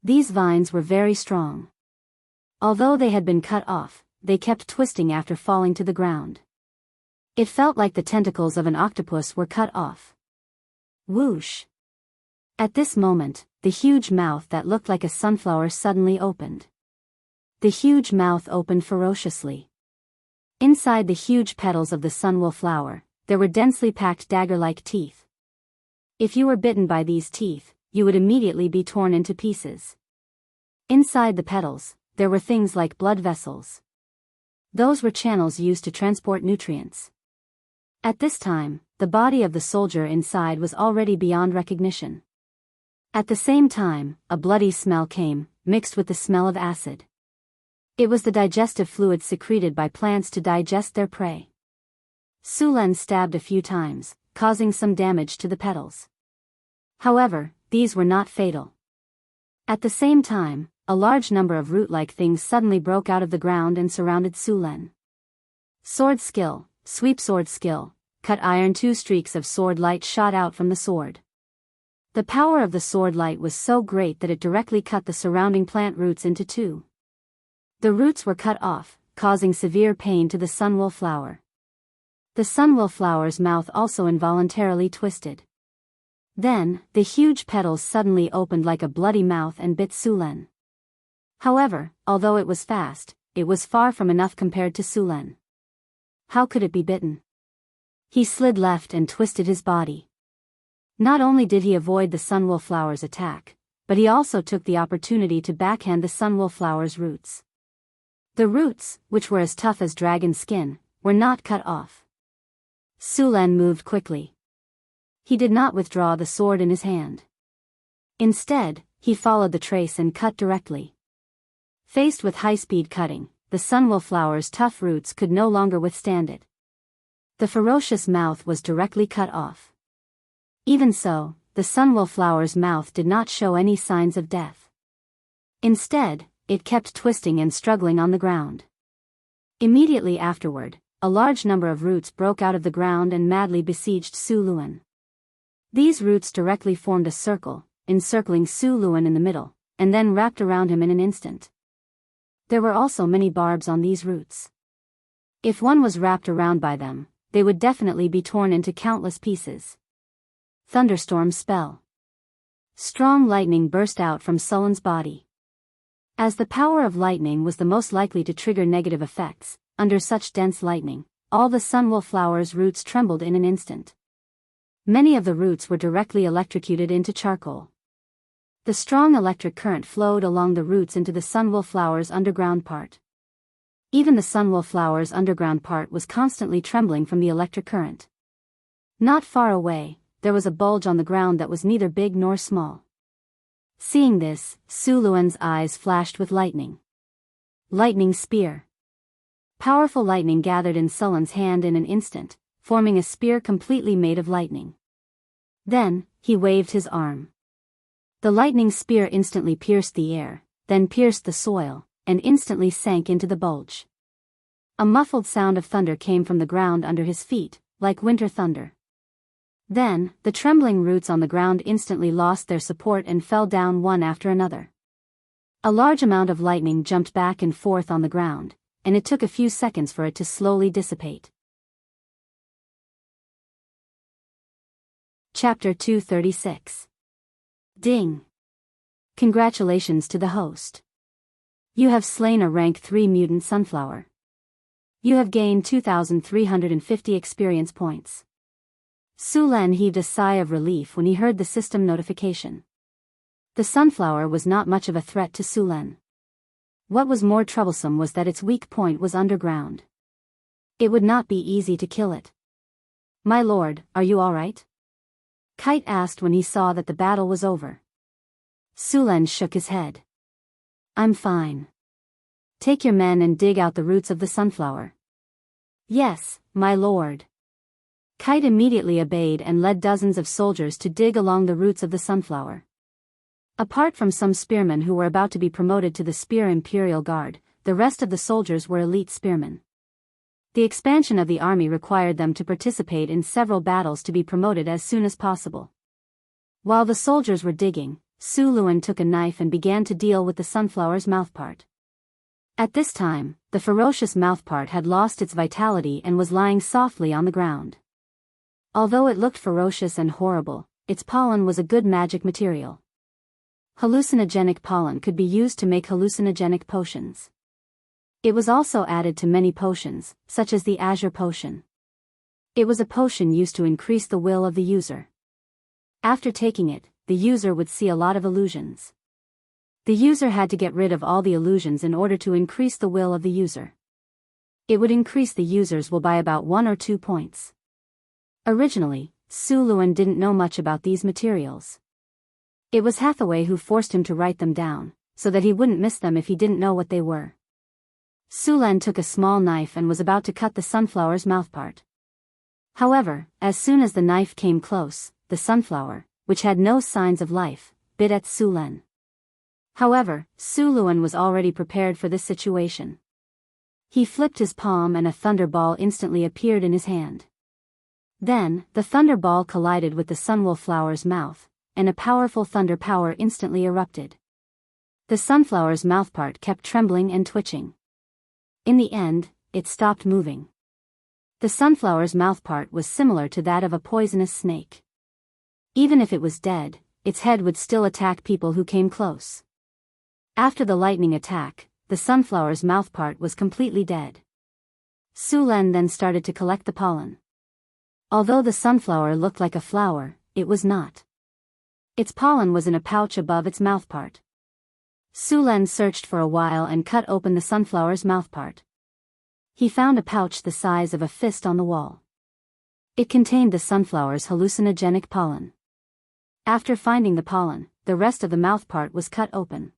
Speaker 1: These vines were very strong. Although they had been cut off, they kept twisting after falling to the ground. It felt like the tentacles of an octopus were cut off. Whoosh! At this moment, the huge mouth that looked like a sunflower suddenly opened. The huge mouth opened ferociously. Inside the huge petals of the sunwool flower, there were densely packed dagger-like teeth. If you were bitten by these teeth, you would immediately be torn into pieces. Inside the petals, there were things like blood vessels. Those were channels used to transport nutrients. At this time, the body of the soldier inside was already beyond recognition. At the same time, a bloody smell came, mixed with the smell of acid. It was the digestive fluid secreted by plants to digest their prey. Sulen stabbed a few times, causing some damage to the petals. However, these were not fatal. At the same time, a large number of root-like things suddenly broke out of the ground and surrounded Sulen. Sword skill, sweep sword skill, cut iron. 2 streaks of sword light shot out from the sword. The power of the sword light was so great that it directly cut the surrounding plant roots into two. The roots were cut off, causing severe pain to the sunwool flower. The sunwool flower's mouth also involuntarily twisted. Then, the huge petals suddenly opened like a bloody mouth and bit Sulen. However, although it was fast, it was far from enough compared to Sulen. How could it be bitten? He slid left and twisted his body. Not only did he avoid the sunwool flower's attack, but he also took the opportunity to backhand the sunwool flower's roots. The roots, which were as tough as dragon skin, were not cut off. Sulen moved quickly. He did not withdraw the sword in his hand. Instead, he followed the trace and cut directly. Faced with high-speed cutting, the sunwool flower's tough roots could no longer withstand it. The ferocious mouth was directly cut off. Even so, the sunwool flower's mouth did not show any signs of death. Instead, it kept twisting and struggling on the ground. Immediately afterward, a large number of roots broke out of the ground and madly besieged Sulen. These roots directly formed a circle, encircling Sulen in the middle, and then wrapped around him in an instant. There were also many barbs on these roots. If one was wrapped around by them, they would definitely be torn into countless pieces. Thunderstorm spell. Strong lightning burst out from Sulen's body. As the power of lightning was the most likely to trigger negative effects, under such dense lightning, all the sunwool flower's roots trembled in an instant. Many of the roots were directly electrocuted into charcoal. The strong electric current flowed along the roots into the sunwool flower's underground part. Even the sunwool flower's underground part was constantly trembling from the electric current. Not far away, there was a bulge on the ground that was neither big nor small. Seeing this, Su Luan's eyes flashed with lightning. Lightning spear. Powerful lightning gathered in Sullen's hand in an instant, forming a spear completely made of lightning. Then, he waved his arm. The lightning spear instantly pierced the air, then pierced the soil, and instantly sank into the bulge. A muffled sound of thunder came from the ground under his feet, like winter thunder. Then, the trembling roots on the ground instantly lost their support and fell down one after another. A large amount of lightning jumped back and forth on the ground, and it took a few seconds for it to slowly dissipate. Chapter 236. Ding! Congratulations to the host. You have slain a rank 3 mutant sunflower. You have gained 2,350 experience points. Su Len heaved a sigh of relief when he heard the system notification. The sunflower was not much of a threat to Su Len. What was more troublesome was that its weak point was underground. It would not be easy to kill it. My lord, are you all right? Kite asked when he saw that the battle was over. Su Len shook his head. I'm fine. Take your men and dig out the roots of the sunflower. Yes, my lord. Kite immediately obeyed and led dozens of soldiers to dig along the roots of the sunflower. Apart from some spearmen who were about to be promoted to the Spear Imperial Guard, the rest of the soldiers were elite spearmen. The expansion of the army required them to participate in several battles to be promoted as soon as possible. While the soldiers were digging, Su Luan took a knife and began to deal with the sunflower's mouthpart. At this time, the ferocious mouthpart had lost its vitality and was lying softly on the ground. Although it looked ferocious and horrible, its pollen was a good magic material. Hallucinogenic pollen could be used to make hallucinogenic potions. It was also added to many potions, such as the Azure Potion. It was a potion used to increase the will of the user. After taking it, the user would see a lot of illusions. The user had to get rid of all the illusions in order to increase the will of the user. It would increase the user's will by about 1 or 2 points. Originally, Su Luan didn't know much about these materials. It was Hathaway who forced him to write them down, so that he wouldn't miss them if he didn't know what they were. Su Len took a small knife and was about to cut the sunflower's mouthpart. However, as soon as the knife came close, the sunflower, which had no signs of life, bit at Su Len. However, Su Luan was already prepared for this situation. He flipped his palm and a thunder ball instantly appeared in his hand. Then, the thunder ball collided with the sunwool flower's mouth, and a powerful thunder power instantly erupted. The sunflower's mouthpart kept trembling and twitching. In the end, it stopped moving. The sunflower's mouthpart was similar to that of a poisonous snake. Even if it was dead, its head would still attack people who came close. After the lightning attack, the sunflower's mouthpart was completely dead. Su Len then started to collect the pollen. Although the sunflower looked like a flower, it was not. Its pollen was in a pouch above its mouthpart. Su Len searched for a while and cut open the sunflower's mouthpart. He found a pouch the size of a fist on the wall. It contained the sunflower's hallucinogenic pollen. After finding the pollen, the rest of the mouthpart was cut open.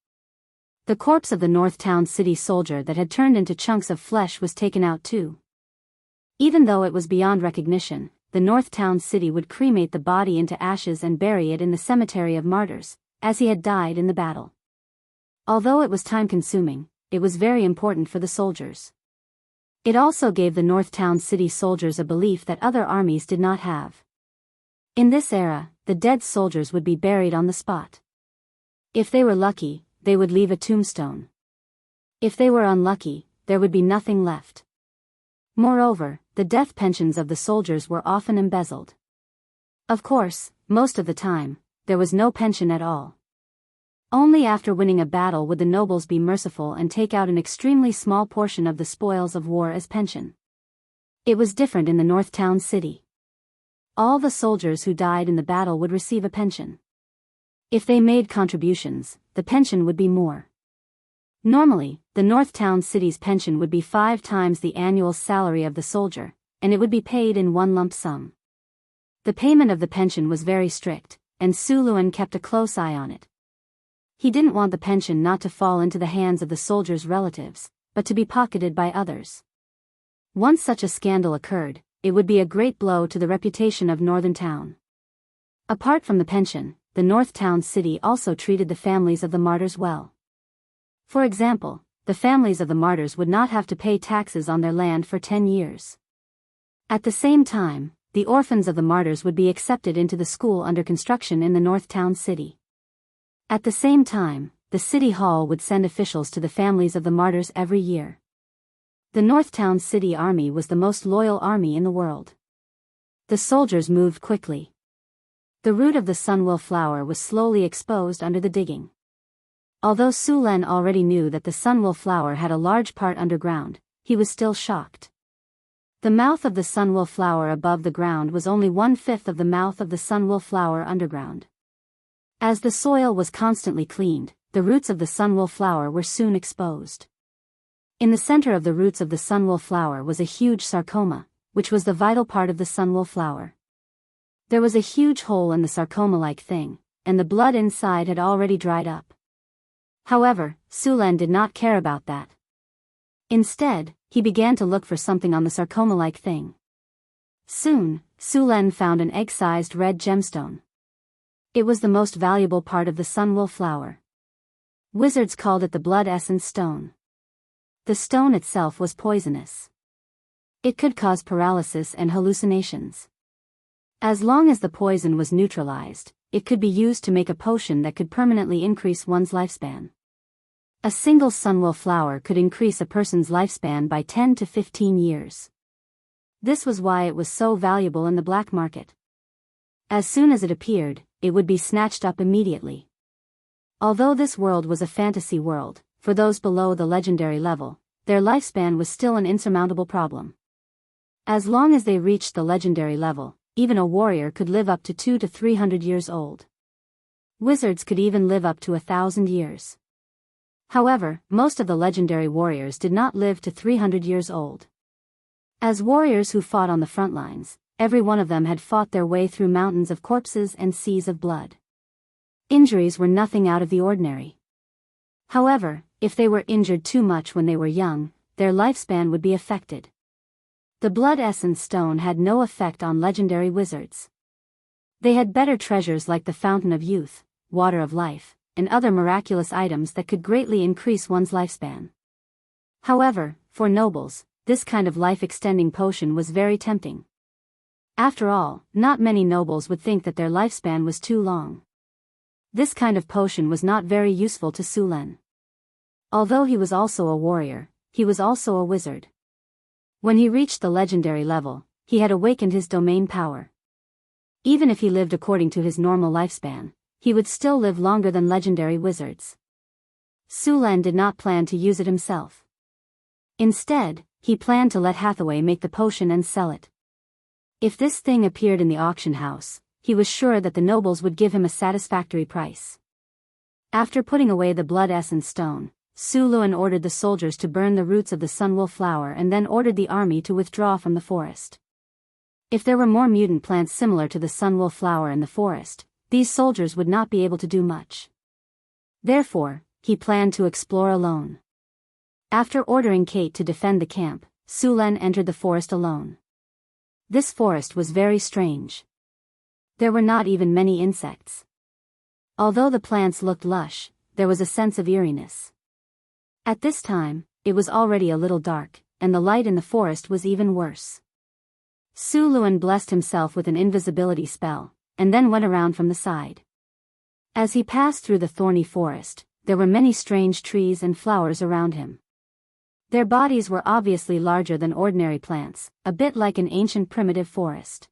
Speaker 1: The corpse of the North Town City soldier that had turned into chunks of flesh was taken out too. Even though it was beyond recognition, the North Town City would cremate the body into ashes and bury it in the cemetery of martyrs, as he had died in the battle. Although it was time-consuming, it was very important for the soldiers. It also gave the North Town City soldiers a belief that other armies did not have. In this era, the dead soldiers would be buried on the spot. If they were lucky, they would leave a tombstone. If they were unlucky, there would be nothing left. Moreover, the death pensions of the soldiers were often embezzled. Of course, most of the time, there was no pension at all. Only after winning a battle would the nobles be merciful and take out an extremely small portion of the spoils of war as pension. It was different in the North Town City. All the soldiers who died in the battle would receive a pension. If they made contributions, the pension would be more. Normally, the North Town City's pension would be 5 times the annual salary of the soldier, and it would be paid in one lump sum. The payment of the pension was very strict, and Su Luan kept a close eye on it. He didn't want the pension not to fall into the hands of the soldiers' relatives, but to be pocketed by others. Once such a scandal occurred, it would be a great blow to the reputation of Northern Town. Apart from the pension, the North Town City also treated the families of the martyrs well. For example, the families of the martyrs would not have to pay taxes on their land for 10 years. At the same time, the orphans of the martyrs would be accepted into the school under construction in the North Town City. At the same time, the City Hall would send officials to the families of the martyrs every year. The North Town City Army was the most loyal army in the world. The soldiers moved quickly. The root of the sunwell flower was slowly exposed under the digging. Although Su Len already knew that the sunwell flower had a large part underground, he was still shocked. The mouth of the sunwell flower above the ground was only 1/5 of the mouth of the sunwell flower underground. As the soil was constantly cleaned, the roots of the sunwell flower were soon exposed. In the center of the roots of the sunwell flower was a huge sarcoma, which was the vital part of the sunwell flower. There was a huge hole in the sarcoma-like thing, and the blood inside had already dried up. However, Su Len did not care about that. Instead, he began to look for something on the sarcoma-like thing. Soon, Su Len found an egg-sized red gemstone. It was the most valuable part of the sunwell flower. Wizards called it the blood essence stone. The stone itself was poisonous. It could cause paralysis and hallucinations. As long as the poison was neutralized, it could be used to make a potion that could permanently increase one's lifespan. A single sunwell flower could increase a person's lifespan by 10 to 15 years. This was why it was so valuable in the black market. As soon as it appeared, it would be snatched up immediately. Although this world was a fantasy world, for those below the legendary level, their lifespan was still an insurmountable problem. As long as they reached the legendary level, even a warrior could live up to 200 to 300 years old. Wizards could even live up to 1,000 years. However, most of the legendary warriors did not live to 300 years old. As warriors who fought on the front lines, every one of them had fought their way through mountains of corpses and seas of blood. Injuries were nothing out of the ordinary. However, if they were injured too much when they were young, their lifespan would be affected. The blood essence stone had no effect on legendary wizards. They had better treasures like the Fountain of Youth, Water of Life, and other miraculous items that could greatly increase one's lifespan. However, for nobles, this kind of life-extending potion was very tempting. After all, not many nobles would think that their lifespan was too long. This kind of potion was not very useful to Su Len. Although he was also a warrior, he was also a wizard. When he reached the legendary level, he had awakened his domain power. Even if he lived according to his normal lifespan, he would still live longer than legendary wizards. Su Len did not plan to use it himself. Instead, he planned to let Hathaway make the potion and sell it. If this thing appeared in the auction house, he was sure that the nobles would give him a satisfactory price. After putting away the blood essence stone, Su Len ordered the soldiers to burn the roots of the sunwell flower and then ordered the army to withdraw from the forest. If there were more mutant plants similar to the sunwell flower in the forest, these soldiers would not be able to do much. Therefore, he planned to explore alone. After ordering Kate to defend the camp, Su Len entered the forest alone. This forest was very strange. There were not even many insects. Although the plants looked lush, there was a sense of eeriness. At this time, it was already a little dark, and the light in the forest was even worse. Su Len blessed himself with an invisibility spell, and then went around from the side. As he passed through the thorny forest, there were many strange trees and flowers around him. Their bodies were obviously larger than ordinary plants, a bit like an ancient primitive forest.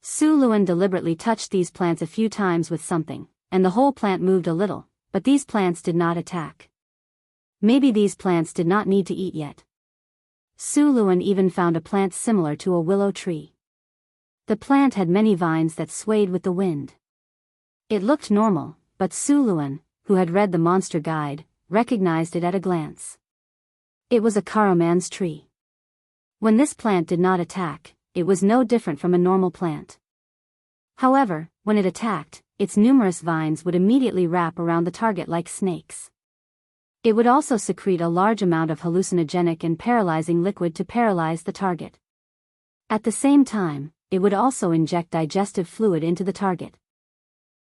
Speaker 1: Su Len deliberately touched these plants a few times with something, and the whole plant moved a little, but these plants did not attack. Maybe these plants did not need to eat yet. Su Len even found a plant similar to a willow tree. The plant had many vines that swayed with the wind. It looked normal, but Su Luan, who had read the monster guide, recognized it at a glance. It was a Karaman's tree. When this plant did not attack, it was no different from a normal plant. However, when it attacked, its numerous vines would immediately wrap around the target like snakes. It would also secrete a large amount of hallucinogenic and paralyzing liquid to paralyze the target. At the same time, it would also inject digestive fluid into the target.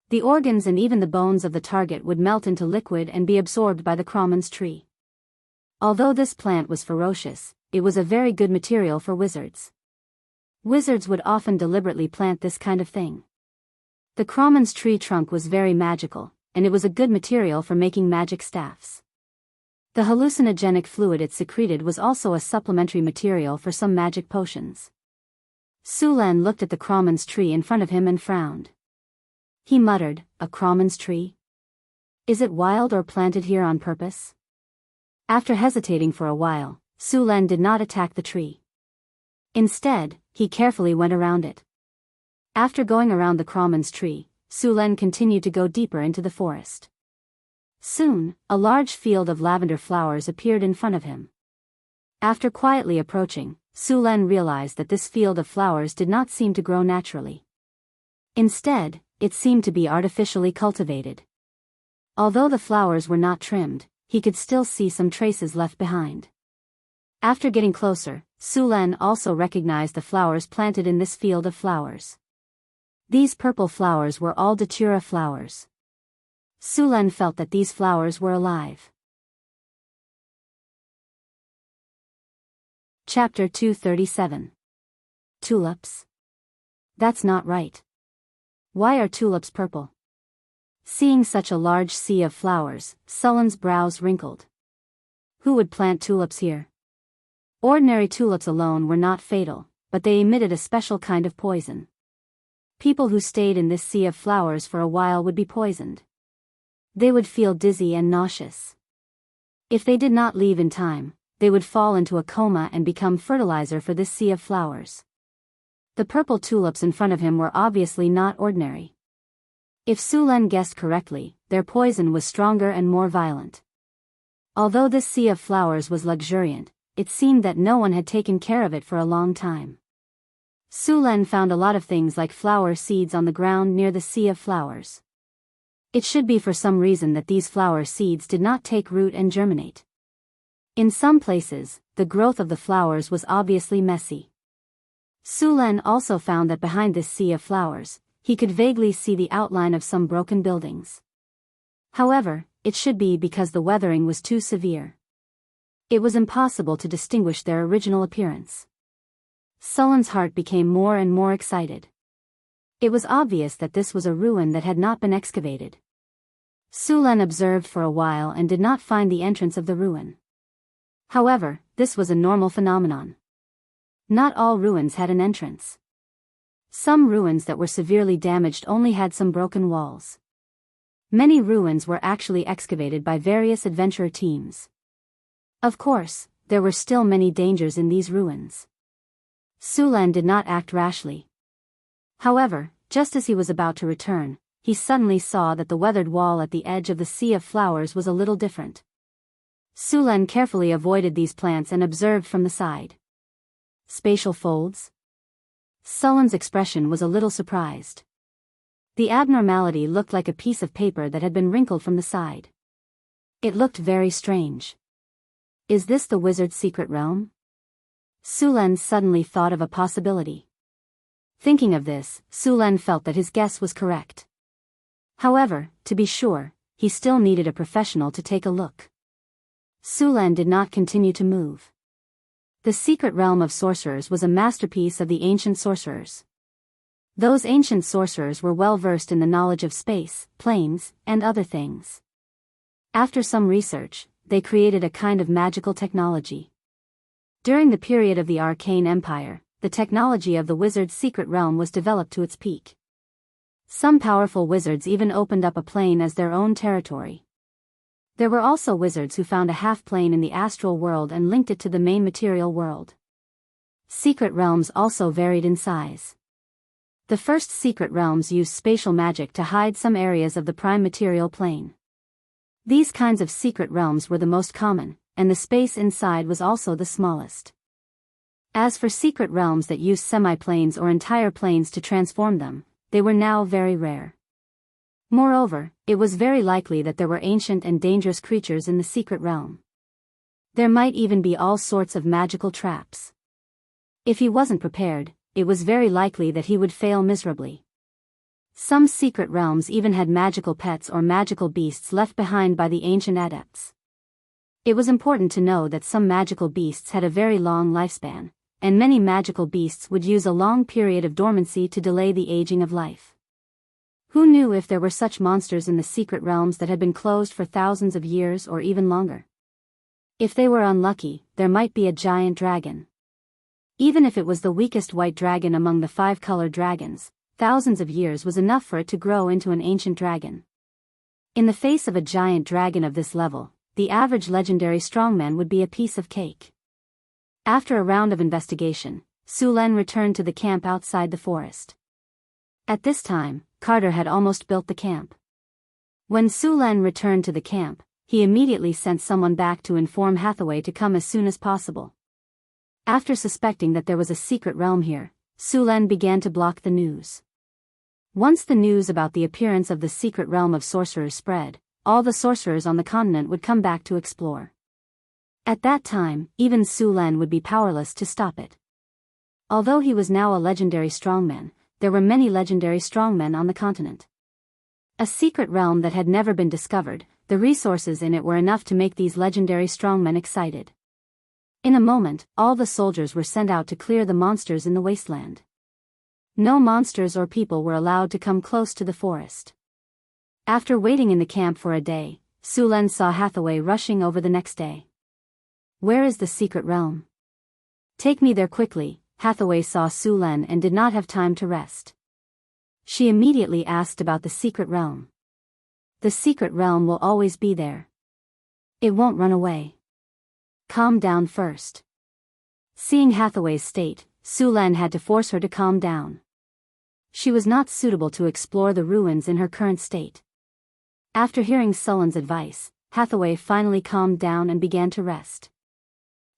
Speaker 1: The organs and even the bones of the target would melt into liquid and be absorbed by the Karaman's tree. Although this plant was ferocious, it was a very good material for wizards. Wizards would often deliberately plant this kind of thing. The Karaman's tree trunk was very magical, and it was a good material for making magic staffs. The hallucinogenic fluid it secreted was also a supplementary material for some magic potions. Su Lan looked at the Karaman's tree in front of him and frowned. He muttered, "A Karaman's tree? Is it wild or planted here on purpose?" After hesitating for a while, Su Lan did not attack the tree. Instead, he carefully went around it. After going around the Karaman's tree, Su Lan continued to go deeper into the forest. Soon, a large field of lavender flowers appeared in front of him. After quietly approaching, Su Lan realized that this field of flowers did not seem to grow naturally. Instead, it seemed to be artificially cultivated. Although the flowers were not trimmed, he could still see some traces left behind. After getting closer, Su Lan also recognized the flowers planted in this field of flowers. These purple flowers were all datura flowers. Su Lan felt that these flowers were alive. Chapter 237. Tulips. That's not right. Why are tulips purple? Seeing such a large sea of flowers, Sullen's brows wrinkled. Who would plant tulips here? Ordinary tulips alone were not fatal, but they emitted a special kind of poison. People who stayed in this sea of flowers for a while would be poisoned. They would feel dizzy and nauseous. If they did not leave in time, they would fall into a coma and become fertilizer for this sea of flowers. The purple tulips in front of him were obviously not ordinary. If Su Lan guessed correctly, their poison was stronger and more violent. Although this sea of flowers was luxuriant, it seemed that no one had taken care of it for a long time. Su Lan found a lot of things like flower seeds on the ground near the sea of flowers. It should be for some reason that these flower seeds did not take root and germinate. In some places, the growth of the flowers was obviously messy. Su Lan also found that behind this sea of flowers, he could vaguely see the outline of some broken buildings. However, it should be because the weathering was too severe. It was impossible to distinguish their original appearance. Sullen's heart became more and more excited. It was obvious that this was a ruin that had not been excavated. Su Lan observed for a while and did not find the entrance of the ruin. However, this was a normal phenomenon. Not all ruins had an entrance. Some ruins that were severely damaged only had some broken walls. Many ruins were actually excavated by various adventurer teams. Of course, there were still many dangers in these ruins. Su Lan did not act rashly. However, just as he was about to return, he suddenly saw that the weathered wall at the edge of the sea of flowers was a little different. Su Lan carefully avoided these plants and observed from the side. Spatial folds? Sullen's expression was a little surprised. The abnormality looked like a piece of paper that had been wrinkled from the side. It looked very strange. Is this the wizard's secret realm? Su Lan suddenly thought of a possibility. Thinking of this, Su Lan felt that his guess was correct. However, to be sure, he still needed a professional to take a look. Su Lan did not continue to move. The secret realm of sorcerers was a masterpiece of the ancient sorcerers. Those ancient sorcerers were well versed in the knowledge of space, planes, and other things. After some research, they created a kind of magical technology. During the period of the Arcane Empire, the technology of the wizard's secret realm was developed to its peak. Some powerful wizards even opened up a plane as their own territory. There were also wizards who found a half-plane in the astral world and linked it to the main material world. Secret realms also varied in size. The first secret realms used spatial magic to hide some areas of the prime material plane. These kinds of secret realms were the most common, and the space inside was also the smallest. As for secret realms that used semi-planes or entire planes to transform them, they were now very rare. Moreover, it was very likely that there were ancient and dangerous creatures in the secret realm. There might even be all sorts of magical traps. If he wasn't prepared, it was very likely that he would fail miserably. Some secret realms even had magical pets or magical beasts left behind by the ancient adepts. It was important to know that some magical beasts had a very long lifespan, and many magical beasts would use a long period of dormancy to delay the aging of life. Who knew if there were such monsters in the secret realms that had been closed for thousands of years or even longer? If they were unlucky, there might be a giant dragon. Even if it was the weakest white dragon among the 5-colored dragons, thousands of years was enough for it to grow into an ancient dragon. In the face of a giant dragon of this level, the average legendary strongman would be a piece of cake. After a round of investigation, Su Len returned to the camp outside the forest. At this time, Carter had almost built the camp. When Su Len returned to the camp, he immediately sent someone back to inform Hathaway to come as soon as possible. After suspecting that there was a secret realm here, Su Len began to block the news. Once the news about the appearance of the secret realm of sorcerers spread, all the sorcerers on the continent would come back to explore. At that time, even Su Len would be powerless to stop it. Although he was now a legendary strongman, there were many legendary strongmen on the continent. A secret realm that had never been discovered, the resources in it were enough to make these legendary strongmen excited. In a moment, all the soldiers were sent out to clear the monsters in the wasteland. No monsters or people were allowed to come close to the forest. After waiting in the camp for a day, Su Len saw Hathaway rushing over the next day. "Where is the secret realm? Take me there quickly." Hathaway saw Su Len and did not have time to rest. She immediately asked about the secret realm. "The secret realm will always be there. It won't run away. Calm down first." Seeing Hathaway's state, Su Len had to force her to calm down. She was not suitable to explore the ruins in her current state. After hearing Sullen's advice, Hathaway finally calmed down and began to rest.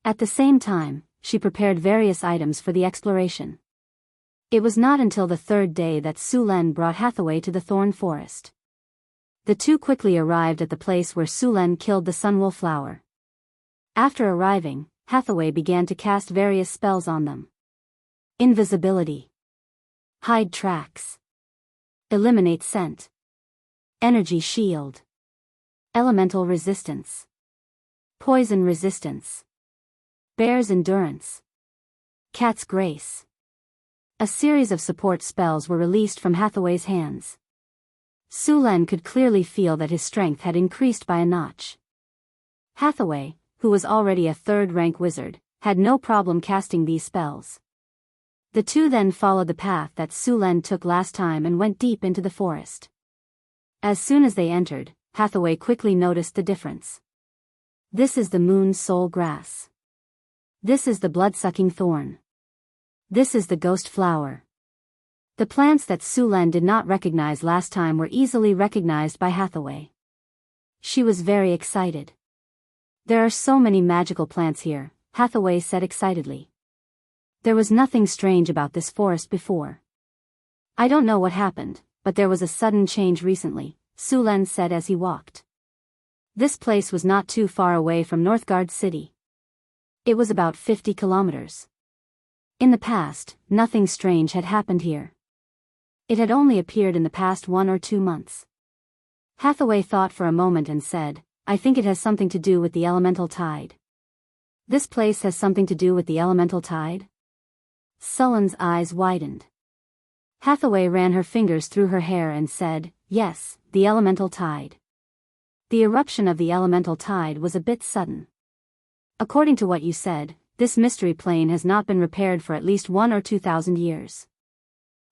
Speaker 1: At the same time, she prepared various items for the exploration. It was not until the third day that Su Len brought Hathaway to the thorn forest. The two quickly arrived at the place where Su Len killed the sunwolf flower. After arriving, Hathaway began to cast various spells on them. Invisibility. Hide tracks. Eliminate scent. Energy shield. Elemental resistance. Poison resistance. Bear's endurance. Cat's grace. A series of support spells were released from Hathaway's hands. Su Len could clearly feel that his strength had increased by a notch. Hathaway, who was already a third-rank wizard, had no problem casting these spells. The two then followed the path that Su Len took last time and went deep into the forest. As soon as they entered, Hathaway quickly noticed the difference. This is the moon soul grass. This is the blood-sucking thorn. This is the ghost flower. The plants that Su Len did not recognize last time were easily recognized by Hathaway. She was very excited. "There are so many magical plants here," Hathaway said excitedly. "There was nothing strange about this forest before. I don't know what happened, but there was a sudden change recently," Su Len said as he walked. This place was not too far away from Northgard City. It was about 50 kilometers. In the past, nothing strange had happened here. It had only appeared in the past 1 or 2 months. Hathaway thought for a moment and said, "I think it has something to do with the elemental tide." "This place has something to do with the elemental tide?" Sullen's eyes widened. Hathaway ran her fingers through her hair and said, "Yes, the elemental tide." The eruption of the elemental tide was a bit sudden. "According to what you said, this mystery plane has not been repaired for at least 1 or 2,000 years.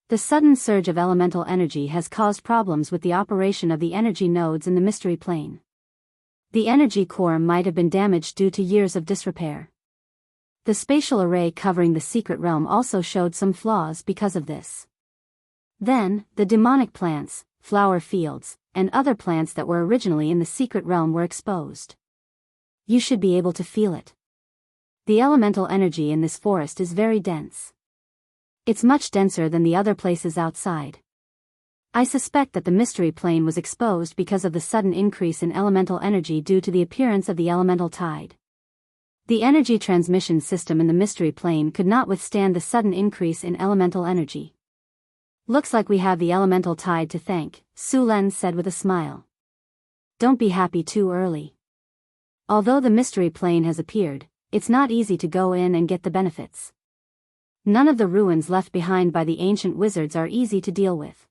Speaker 1: The sudden surge of elemental energy has caused problems with the operation of the energy nodes in the mystery plane. The energy core might have been damaged due to years of disrepair. The spatial array covering the secret realm also showed some flaws because of this. Then, the demonic plants, flower fields, and other plants that were originally in the secret realm were exposed. You should be able to feel it. The elemental energy in this forest is very dense. It's much denser than the other places outside. I suspect that the mystery plane was exposed because of the sudden increase in elemental energy due to the appearance of the elemental tide. The energy transmission system in the mystery plane could not withstand the sudden increase in elemental energy. Looks like we have the elemental tide to thank, Su Len said with a smile. Don't be happy too early. Although the mystery plane has appeared, it's not easy to go in and get the benefits. None of the ruins left behind by the ancient wizards are easy to deal with.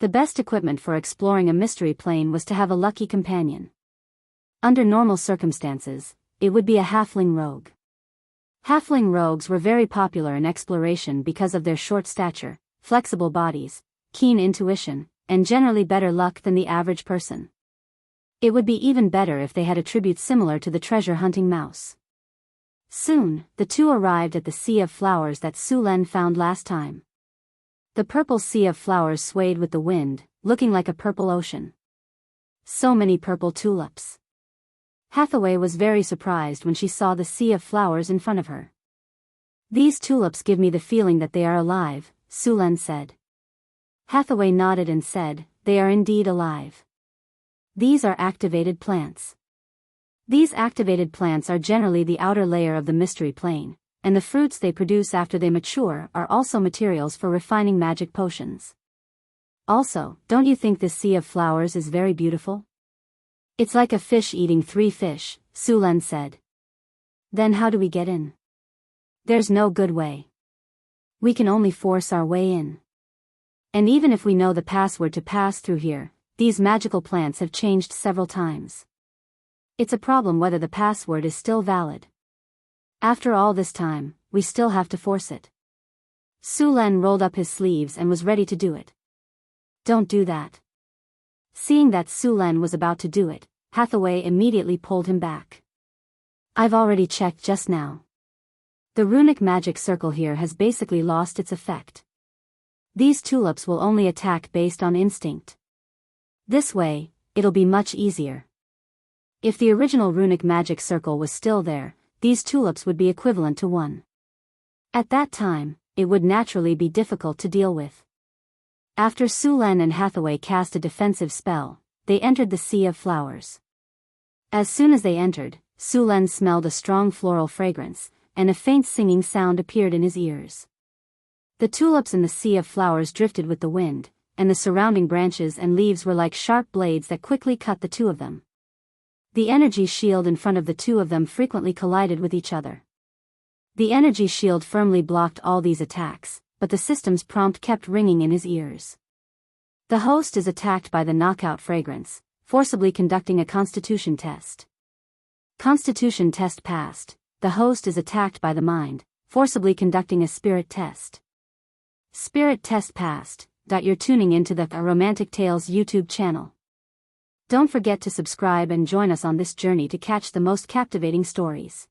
Speaker 1: The best equipment for exploring a mystery plane was to have a lucky companion. Under normal circumstances, it would be a halfling rogue. Halfling rogues were very popular in exploration because of their short stature, flexible bodies, keen intuition, and generally better luck than the average person. It would be even better if they had attributes similar to the treasure-hunting mouse. Soon, the two arrived at the sea of flowers that Su Len found last time. The purple sea of flowers swayed with the wind, looking like a purple ocean. So many purple tulips. Hathaway was very surprised when she saw the sea of flowers in front of her. These tulips give me the feeling that they are alive, Su Len said. Hathaway nodded and said, they are indeed alive. These are activated plants. These activated plants are generally the outer layer of the mystery plane, and the fruits they produce after they mature are also materials for refining magic potions. Also, don't you think this sea of flowers is very beautiful? It's like a fish eating 3 fish, Su Len said. Then how do we get in? There's no good way. We can only force our way in. And even if we know the password to pass through here, these magical plants have changed several times. It's a problem whether the password is still valid. After all this time, we still have to force it. Su Len rolled up his sleeves and was ready to do it. Don't do that. Seeing that Su Len was about to do it, Hathaway immediately pulled him back. I've already checked just now. The runic magic circle here has basically lost its effect. These tulips will only attack based on instinct. This way, it'll be much easier. If the original runic magic circle was still there, these tulips would be equivalent to 1. At that time, it would naturally be difficult to deal with. After Su Len and Hathaway cast a defensive spell, they entered the sea of flowers. As soon as they entered, Su Len smelled a strong floral fragrance, and a faint singing sound appeared in his ears. The tulips in the sea of flowers drifted with the wind, and the surrounding branches and leaves were like sharp blades that quickly cut the two of them. The energy shield in front of the two of them frequently collided with each other. The energy shield firmly blocked all these attacks, but the system's prompt kept ringing in his ears. The host is attacked by the knockout fragrance, forcibly conducting a constitution test. Constitution test passed. The host is attacked by the mind, forcibly conducting a spirit test. Spirit test passed. You're tuning into the Romantic Tales YouTube channel. Don't forget to subscribe and join us on this journey to catch the most captivating stories.